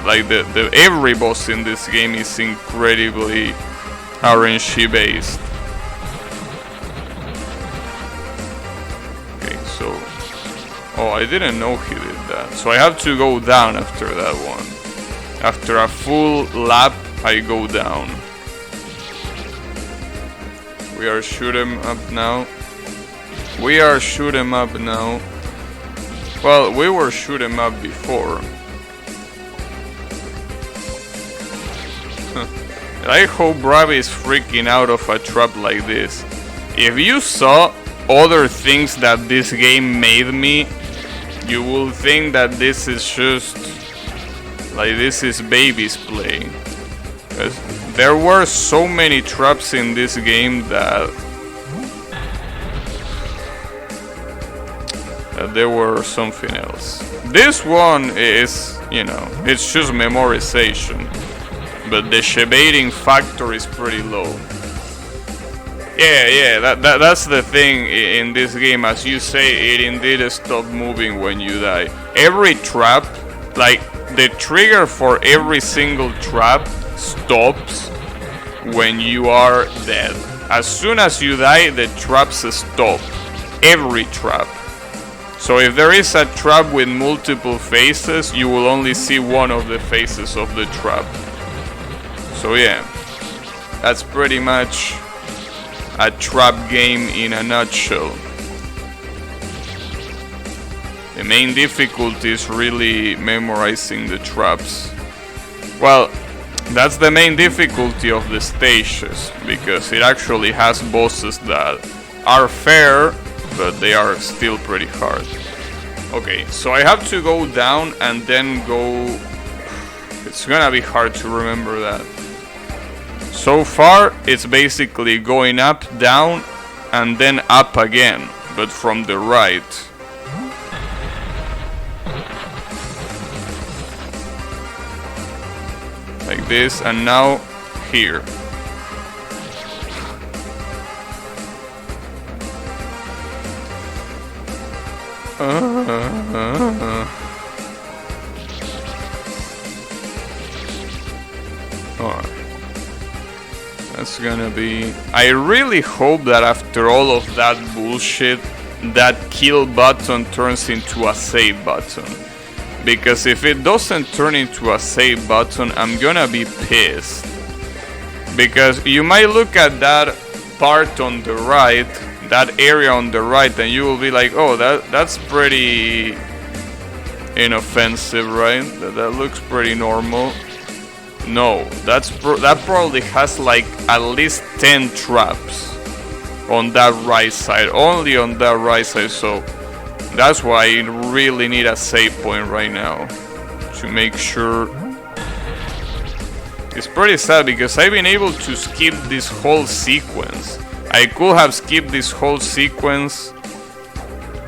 Like, every boss in this game is incredibly RNG based. Okay, so... Oh, I didn't know he did that. So I have to go down after that one. After a full lap, I go down. We are shoot 'em up now. We are shoot 'em up now. Well, we were shoot 'em up before. I hope Bravi is freaking out of a trap like this. If you saw other things that this game made me, you will think that this is just like this is baby's play. There were so many traps in this game that there were something else. This one is, you know, it's just memorization, but the shebaiting factor is pretty low. Yeah, that's the thing in this game. As you say, it indeed stops moving when you die. Every trap, like the trigger for every single trap stops when you are dead. As soon as you die, the traps stop. Every trap. So if there is a trap with multiple faces, you will only see one of the faces of the trap. So yeah, that's pretty much a trap game in a nutshell. The main difficulty is really memorizing the traps. Well, that's the main difficulty of the stages, because it actually has bosses that are fair, but they are still pretty hard. Okay, so I have to go down and then go... It's gonna be hard to remember that. So far, it's basically going up, down, and then up again, but from the right. Like this, and now here. Alright. That's gonna be... I really hope that after all of that bullshit, that kill button turns into a save button. Because if it doesn't turn into a save button, I'm gonna be pissed. Because you might look at that part on the right, that area on the right, and you will be like, oh, that's pretty inoffensive, right? That looks pretty normal. No, that probably has like at least 10 traps on that right side, only on that right side, so that's why I really need a save point right now to make sure. It's pretty sad because I've been able to skip this whole sequence. I could have skipped this whole sequence,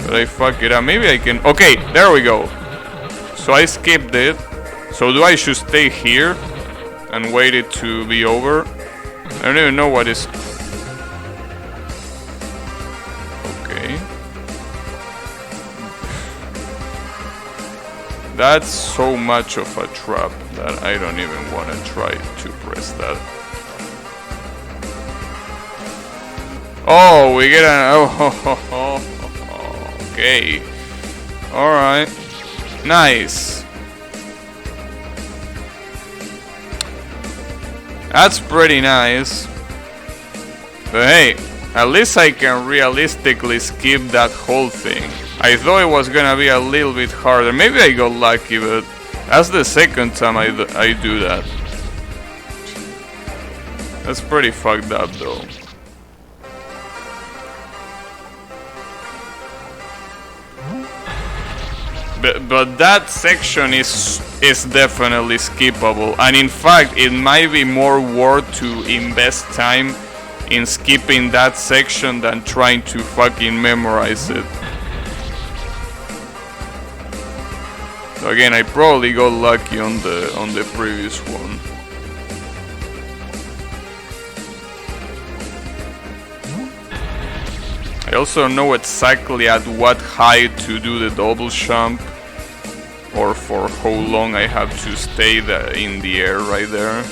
but I fuck it up. Maybe I can... Okay, there we go. So I skipped it. So do I should stay here and wait it to be over? I don't even know what is... Okay. That's so much of a trap that I don't even want to try to press that. Oh, we get an... Oh, okay. Alright. Nice. That's pretty nice. But hey, at least I can realistically skip that whole thing. I thought it was gonna be a little bit harder. Maybe I got lucky, but that's the second time I do that. That's pretty fucked up though. But that section is definitely skippable, and in fact it might be more worth to invest time in skipping that section than trying to fucking memorize it. So again, I probably got lucky on the previous one. I also know exactly at what height to do the double jump, or for how long I have to stay in the air right there.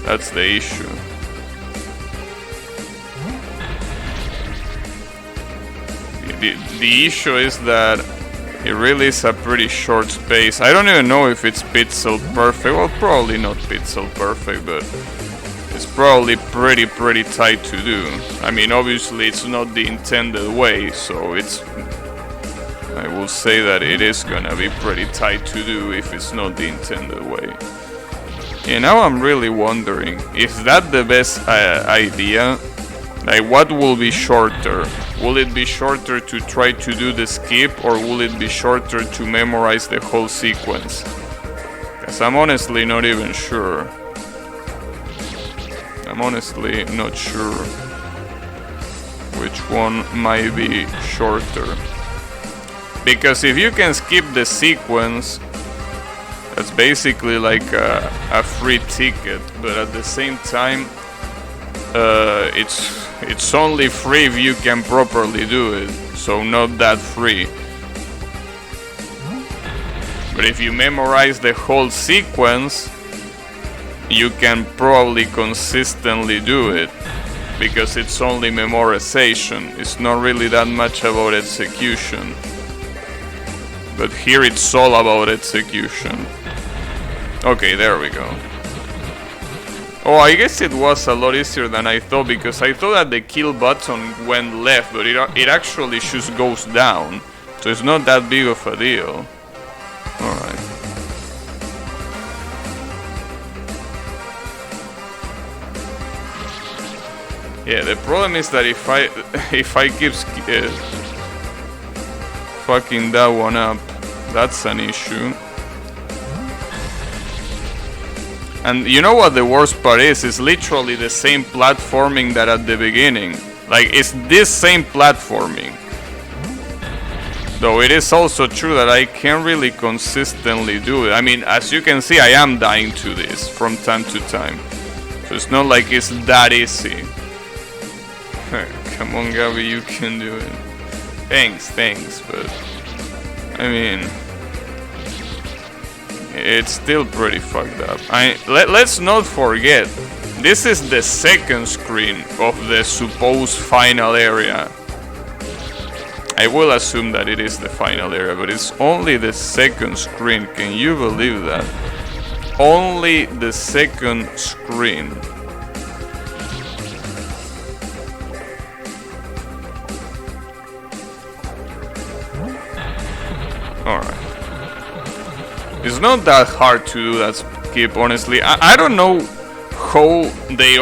That's the issue. The issue is that it really is a pretty short space. I don't even know if it's pixel perfect. Well, probably not pixel perfect, but it's probably pretty tight to do. I mean, obviously it's not the intended way, so I will say that it is gonna be pretty tight to do if it's not the intended way. And now I'm really wondering, is that the best idea? Like, what will be shorter? Will it be shorter to try to do the skip, or will it be shorter to memorize the whole sequence? Because I'm honestly not even sure. I'm honestly not sure which one might be shorter. Because if you can skip the sequence, that's basically like a free ticket, but at the same time, it's only free if you can properly do it, so not that free. But if you memorize the whole sequence, you can probably consistently do it, because it's only memorization. It's not really that much about execution. But here it's all about execution. Okay, there we go. Oh, I guess it was a lot easier than I thought, because I thought that the kill button went left, but it actually just goes down. So it's not that big of a deal. Alright. Yeah, the problem is that if I keep fucking that one up, that's an issue. And you know what the worst part is? It's literally the same platforming that at the beginning. Like, it's this same platforming. Though it is also true that I can't really consistently do it. I mean, as you can see, I am dying to this from time to time. So it's not like it's that easy. Come on, Gabby, you can do it. Thanks, but I mean, it's still pretty fucked up. Let's not forget, this is the second screen of the supposed final area. I will assume that it is the final area, but it's only the second screen. Can you believe that? Only the second screen. Alright. It's not that hard to do that skip, honestly. I don't know how they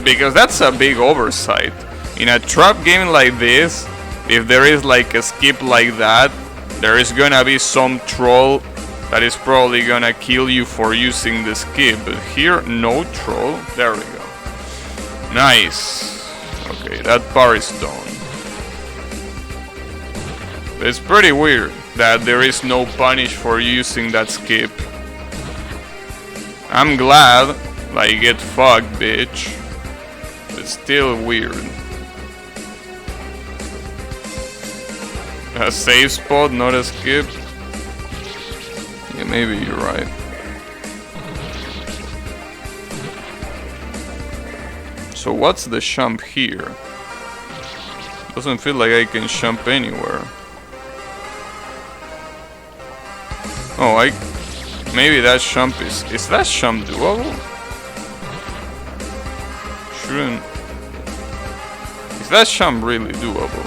because that's a big oversight. In a trap game like this, if there is like a skip like that, there is gonna be some troll that is probably gonna kill you for using the skip. But here, no troll. There we go. Nice. Okay, that part is done. It's pretty weird that there is no punish for using that skip. I'm glad, like, get fucked, bitch. It's still weird. A safe spot, not a skip? Yeah, maybe you're right. So what's the jump here? Doesn't feel like I can jump anywhere. Oh, maybe that jump is that jump doable? Shouldn't... Is that jump really doable?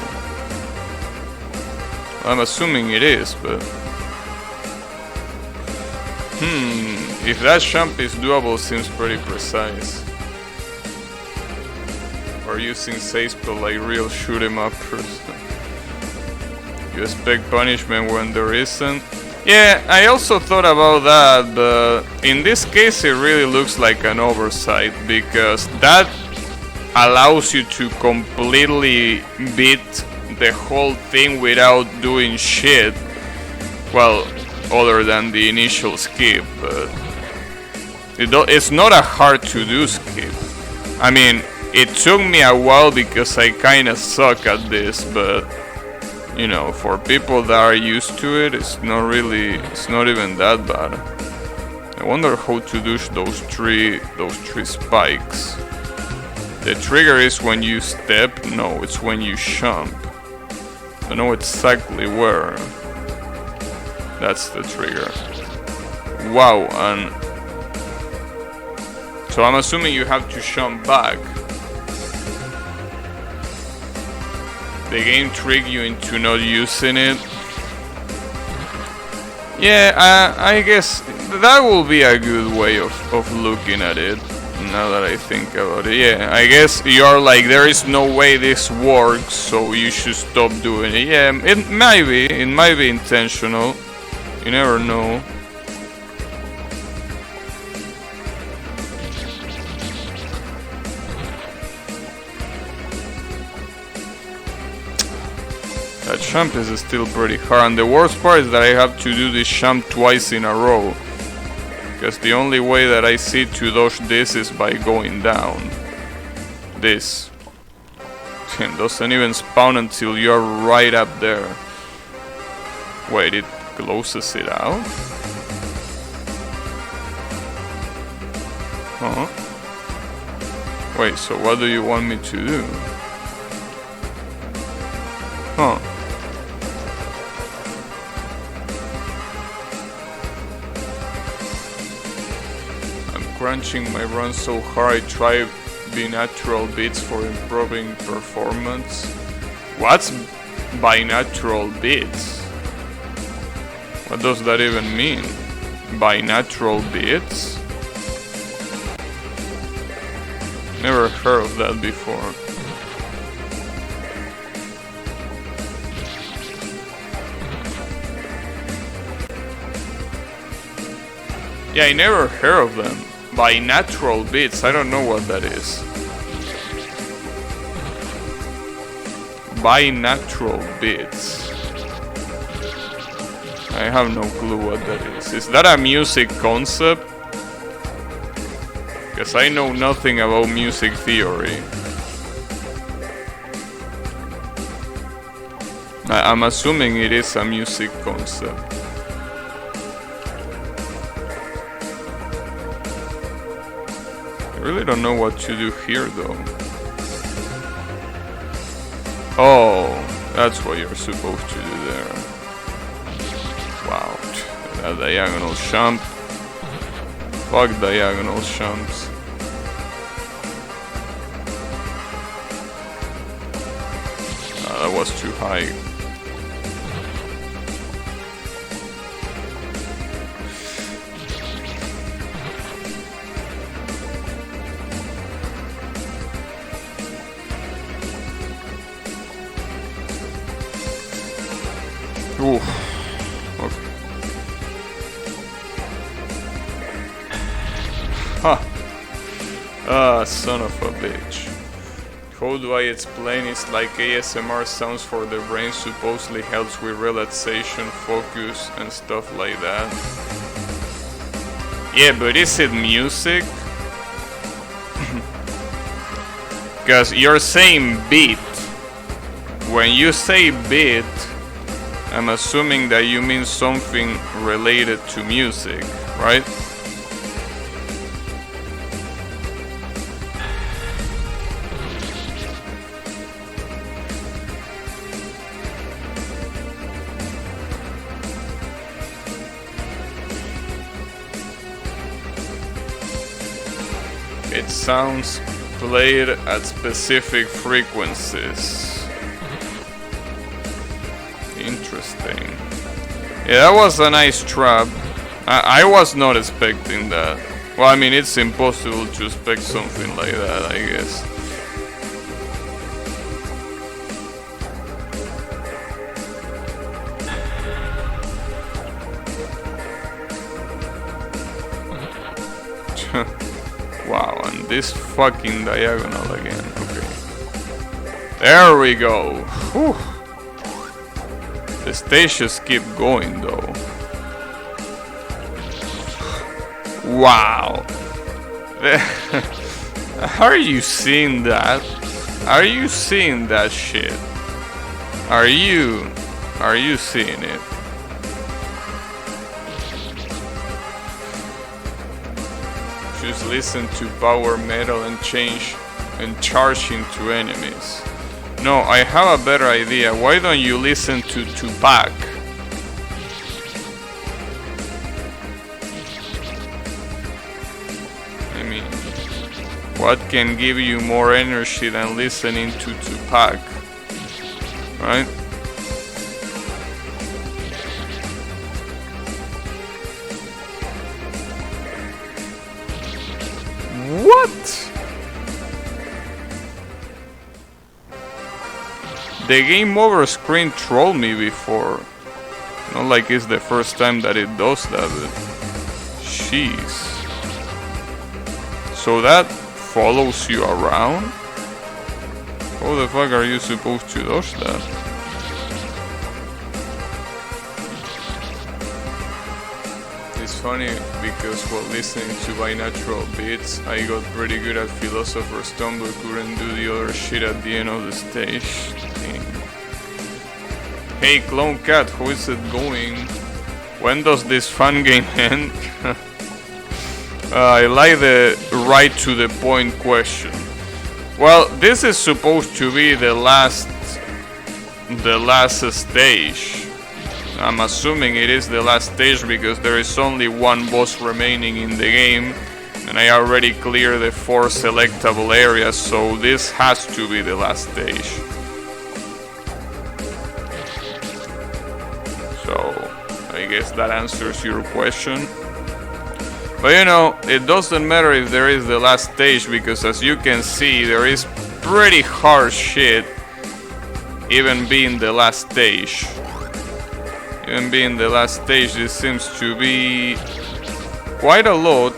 I'm assuming it is, but... if that jump is doable, seems pretty precise. Or using safe but like real shoot 'em up person. You expect punishment when there isn't. Yeah, I also thought about that, but in this case it really looks like an oversight, because that allows you to completely beat the whole thing without doing shit. Well, other than the initial skip, but it's not a hard to do skip. I mean, it took me a while because I kinda suck at this, but you know, for people that are used to it, it's not even that bad. I wonder how to do those three spikes. The trigger is when you step, no, it's when you jump. I know exactly where. That's the trigger. Wow, and so I'm assuming you have to jump back. The game tricked you into not using it. Yeah, I guess that will be a good way of looking at it, now that I think about it. Yeah, I guess you're like, there is no way this works, so you should stop doing it. Yeah, it might be intentional. You never know. That jump is still pretty hard, and the worst part is that I have to do this jump twice in a row, because the only way that I see to dodge this is by going down. This doesn't even spawn until you're right up there. Wait, it closes it out? Huh? Wait, so what do you want me to do? Huh. Crunching my run so hard, I try binatural beats for improving performance. What's binatural beats? What does that even mean? Binatural beats? Never heard of that before. Yeah, I never heard of them. Binatural beats, I don't know what that is. Binatural beats. I have no clue what that is. Is that a music concept? Because I know nothing about music theory. I'm assuming it is a music concept. I really don't know what to do here though. Oh, that's what you're supposed to do there. Wow, that diagonal jump. Fuck diagonal jumps. That was too high. Ooh. Okay. Huh. Ah, son of a bitch. How do I explain? It's like ASMR sounds for the brain, supposedly helps with relaxation, focus, and stuff like that. Yeah, but is it music? Because you're saying beat. When you say beat, I'm assuming that you mean something related to music, right? It sounds played at specific frequencies. Interesting. thing. Yeah, that was a nice trap. I was not expecting that. Well, I mean, it's impossible to expect something like that, I guess. Wow, and this fucking diagonal again. Okay. There we go. Whew. The stages keep going though. Wow. Are you seeing that? Are you seeing that shit? Are you seeing it? Just listen to power metal and charge into enemies. No, I have a better idea. Why don't you listen to Tupac? I mean, what can give you more energy than listening to Tupac? Right? What? The game over screen trolled me before. Not like it's the first time that it does that, but jeez. So that follows you around? How the fuck are you supposed to dodge that? It's funny because while listening to binaural beats, I got pretty good at Philosopher's Stone but couldn't do the other shit at the end of the stage. Hey Clone Cat, how is it going? When does this fun game end? I like the right to the point question. Well, this is supposed to be the last stage. I'm assuming it is the last stage because there is only one boss remaining in the game and I already cleared the 4 selectable areas, so this has to be the last stage. So, I guess that answers your question. But you know, it doesn't matter if there is the last stage because as you can see, there is pretty hard shit even being the last stage. Even being the last stage, this seems to be quite a lot.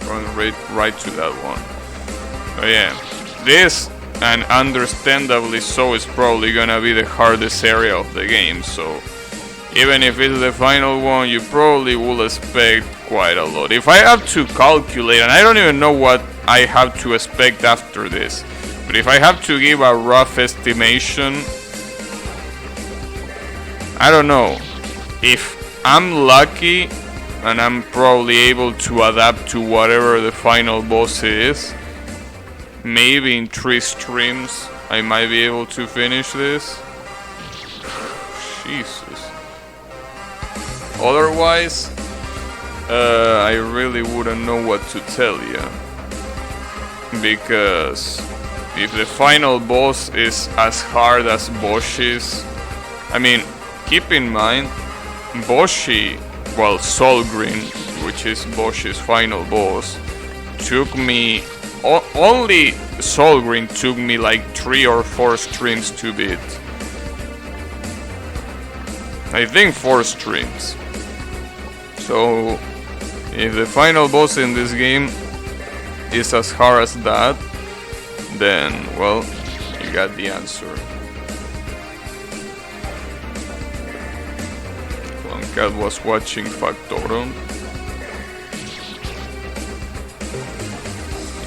Run right to that one. But yeah, this, and understandably so, is probably gonna be the hardest area of the game, so even if it's the final one, you probably will expect quite a lot. If I have to calculate, and I don't even know what I have to expect after this, but if I have to give a rough estimation, I don't know. If I'm lucky, and I'm probably able to adapt to whatever the final boss is, maybe in 3 streams I might be able to finish this. Jesus. Otherwise, I really wouldn't know what to tell you. Because if the final boss is as hard as Boshi's, I mean, keep in mind, Boshi, well, Solgreen, which is Boshi's final boss, took me, only Solgreen took me like 3 or 4 streams to beat. I think 4 streams. So, if the final boss in this game is as hard as that, then, well, you got the answer. Cat was watching Factorum.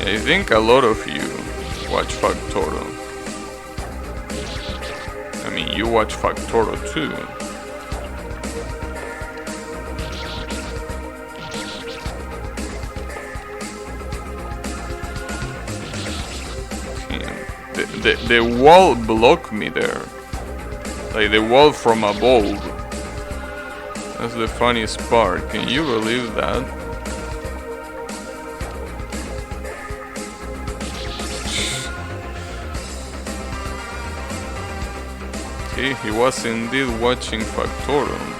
I think a lot of you watch Factorum. I mean, you watch Factorum too. The wall blocked me there. Like the wall from above. That's the funniest part. Can you believe that? See, he was indeed watching Factorum.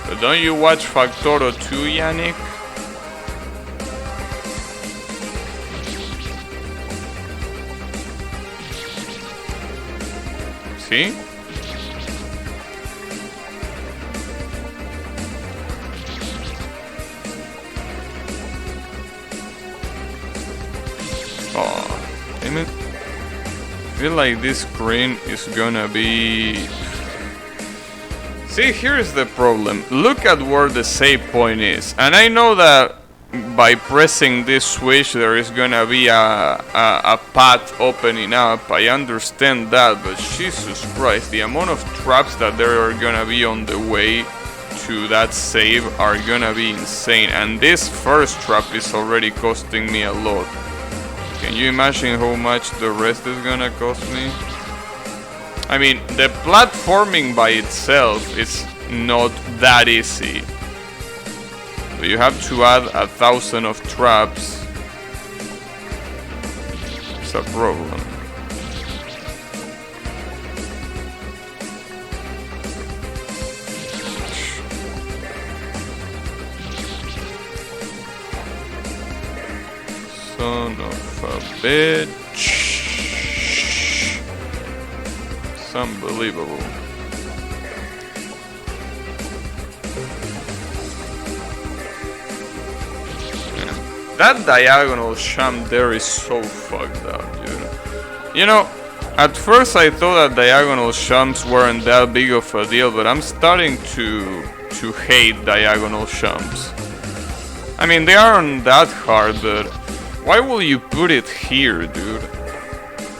But don't you watch Factoro too, Yannick? See? Oh, damn it. I feel like this screen is gonna be... See, here's the problem. Look at where the save point is. And I know that by pressing this switch there is gonna be a path opening up. I understand that, but Jesus Christ, the amount of traps that there are gonna be on the way to that save are gonna be insane. And this first trap is already costing me a lot. Can you imagine how much the rest is gonna cost me? I mean, the platforming by itself is not that easy. But you have to add 1,000 of traps. It's a problem. Son of a bitch. It's unbelievable. That diagonal champ there is so fucked up, dude. You know, at first I thought that diagonal champs weren't that big of a deal, but I'm starting to hate diagonal champs. I mean, they aren't that hard, but why will you put it here, dude?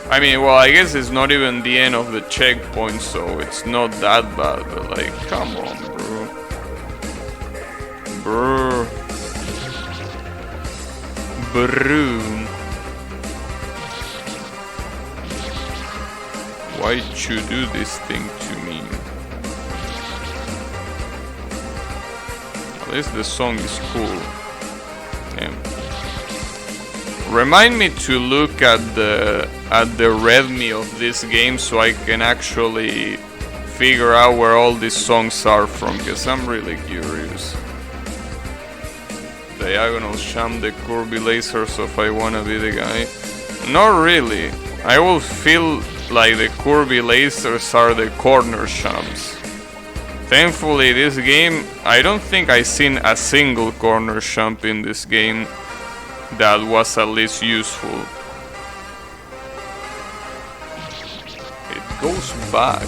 I mean, well, I guess it's not even the end of the checkpoint, so it's not that bad, but like, come on, bro. Bro. Why'd you do this thing to me? At least the song is cool. Yeah. Remind me to look at the readme of this game so I can actually figure out where all these songs are from, because I'm really curious. Diagonal champ, the curvy lasers of I Wanna Be the Guy. Not really. I will feel like the curvy lasers are the corner champs. Thankfully this game, I don't think I seen a single corner champ in this game that was at least useful. It goes back.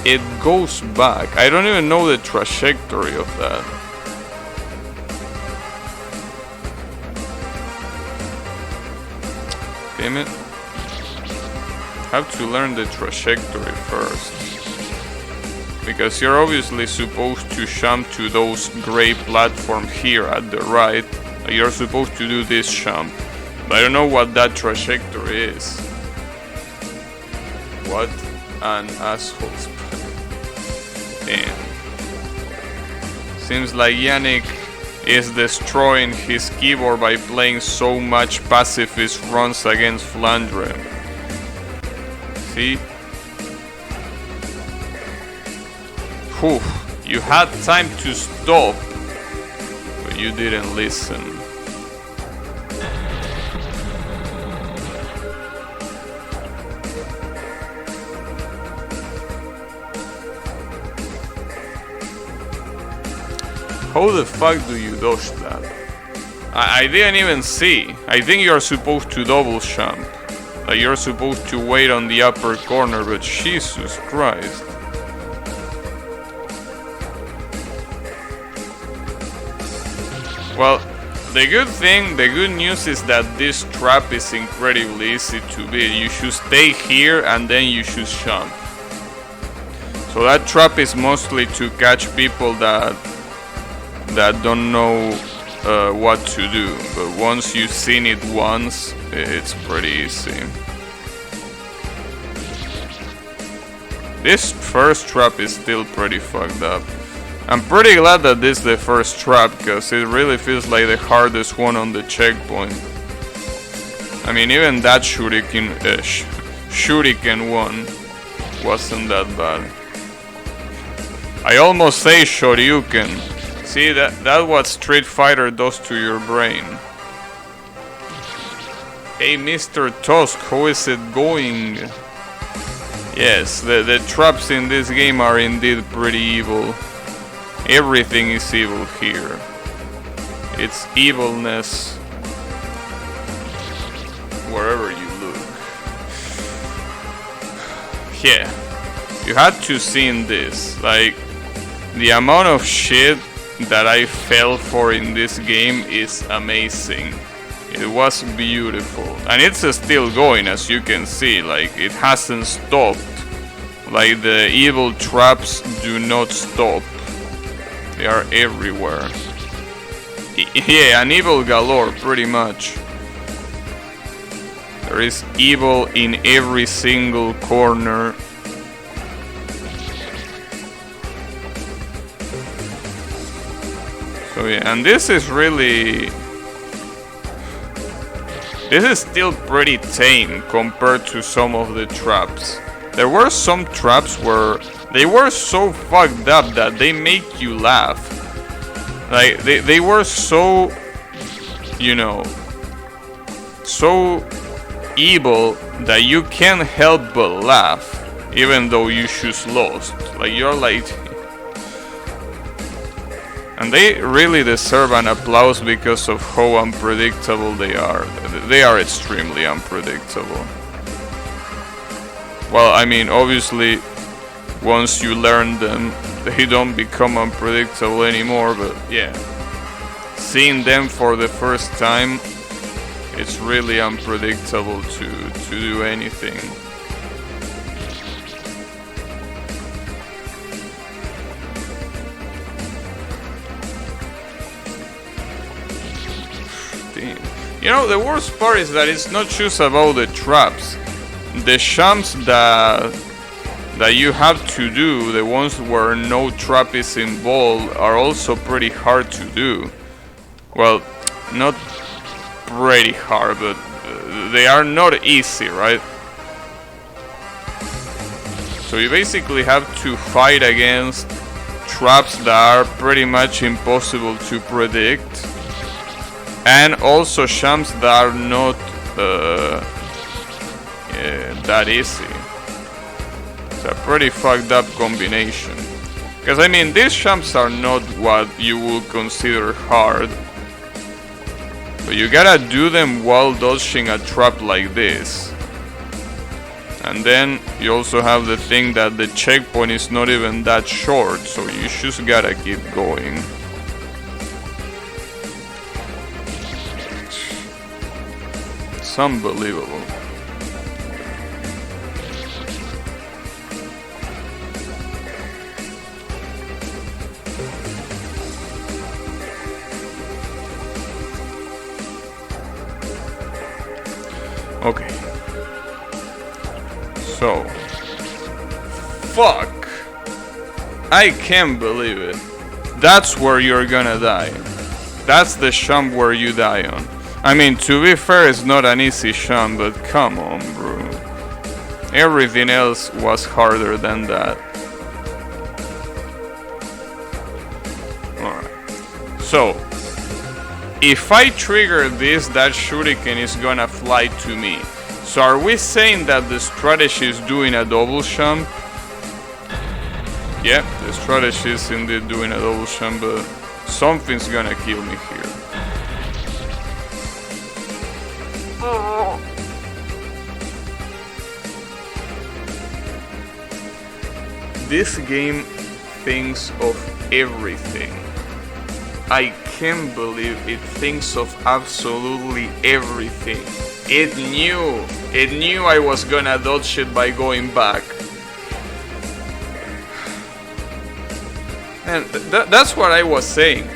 It goes back. I don't even know the trajectory of that. Damn it. Have to learn the trajectory first. Because you're obviously supposed to jump to those gray platforms here at the right. You're supposed to do this jump. But I don't know what that trajectory is. What an asshole. Damn. Seems like Yannick is destroying his keyboard by playing so much pacifist runs against Flandre. See? Whew, you had time to stop, but you didn't listen. How the fuck do you dodge that? I didn't even see. I think you're supposed to double jump. Like you're supposed to wait on the upper corner, but Jesus Christ. Well, the good news is that this trap is incredibly easy to beat. You should stay here and then you should jump. So that trap is mostly to catch people that don't know what to do, but once you've seen it once, it's pretty easy. This first trap is still pretty fucked up. I'm pretty glad that this is the first trap, because it really feels like the hardest one on the checkpoint. I mean, even that shuriken one wasn't that bad. I almost say shoryuken. See, that's what Street Fighter does to your brain. Hey, Mr. Tusk, how is it going? Yes, the traps in this game are indeed pretty evil. Everything is evil here. It's evilness wherever you look. Yeah, you had to see this. Like, the amount of shit that I fell for in this game is amazing. It was beautiful. And it's still going, as you can see. Like, it hasn't stopped. Like, the evil traps do not stop. They are everywhere. Yeah, an evil galore, pretty much. There is evil in every single corner. So yeah, and this is really... This is still pretty tame compared to some of the traps. There were some traps where they were so fucked up that they make you laugh. Like, they were so, you know, so evil that you can't help but laugh, even though you choose lost. Like, you're like... And they really deserve an applause because of how unpredictable they are. They are extremely unpredictable. Well, I mean, obviously, once you learn them, they don't become unpredictable anymore, but yeah. Seeing them for the first time, it's really unpredictable to do anything. Damn. You know, the worst part is that it's not just about the traps. The jumps that you have to do, the ones where no trap is involved, are also pretty hard to do. Well, not pretty hard, but they are not easy, right? So you basically have to fight against traps that are pretty much impossible to predict, and also jumps that are not that easy. It's a pretty fucked up combination. Because I mean, these jumps are not what you would consider hard, but you gotta do them while dodging a trap like this. And then you also have the thing that the checkpoint is not even that short, so you just gotta keep going. It's unbelievable. Okay. So. Fuck. I can't believe it. That's where you're gonna die. That's the jump where you die on. I mean, to be fair, it's not an easy jump, but come on, bro. Everything else was harder than that. Alright. So. If I trigger this, that shuriken is gonna fly to me. So are we saying that the strategy is doing a double jump? Yeah, the strategy is indeed doing a double jump, but something's gonna kill me here. This game thinks of everything. I can't believe it thinks of absolutely everything. It knew I was gonna dodge it by going back. And that's what I was saying.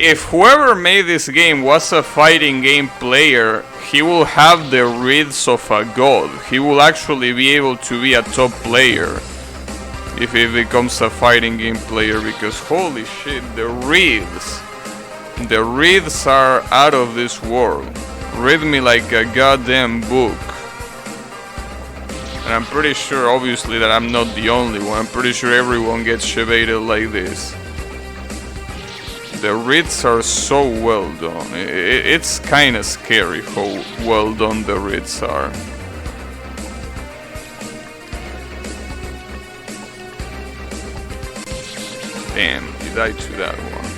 If whoever made this game was a fighting game player, he will have the wreaths of a god. He will actually be able to be a top player if he becomes a fighting game player, because holy shit, the wreaths are out of this world. Read me like a goddamn book. And I'm pretty sure, obviously, that I'm not the only one. I'm pretty sure everyone gets shevated like this. The wreaths are so well done. It's kinda scary how well done the wreaths are. Damn, you died to that one.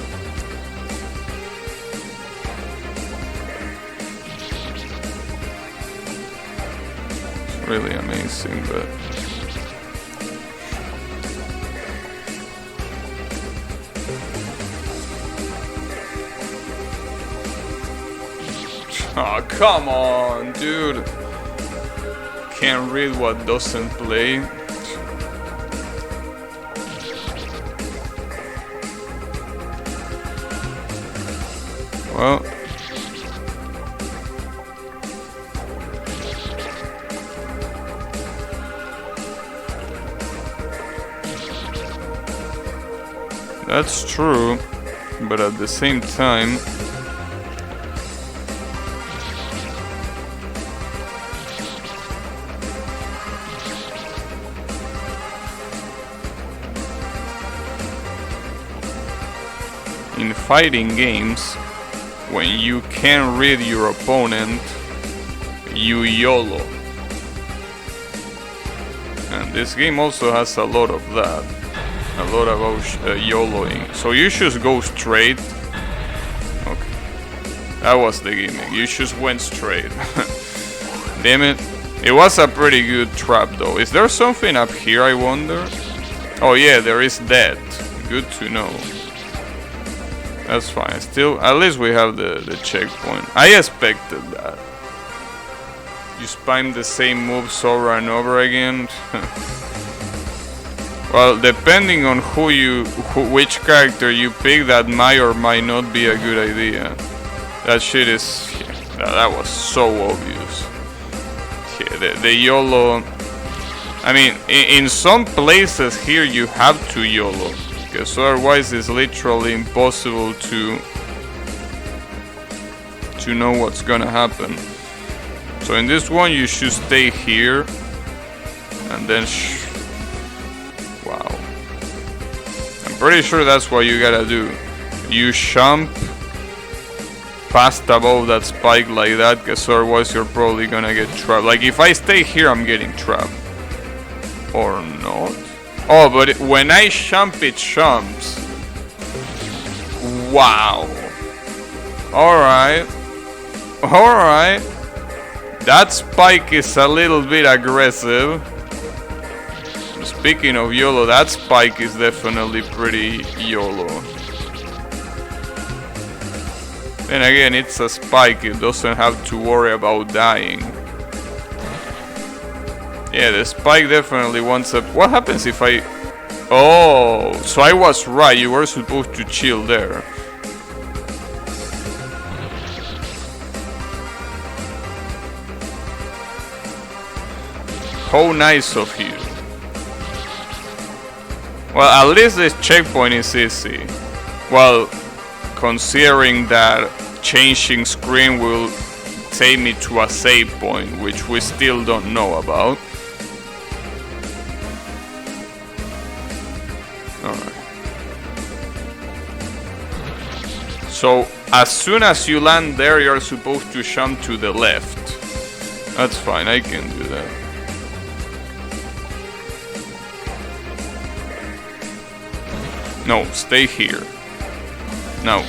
It's really amazing, but... Oh, come on, dude. Can't read what doesn't play. Well, that's true, but at the same time, in fighting games, when you can't read your opponent, you YOLO. And this game also has a lot of that. A lot about YOLOing. So you just go straight. Okay. That was the gimmick. You just went straight. Damn it. It was a pretty good trap though. Is there something up here, I wonder? Oh yeah, there is that. Good to know. That's fine. Still, at least we have the checkpoint. I expected that. You spam the same moves over and over again. Well, depending on which character you pick, that might or might not be a good idea. That shit is... Yeah, that was so obvious. Yeah, the YOLO... I mean, in some places here you have to YOLO. Because otherwise it's literally impossible to know what's gonna happen. So in this one you should stay here and then wow. I'm pretty sure that's what you gotta do. You jump past above that spike like that, because otherwise you're probably gonna get trapped. Like if I stay here I'm getting trapped. Or not. Oh, but when I jump, it jumps. Wow. Alright. Alright. That spike is a little bit aggressive. Speaking of YOLO, that spike is definitely pretty YOLO. Then again, it's a spike. It doesn't have to worry about dying. Yeah, the spike definitely wants a... What happens if I... Oh, so I was right. You were supposed to chill there. How nice of you. Well, at least this checkpoint is easy. Well, considering that changing screen will take me to a save point, which we still don't know about. Alright. So, as soon as you land there, you're supposed to jump to the left. That's fine, I can do that. No, stay here. No,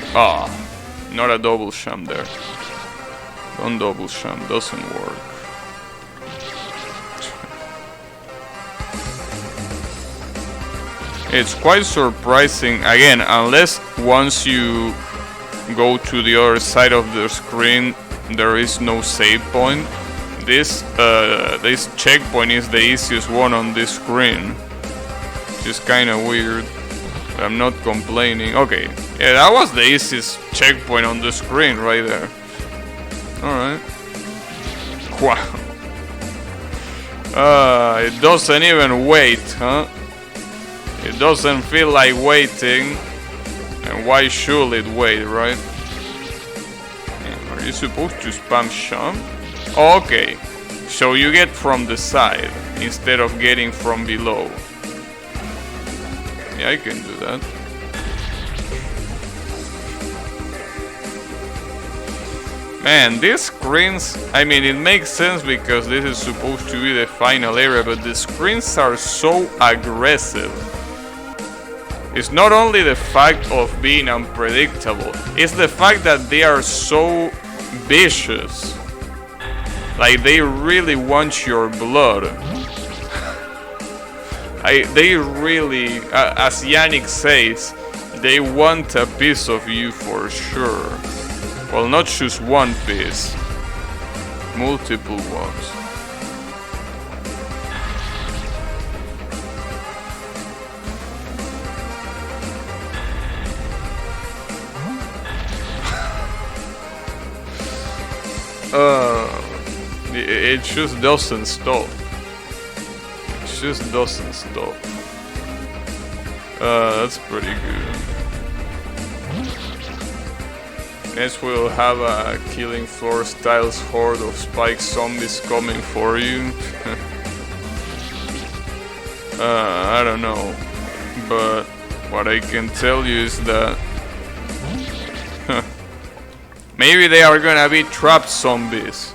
not a double jump there. Don't double jump, doesn't work. It's quite surprising, again, unless once you go to the other side of the screen there is no save point. This checkpoint is the easiest one on this screen, which is kinda weird. I'm not complaining. Okay, yeah, that was the easiest checkpoint on the screen right there. Alright. Wow. It doesn't even wait, huh? It doesn't feel like waiting. And why should it wait, right? Are you supposed to spam jump? Oh, okay. So you get from the side instead of getting from below. Yeah, I can do that. Man, these screens, I mean, it makes sense because this is supposed to be the final area, but the screens are so aggressive. It's not only the fact of being unpredictable, it's the fact that they are so vicious. Like, they really want your blood. They really, as Yannick says, they want a piece of you for sure. Well, not just one piece, multiple ones. It just doesn't stop. It just doesn't stop. That's pretty good. Next we'll have a Killing Floor Styles horde of spike zombies coming for you. I don't know. But what I can tell you is that maybe they are gonna be trapped zombies.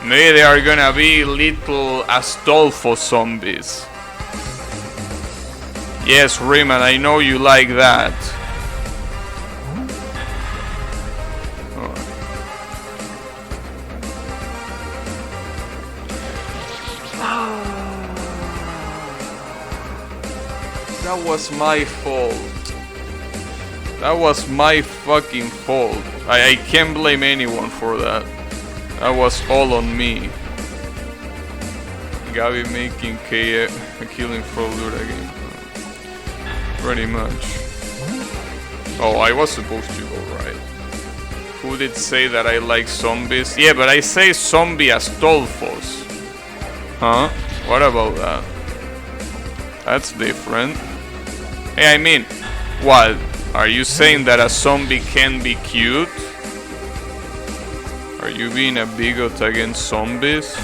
Maybe they are gonna be little Astolfo zombies. Yes, Rayman, I know you like that. That was my fault. That was my fucking fault. I can't blame anyone for that. That was all on me. Gabi making a Killing Floor again. Pretty much. Oh, I was supposed to go right. Who did say that I like zombies? Yeah, but I say zombie Astolfos. Huh? What about that? That's different. Hey, I mean, what? Are you saying that a zombie can be cute? Are you being a bigot against zombies?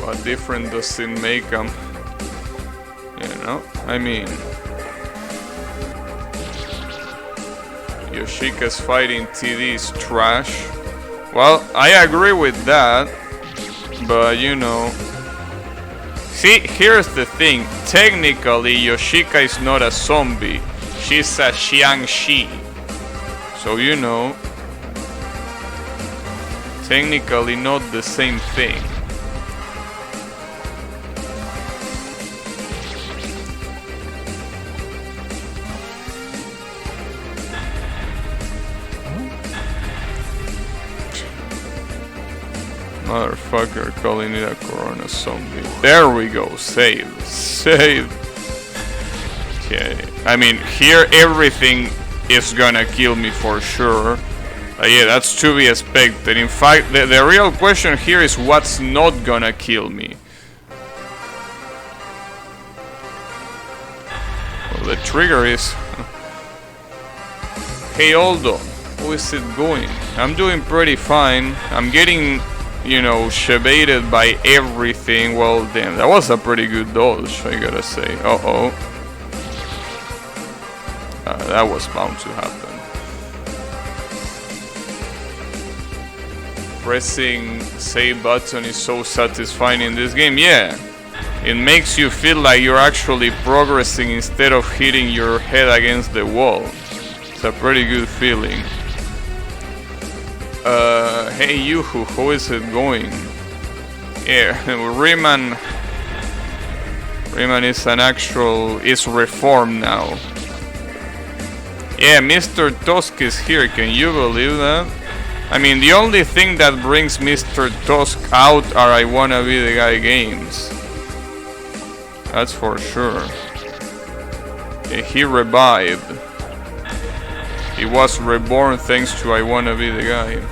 What difference does it make them? You know, I mean, Yoshika's fighting TD is trash. Well, I agree with that, but you know. See, here's the thing. Technically, Yoshika is not a zombie. She's a Xiangxi. So, you know, technically not the same thing. Motherfucker calling it a Corona zombie. There we go. Saved. Saved. Okay. I mean, here everything is gonna kill me for sure. Yeah, that's to be expected. In fact, the real question here is what's not gonna kill me. Well, the trigger is... Hey, Aldo. How is it going? I'm doing pretty fine. I'm getting... you know, shebated by everything. Well, damn, that was a pretty good dodge, I gotta say. Uh-oh. That was bound to happen. Pressing save button is so satisfying in this game. Yeah, it makes you feel like you're actually progressing instead of hitting your head against the wall. It's a pretty good feeling. Hey Yuhu, how is it going? Yeah, Rayman is reformed now. Yeah, Mr. Tusk is here, can you believe that? I mean, the only thing that brings Mr. Tusk out are I Wanna Be the Guy games. That's for sure. he revived. He was reborn thanks to I Wanna Be the Guy.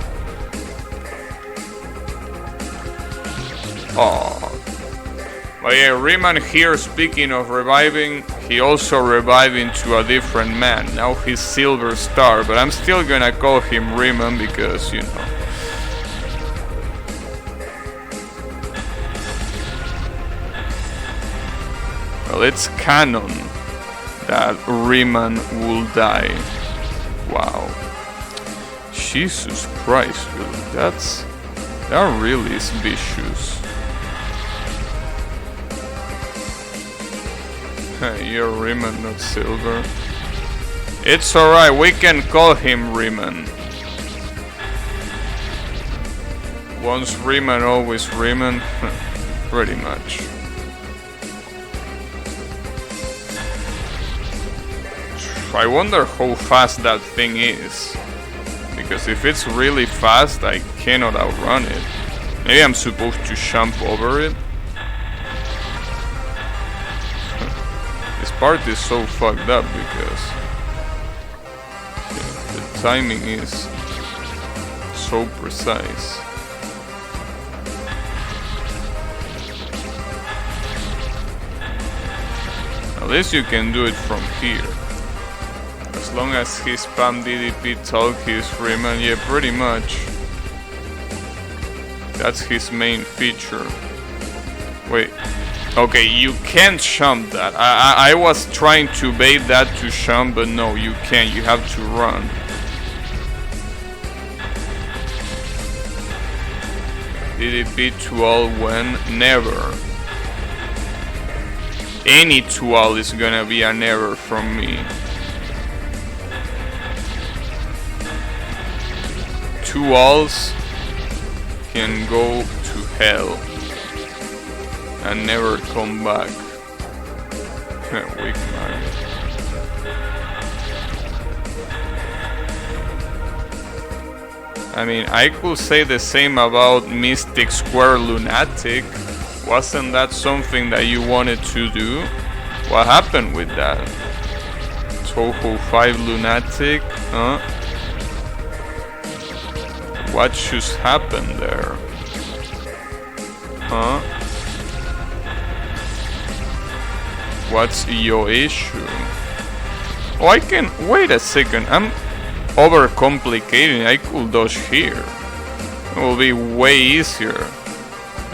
Oh. But yeah, Riemann here, speaking of reviving, he also revived into a different man. Now he's Silver Star, but I'm still gonna call him Riemann because, you know. Well, it's canon that Riemann will die. Wow. Jesus Christ, really. That really is vicious. You're Riemann, not Silver. It's alright, we can call him Riemann. Once Riemann, always Riemann. Pretty much. I wonder how fast that thing is. Because if it's really fast, I cannot outrun it. Maybe I'm supposed to jump over it. This part is so fucked up because the timing is so precise. At least you can do it from here. As long as he spam DDP talk, he's Riemann, yeah, pretty much. That's his main feature. Wait. Okay, you can't jump that. I was trying to bait that to jump, but no, you can't. You have to run. DDP to all when? Never. Any 2-all is gonna be an error from me. 2-alls can go to hell and never come back. Weak man. I mean, I could say the same about Mystic Square Lunatic. Wasn't that something that you wanted to do? What happened with that? Toho 5 Lunatic? Huh? What just happened there? Huh? What's your issue? Oh, I can... Wait a second. I'm overcomplicating. I could dodge here. It will be way easier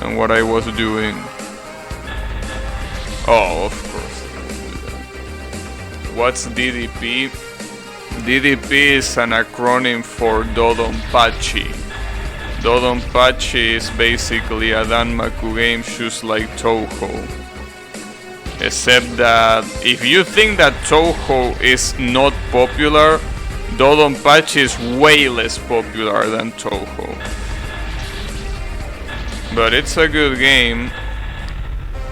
than what I was doing. Oh, of course. What's DDP? DDP is an acronym for Dodonpachi. Dodonpachi is basically a Danmaku game just like Toho. Except that if you think that Toho is not popular, Dodonpachi is way less popular than Toho. But it's a good game.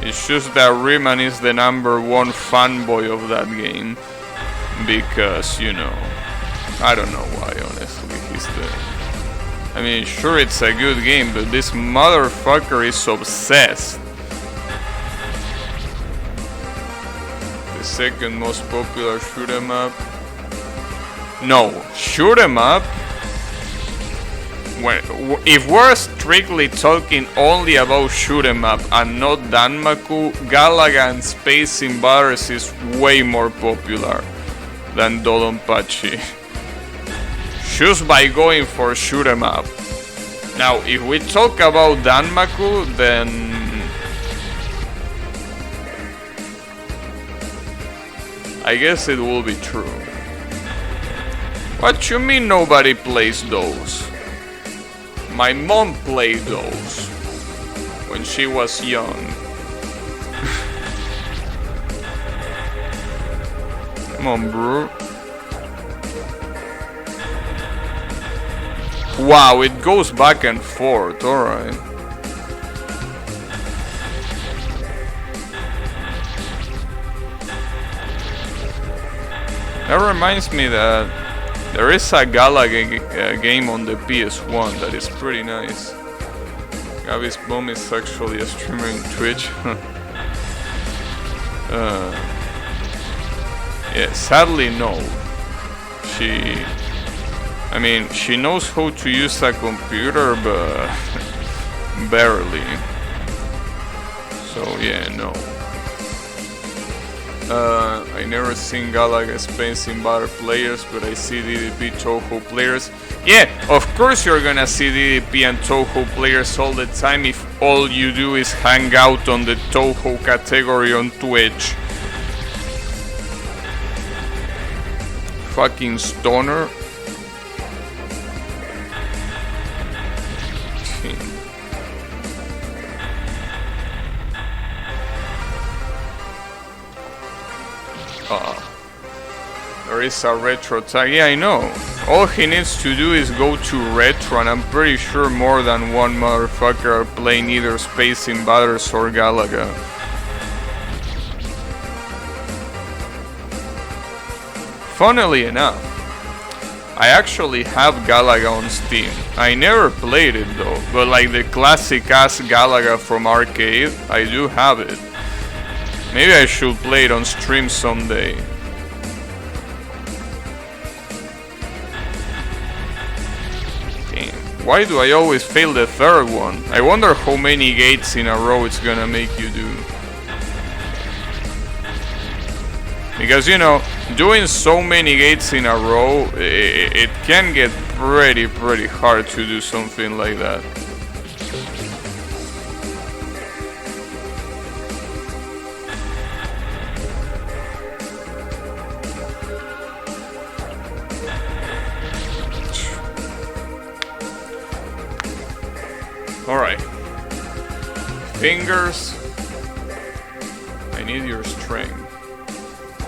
It's just that Riemann is the #1 fanboy of that game. Because, you know, I don't know why, honestly. He's the... I mean, sure, it's a good game, but this motherfucker is obsessed. The second most popular shoot 'em up. No, shoot 'em up. If we're strictly talking only about shoot 'em up and not Danmaku, Galaga and Space Invaders is way more popular than Dodonpachi. Just by going for shoot 'em up. Now, if we talk about Danmaku, then I guess it will be true. What you mean nobody plays those? My mom played those when she was young. Come on, bro. Wow, it goes back and forth, alright. That reminds me that there is a Galaga game on the PS1 that is pretty nice. Gabi's mom is actually a streamer in Twitch. Yeah, sadly no. I mean, she knows how to use a computer, but barely. So yeah, no. I never seen Galaga Space in Battle players, but I see DDP Touhou players. Yeah, of course you're gonna see DDP and Touhou players all the time if all you do is hang out on the Touhou category on Twitch. Fucking stoner. There is a retro tag. Yeah, I know. All he needs to do is go to retro, and I'm pretty sure more than one motherfucker are playing either Space Invaders or Galaga. Funnily enough, I actually have Galaga on Steam. I never played it though, but like the classic ass Galaga from arcade, I do have it. Maybe I should play it on stream someday. Damn, why do I always fail the third one? I wonder how many gates in a row it's gonna make you do. Because, you know, doing so many gates in a row, it can get pretty hard to do something like that. Alright. Fingers. I need your strength.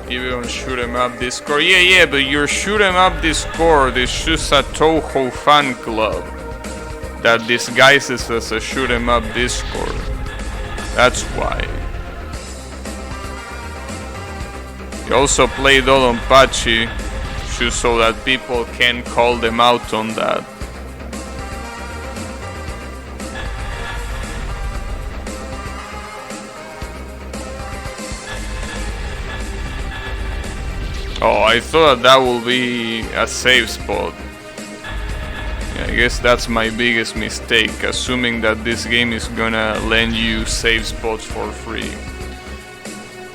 Even on shoot 'em up Discord. Yeah, but your shoot 'em up Discord is just a Touhou fan club that disguises as a shoot 'em up Discord. That's why. You also play Dodonpachi just so that people can call them out on that. Oh, I thought that would be a save spot. Yeah, I guess that's my biggest mistake, assuming that this game is gonna lend you save spots for free.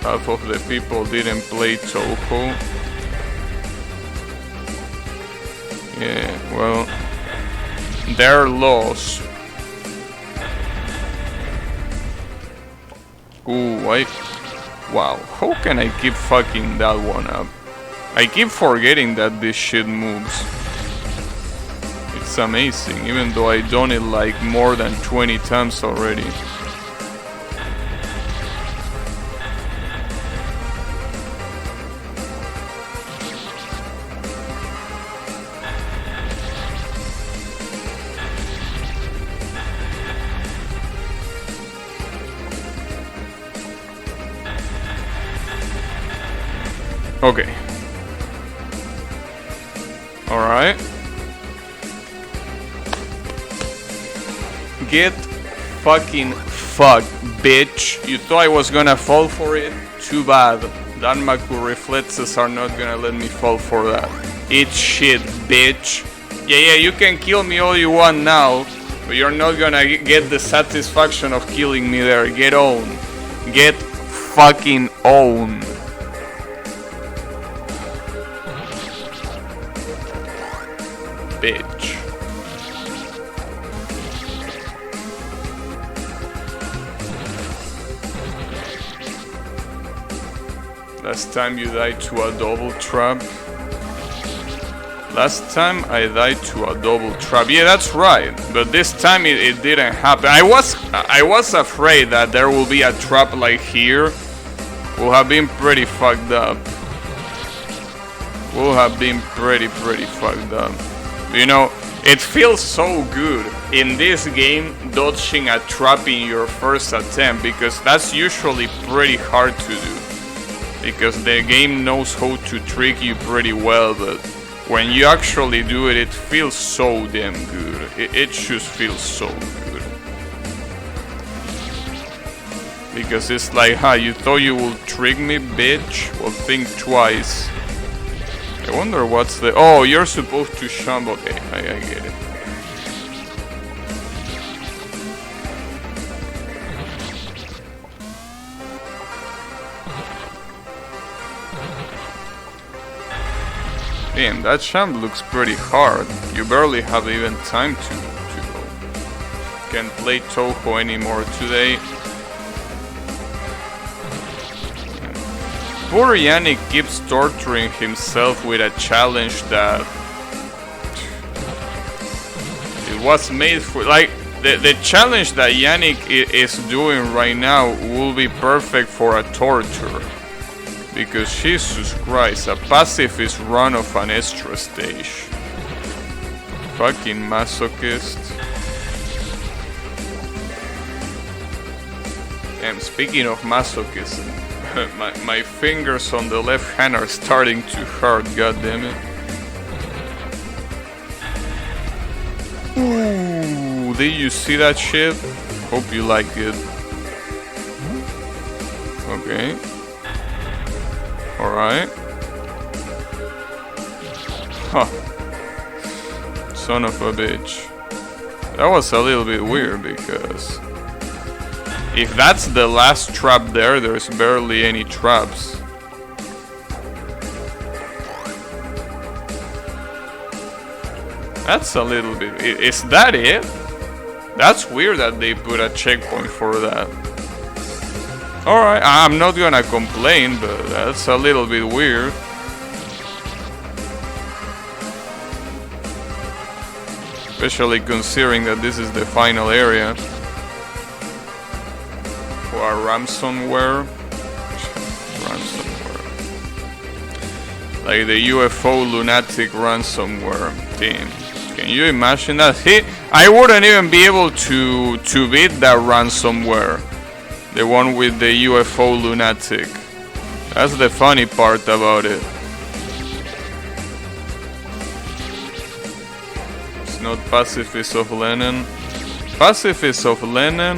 Half of the people didn't play Touhou. Yeah, well, their loss. Ooh, wow, how can I keep fucking that one up? I keep forgetting that this shit moves. It's amazing, even though I done it like more than 20 times already. Okay. Alright. Get fucking fucked, bitch. You thought I was gonna fall for it? Too bad. Danmaku reflexes are not gonna let me fall for that. Eat shit, bitch. Yeah, you can kill me all you want now, but you're not gonna get the satisfaction of killing me there. Get owned. Get fucking owned. Bitch. Last time you died to a double trap. Last time I died to a double trap. Yeah, that's right. But this time it didn't happen. I was afraid that there will be a trap like here. Would have been pretty fucked up. Would have been pretty fucked up. You know, it feels so good in this game dodging a trap in your first attempt, because that's usually pretty hard to do. Because the game knows how to trick you pretty well, but when you actually do it, it feels so damn good. It just feels so good. Because it's like, ha, you thought you would trick me, bitch? Well, think twice. I wonder what's the... Oh, you're supposed to jump. Okay, I get it. Damn, that jump looks pretty hard. You barely have even time to go. Can't play Toho anymore today. Poor Yannick keeps torturing himself with a challenge that it was made for. Like the challenge that Yannick is doing right now will be perfect for a torture, because Jesus Christ, a pacifist run of an extra stage. Fucking masochist. And speaking of masochism. my fingers on the left hand are starting to hurt, goddammit. Ooh, did you see that shit? Hope you like it. Okay. Alright. Huh. Son of a bitch. That was a little bit weird because... if that's the last trap there, there's barely any traps. That's a little bit... Is that it? That's weird that they put a checkpoint for that. Alright, I'm not gonna complain, but that's a little bit weird. Especially considering that this is the final area. Or ransomware. Ransomware. Like the UFO lunatic ransomware team. Can you imagine that? I wouldn't even be able to beat that ransomware. The one with the UFO lunatic. That's the funny part about it. It's not Pacifist of Lenin. Pacifist of Lenin...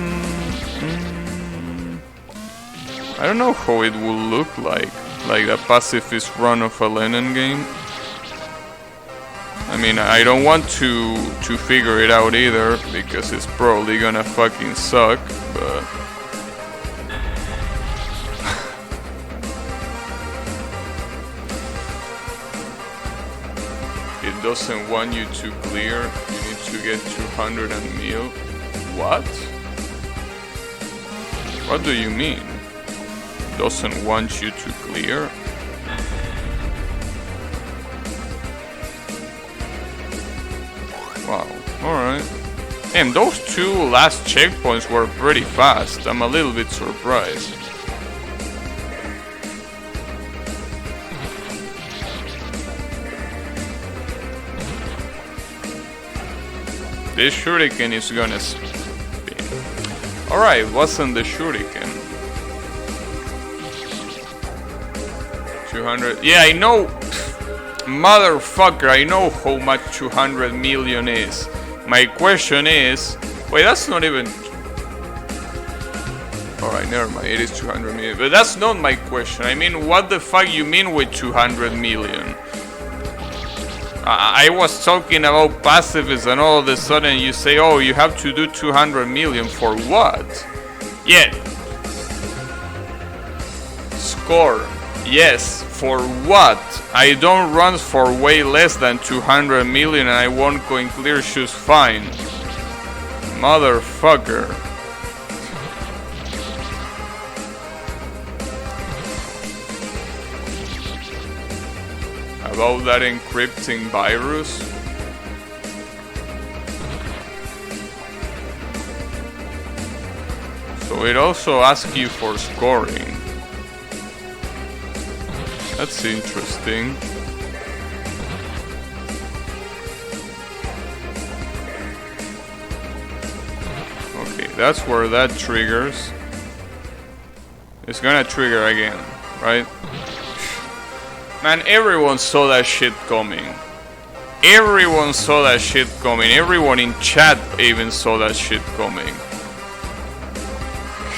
I don't know how it will look like a pacifist run of a Lenin game. I mean, I don't want to figure it out either, because it's probably gonna fucking suck, but... it doesn't want you to clear, you need to get 200 and mil. What? What do you mean? Doesn't want you to clear? Wow, alright. And those two last checkpoints were pretty fast. I'm a little bit surprised. This shuriken is gonna spin. Alright, wasn't the shuriken? 200. Yeah, I know. Motherfucker, I know how much 200 million is. My question is... wait, that's not even... alright, never mind. It is 200 million. But that's not my question. I mean, what the fuck you mean with 200 million? I was talking about pacifist and all of a sudden you say, oh, you have to do 200 million for what? Yeah. Score. Yes, for what? I don't run for way less than 200 million and I won't coin clear shoes fine. Motherfucker. About that encrypting virus? So it also asks you for scoring. That's interesting. Okay, that's where that triggers. It's gonna trigger again, right? Man, everyone saw that shit coming. Everyone saw that shit coming. Everyone in chat even saw that shit coming.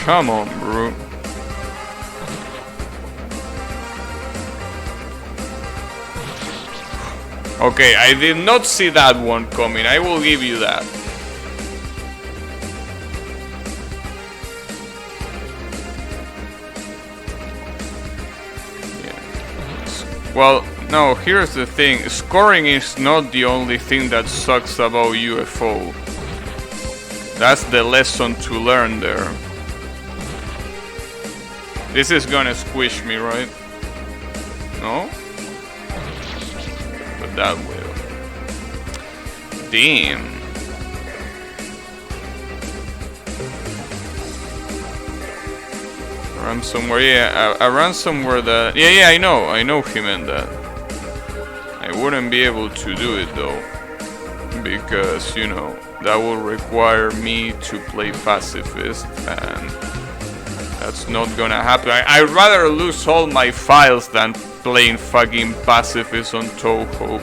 Come on, bro. Okay, I did not see that one coming. I will give you that. Yeah. Well, no, here's the thing. Scoring is not the only thing that sucks about UFO. That's the lesson to learn there. This is gonna squish me, right? No? But that will. Damn. I ran somewhere, yeah, I ran somewhere that... Yeah, I know he meant that. I wouldn't be able to do it though. Because, you know, that will require me to play pacifist, and that's not gonna happen. I'd rather lose all my files than playing fucking pacifist on Toho.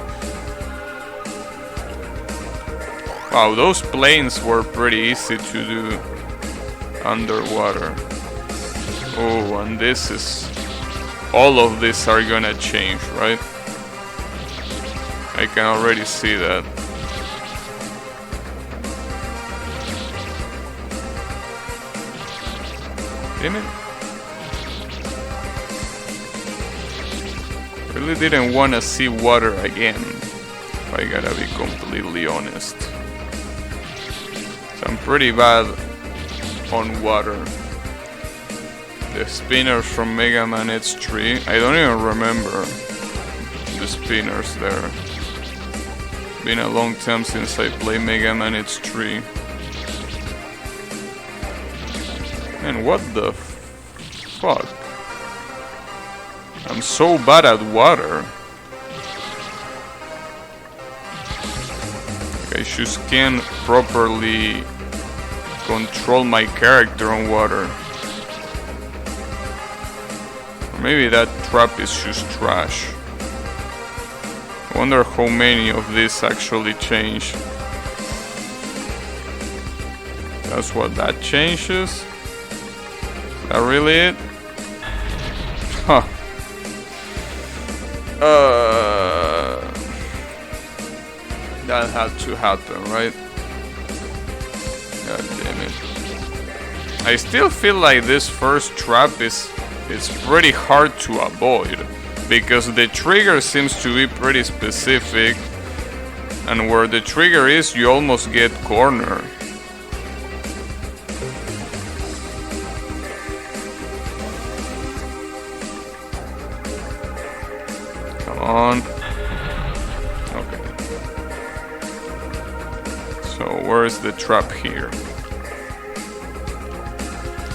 Wow, those planes were pretty easy to do underwater. Oh, and this is... all of these are gonna change, right? I can already see that. Damn it. Really didn't want to see water again, if I gotta be completely honest. So I'm pretty bad on water. The spinners from Mega Man X3, I don't even remember the spinners there. Been a long time since I played Mega Man X3. Man, what the fuck? I'm so bad at water. I just can't properly control my character on water. Or maybe that trap is just trash. I wonder how many of these actually change. That's what that changes? Is that really it? Huh. That had to happen, right? God damn it. I still feel like this first trap is pretty hard to avoid, because the trigger seems to be pretty specific, and where the trigger is, you almost get cornered. Come on. Okay. So where's the trap here?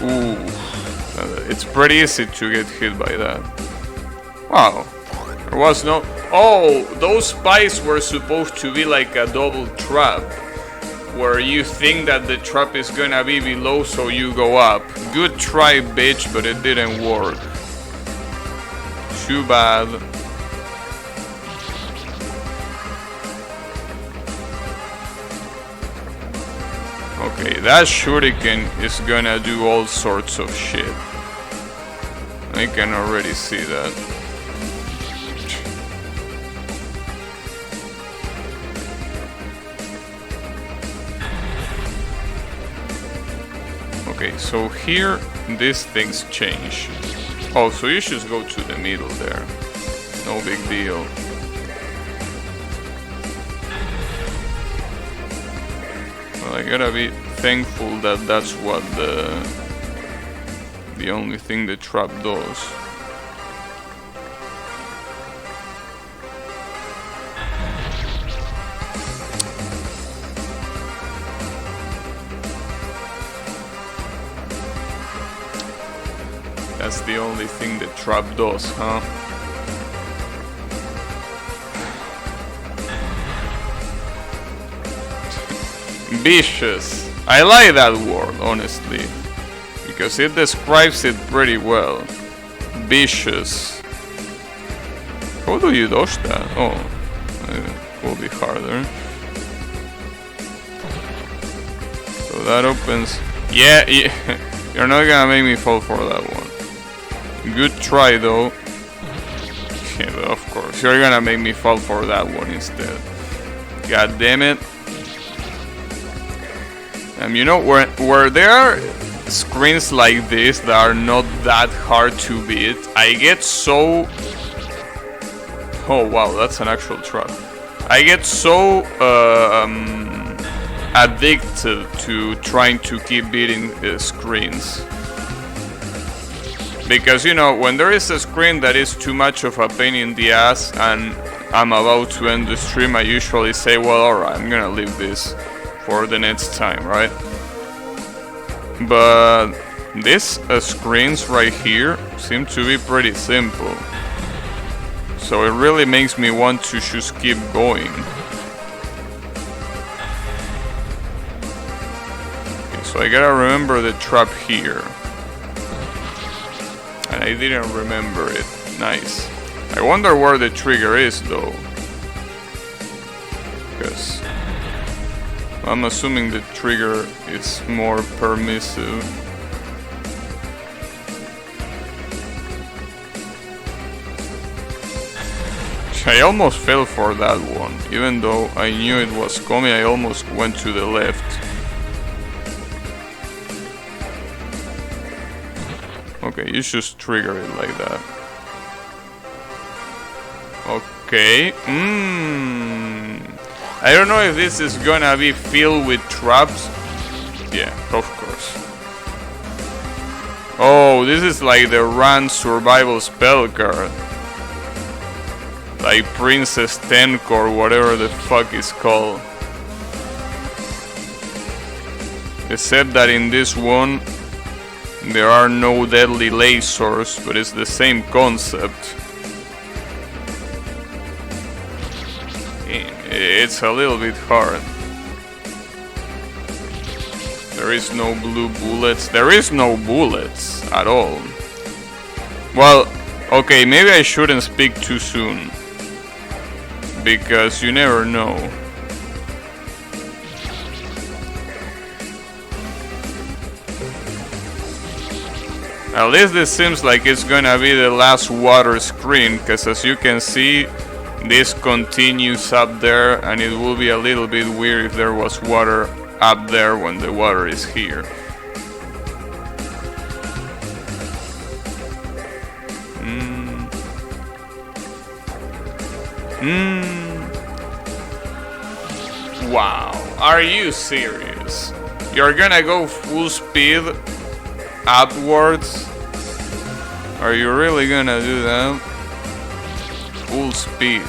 Ooh. It's pretty easy to get hit by that. Wow. There was no... Oh, those spikes were supposed to be like a double trap, where you think that the trap is gonna be below, so you go up. Good try, bitch, but it didn't work. Too bad. Okay, that shuriken is gonna do all sorts of shit. I can already see that. Okay, so here these things change. Oh, so you should go to the middle there. No big deal. Well, I gotta be thankful that that's what the only thing the trap does. That's the only thing the trap does, huh? Vicious. I like that word, honestly, because it describes it pretty well. Vicious. How do you dodge that? Oh, it will be harder. So that opens... Yeah. You're not gonna make me fall for that one. Good try though. Yeah, of course. You're gonna make me fall for that one instead. God damn it. You know, where there are screens like this that are not that hard to beat, I get so... Oh wow, that's an actual trap. I get so addicted to trying to keep beating screens. Because, you know, when there is a screen that is too much of a pain in the ass and I'm about to end the stream, I usually say, well, alright, I'm gonna leave this for the next time, right? But these screens right here seem to be pretty simple. So it really makes me want to just keep going. Okay, so I gotta remember the trap here. And I didn't remember it. Nice. I wonder where the trigger is though. Because I'm assuming the trigger is more permissive. I almost fell for that one. Even though I knew it was coming, I almost went to the left. Okay, you just trigger it like that. Okay. I don't know if this is gonna be filled with traps. Yeah, of course. Oh, this is like the Run survival spell card. Like Princess Tenk or whatever the fuck is called. Except that in this one there are no deadly lasers, but it's the same concept. It's a little bit hard. There is no blue bullets. There is no bullets at all. Well, okay, maybe I shouldn't speak too soon. Because you never know. At least this seems like it's gonna be the last water screen, because as you can see, this continues up there, and it will be a little bit weird if there was water up there when the water is here. Wow, are you serious? You're gonna go full speed upwards? Are you really gonna do that? Full speed.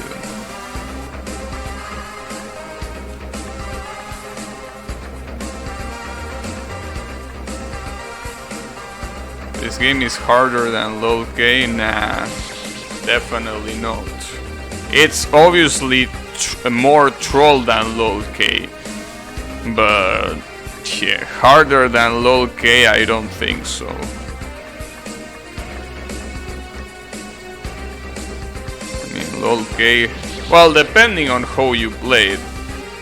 This game is harder than LOL-K? Nah, definitely not. It's obviously more troll than LOL-K, but yeah, harder than LOL-K, I don't think so. I mean, LOL-K, well, depending on how you play it,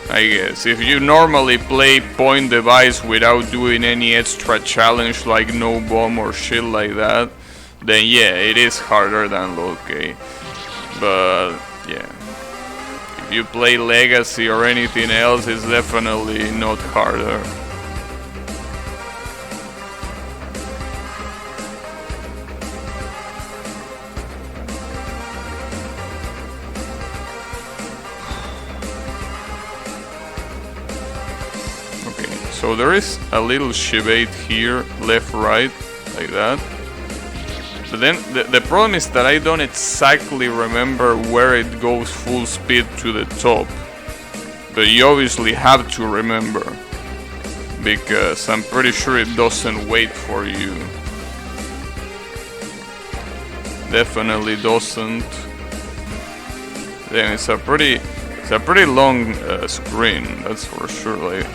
I guess. If you normally play point device without doing any extra challenge like no bomb or shit like that, then yeah, it is harder than LOL-K. But yeah, if you play Legacy or anything else, it's definitely not harder. Okay, so there is a little shibate here, left, right, like that. But then the problem is that I don't exactly remember where it goes full speed to the top. But you obviously have to remember, because I'm pretty sure it doesn't wait for you. Definitely doesn't. Then it's a pretty long screen, that's for sure. Like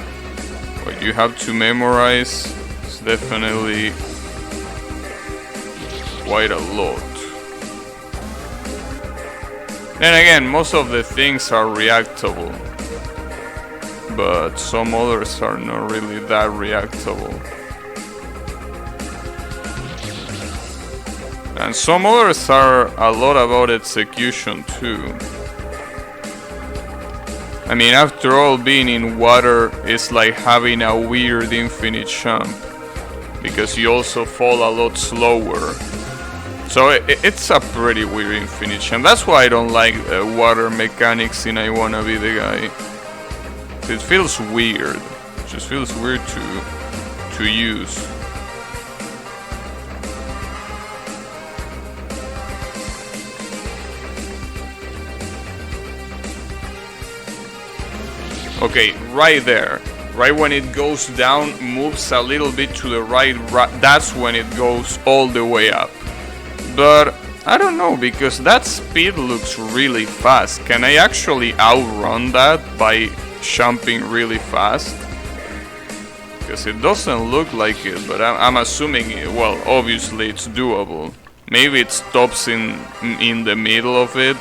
what you have to memorize is definitely quite a lot. Then again, most of the things are reactable, but some others are not really that reactable. And some others are a lot about execution too. I mean, after all, being in water is like having a weird infinite jump, because you also fall a lot slower. So it's a pretty weird infinite jump. That's why I don't like water mechanics in I Wanna Be the Guy. It feels weird. It just feels weird to use. Okay, right there. Right when it goes down, moves a little bit to the right, that's when it goes all the way up. But I don't know, because that speed looks really fast. Can I actually outrun that by jumping really fast? Because it doesn't look like it, but I'm assuming, well, obviously it's doable. Maybe it stops in the middle of it.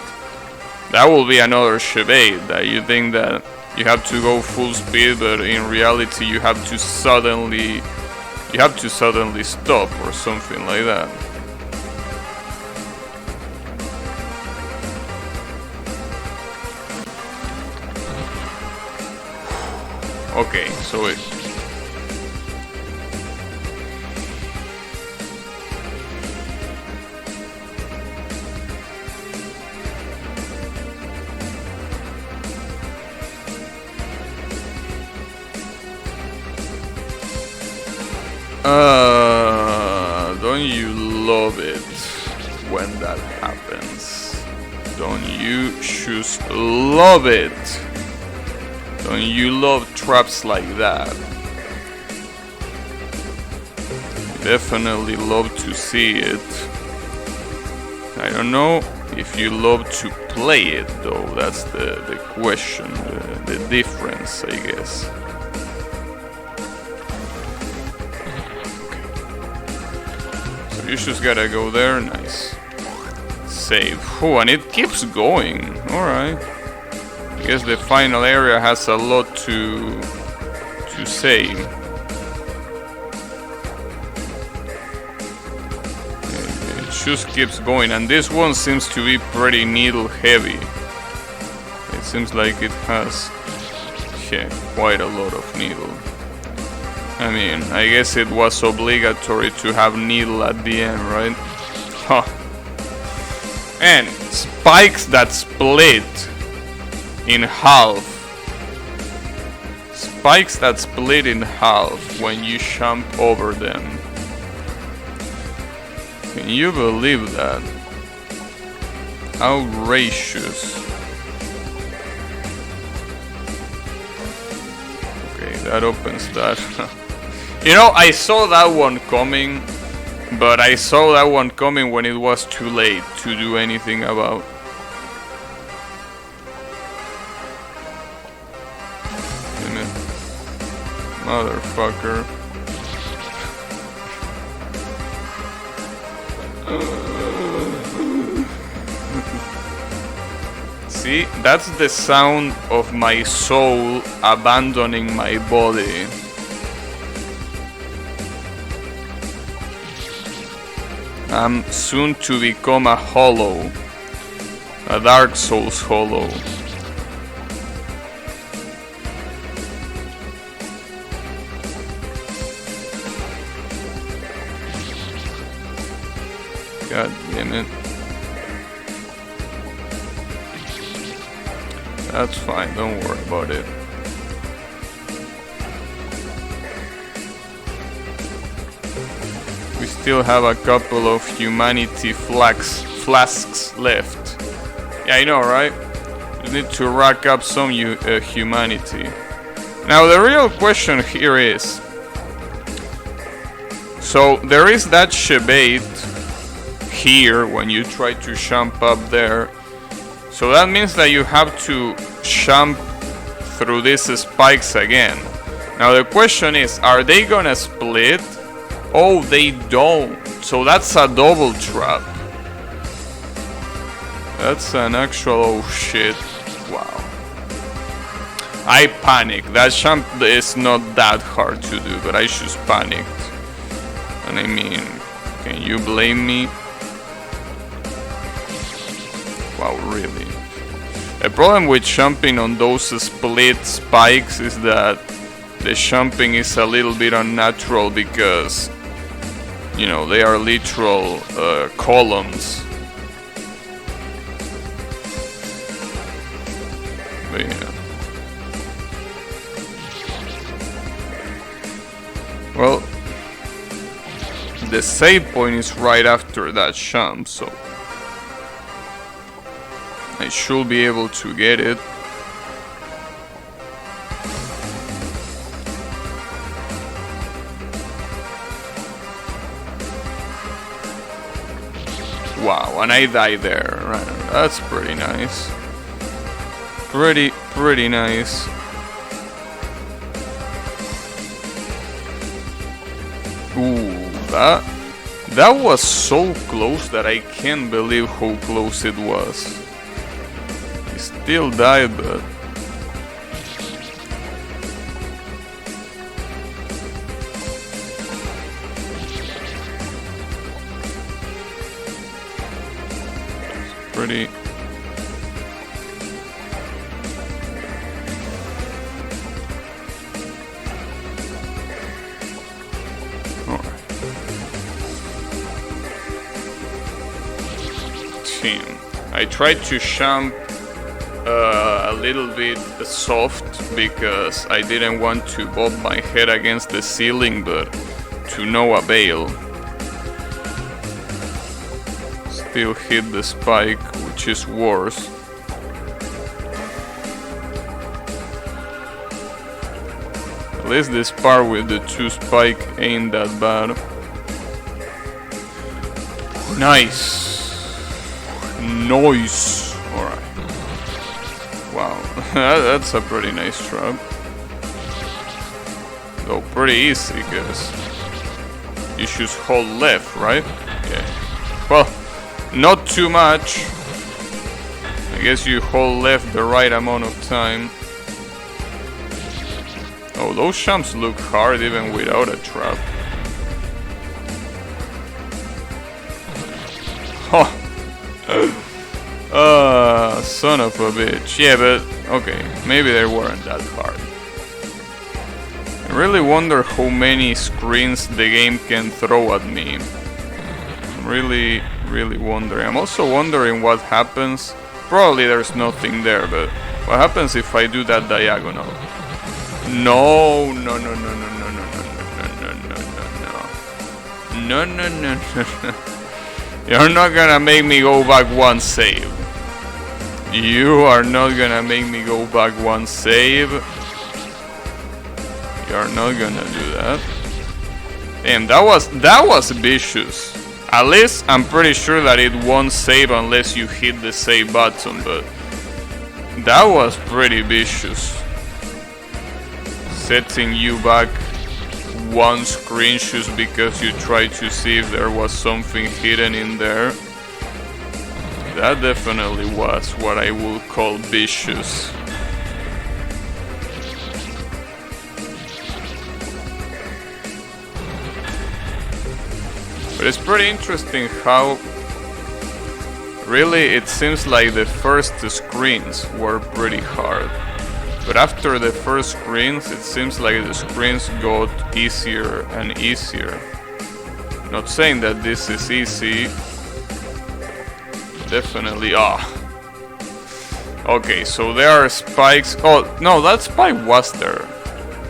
That will be another charade, that you think that you have to go full speed, but in reality you have to suddenly stop or something like that. Okay, so it don't you love it when that happens? Don't you just love it? Don't you love traps like that? Definitely love to see it. I don't know if you love to play it though, that's the question, the difference, I guess. You just gotta go there, nice. Save. Oh, and it keeps going. Alright. I guess the final area has a lot to say. It just keeps going, and this one seems to be pretty needle heavy. It seems like it has quite a lot of needle. I mean, I guess it was obligatory to have needle at the end, right? Huh. And spikes that split in half. Spikes that split in half when you jump over them. Can you believe that? Outrageous. Okay, that opens that. You know, I saw that one coming, but I saw that one coming when it was too late to do anything about. Damn it. Motherfucker. See, that's the sound of my soul abandoning my body. I'm soon to become a hollow, a Dark Souls hollow. God damn it. That's fine, don't worry about it. We still have a couple of humanity flasks left. Yeah, I know, right? You need to rack up some humanity. Now, the real question here is... So, there is that shebate here when you try to jump up there. So that means that you have to jump through these spikes again. Now the question is, are they gonna split? Oh, they don't. So that's a double trap. That's an actual oh shit. Wow. I panicked. That jump is not that hard to do, but I just panicked. And I mean, can you blame me? Wow, really. The problem with jumping on those split spikes is that the jumping is a little bit unnatural because, you know, they are literal columns. But yeah. Well, the save point is right after that jump, so I should be able to get it. Wow, and I died there. Right, that's pretty nice. Pretty nice. Ooh, that was so close that I can't believe how close it was. He still died, but pretty. I tried to jump a little bit soft because I didn't want to bob my head against the ceiling, but to no avail. Still hit the spike, which is worse. At least this part with the 2 spike ain't that bad. Nice. Nice. Alright. Wow. That's a pretty nice trap. Though pretty easy, because you should hold left, right? Yeah. Well, not too much. I guess you hold left the right amount of time. Oh, those jumps look hard even without a trap. Oh. Son of a bitch. Yeah, but okay, maybe they weren't that hard. I really wonder how many screens the game can throw at me. I'm really wondering. I'm also wondering what happens. Probably there's nothing there, but what happens if I do that diagonal? No. You're not gonna make me go back one save. You are not gonna make me go back one save. You're not gonna do that. Damn, that was vicious. At least I'm pretty sure that it won't save unless you hit the save button, but that was pretty vicious. Setting you back one screen just because you tried to see if there was something hidden in there. That definitely was what I would call vicious. But it's pretty interesting how really it seems like the first screens were pretty hard. But after the first screens, it seems like the screens got easier and easier. Not saying that this is easy. Definitely, okay, so there are spikes. Oh, no, that spike was there.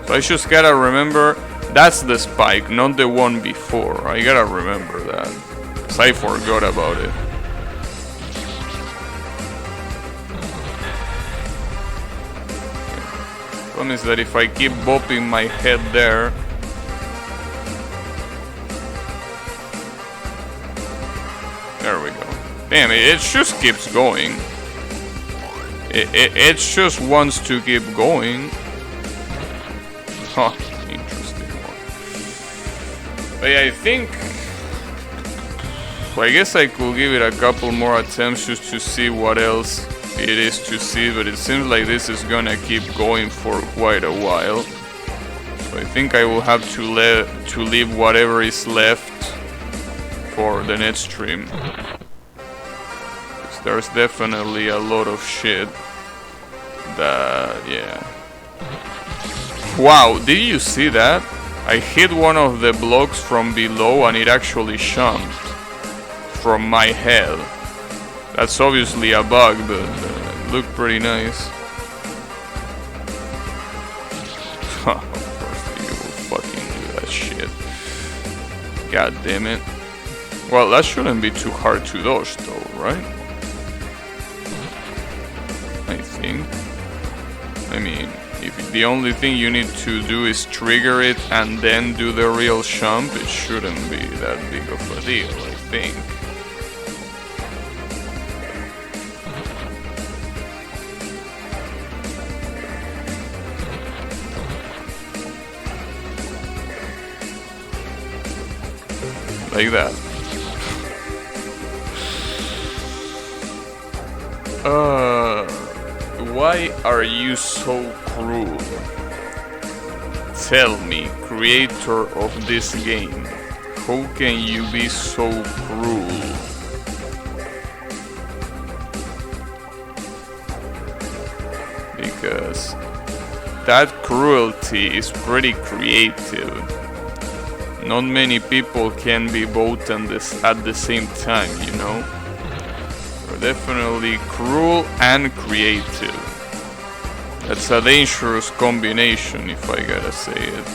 So I just gotta remember, that's the spike, not the one before. I gotta remember that, because I forgot about it. Problem is that if I keep bopping my head there, there we go. Damn, it just keeps going. It just wants to keep going. Huh, interesting one. But yeah, I think... Well, I guess I could give it a couple more attempts just to see what else it is to see, but it seems like this is gonna keep going for quite a while. So I think I will have to leave whatever is left for the next stream. There's definitely a lot of shit that, yeah. Wow, did you see that? I hit one of the blocks from below and it actually jumped from my head. That's obviously a bug, but it looked pretty nice. Of course you will fucking do that shit. God damn it. Well, that shouldn't be too hard to dodge though, right? I think. I mean, if the only thing you need to do is trigger it and then do the real jump, it shouldn't be that big of a deal, I think. Like that. Why are you so cruel? Tell me, creator of this game, how can you be so cruel? Because that cruelty is pretty creative. Not many people can be both at the same time, you know? You're definitely cruel and creative. That's a dangerous combination, if I gotta say it.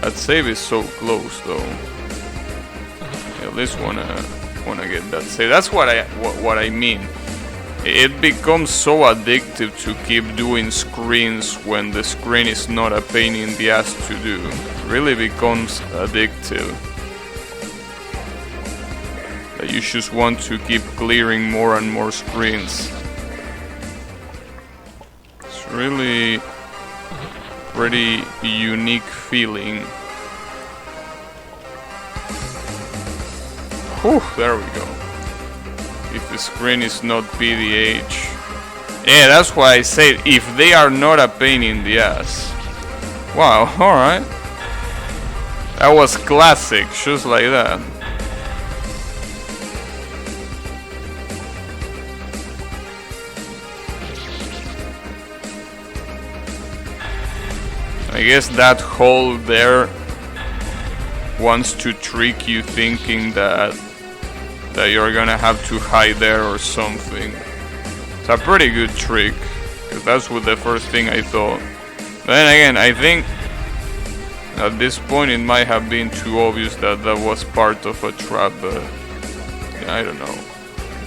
That save is so close, though. At least wanna get that save. That's what I mean. It becomes so addictive to keep doing screens when the screen is not a pain in the ass to do. It really becomes addictive. That you just want to keep clearing more and more screens. It's really pretty unique feeling. Whew, there we go. If the screen is not PDH. Yeah, that's why I said if they are not a pain in the ass. Wow, alright. That was classic, just like that. I guess that hole there wants to trick you thinking that you're gonna have to hide there or something. It's a pretty good trick, because that's what the first thing I thought. But then again, I think at this point it might have been too obvious that that was part of a trap, but yeah, I don't know.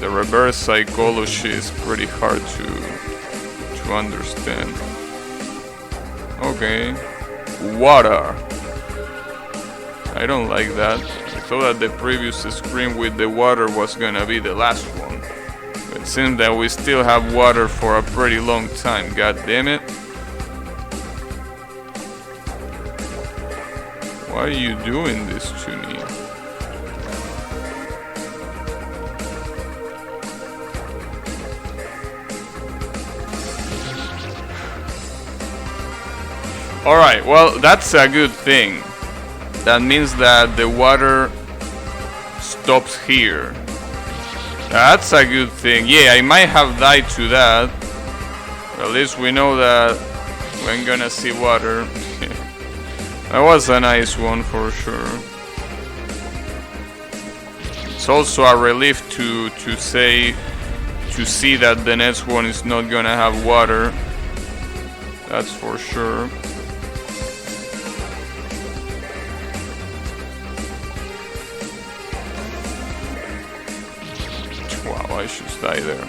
The reverse psychology is pretty hard to understand. Okay. Water. I don't like that. I thought that the previous screen with the water was gonna be the last one. But it seems that we still have water for a pretty long time, god damn it. Why are you doing this to me? Alright, well, that's a good thing. That means that the water stops here. That's a good thing. Yeah, I might have died to that. But at least we know that we ain't gonna see water. That was a nice one for sure. It's also a relief to see that the next one is not gonna have water. That's for sure. I should die there.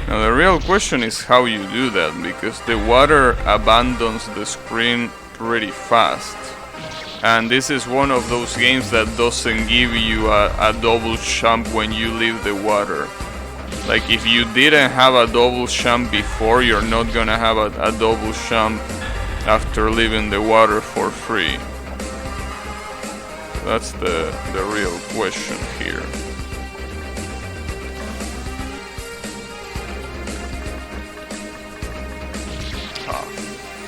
Now the real question is how you do that, because the water abandons the screen pretty fast. And this is one of those games that doesn't give you a double jump when you leave the water. Like if you didn't have a double jump before, you're not gonna have a double jump after leaving the water for free. That's the real question here.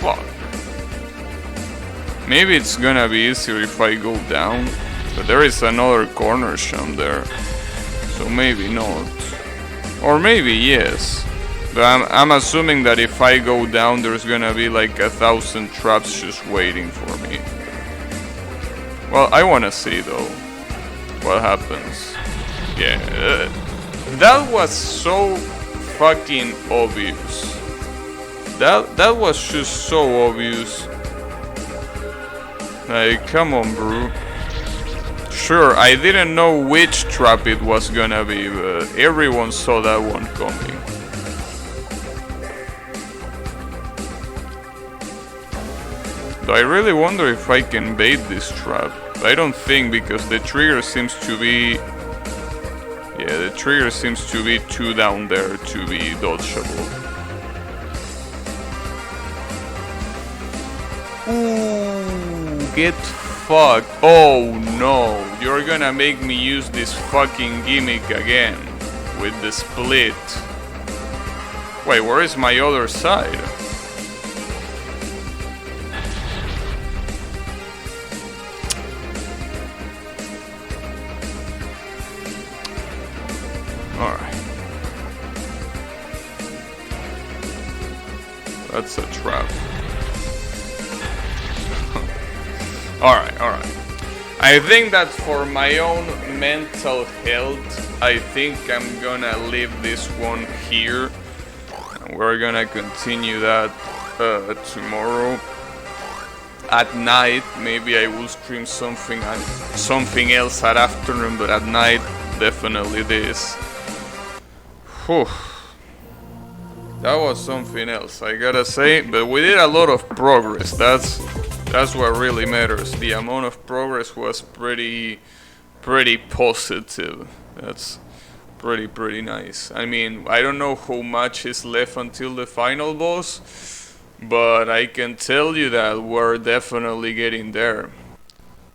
Fuck. Maybe it's gonna be easier if I go down, but there is another corner sham there, so maybe not. Or maybe yes. But I'm assuming that if I go down, there's gonna be like 1,000 traps just waiting for me. Well, I wanna see though what happens. Yeah, that was so fucking obvious. That was just so obvious. Like, come on, bro. Sure, I didn't know which trap it was gonna be, but everyone saw that one coming. Though I really wonder if I can bait this trap. I don't think, because the trigger seems to be... Yeah, the trigger seems to be too down there to be dodgeable. Ooh, get fucked. Oh no, you're gonna make me use this fucking gimmick again with the split. Wait, where is my other side? Alright. That's a trap. Alright. I think that for my own mental health, I think I'm gonna leave this one here. And we're gonna continue that tomorrow. At night, maybe I will stream something else at afternoon, but at night, definitely this. Whew. That was something else, I gotta say, but we did a lot of progress. That's what really matters. The amount of progress was pretty positive. That's pretty nice. I mean, I don't know how much is left until the final boss, but I can tell you that we're definitely getting there.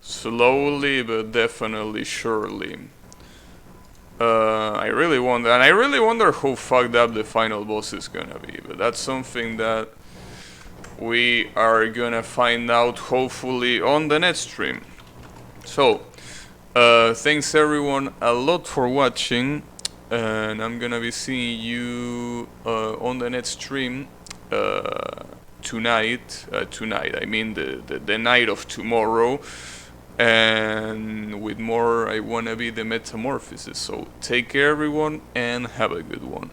Slowly, but definitely surely. I really wonder how fucked up the final boss is gonna be, but that's something that we are gonna find out hopefully on the next stream. So, thanks everyone a lot for watching, and I'm gonna be seeing you on the next stream tonight. I mean the night of tomorrow. And with more, I wanna be the Metamorphosis. So take care everyone and have a good one.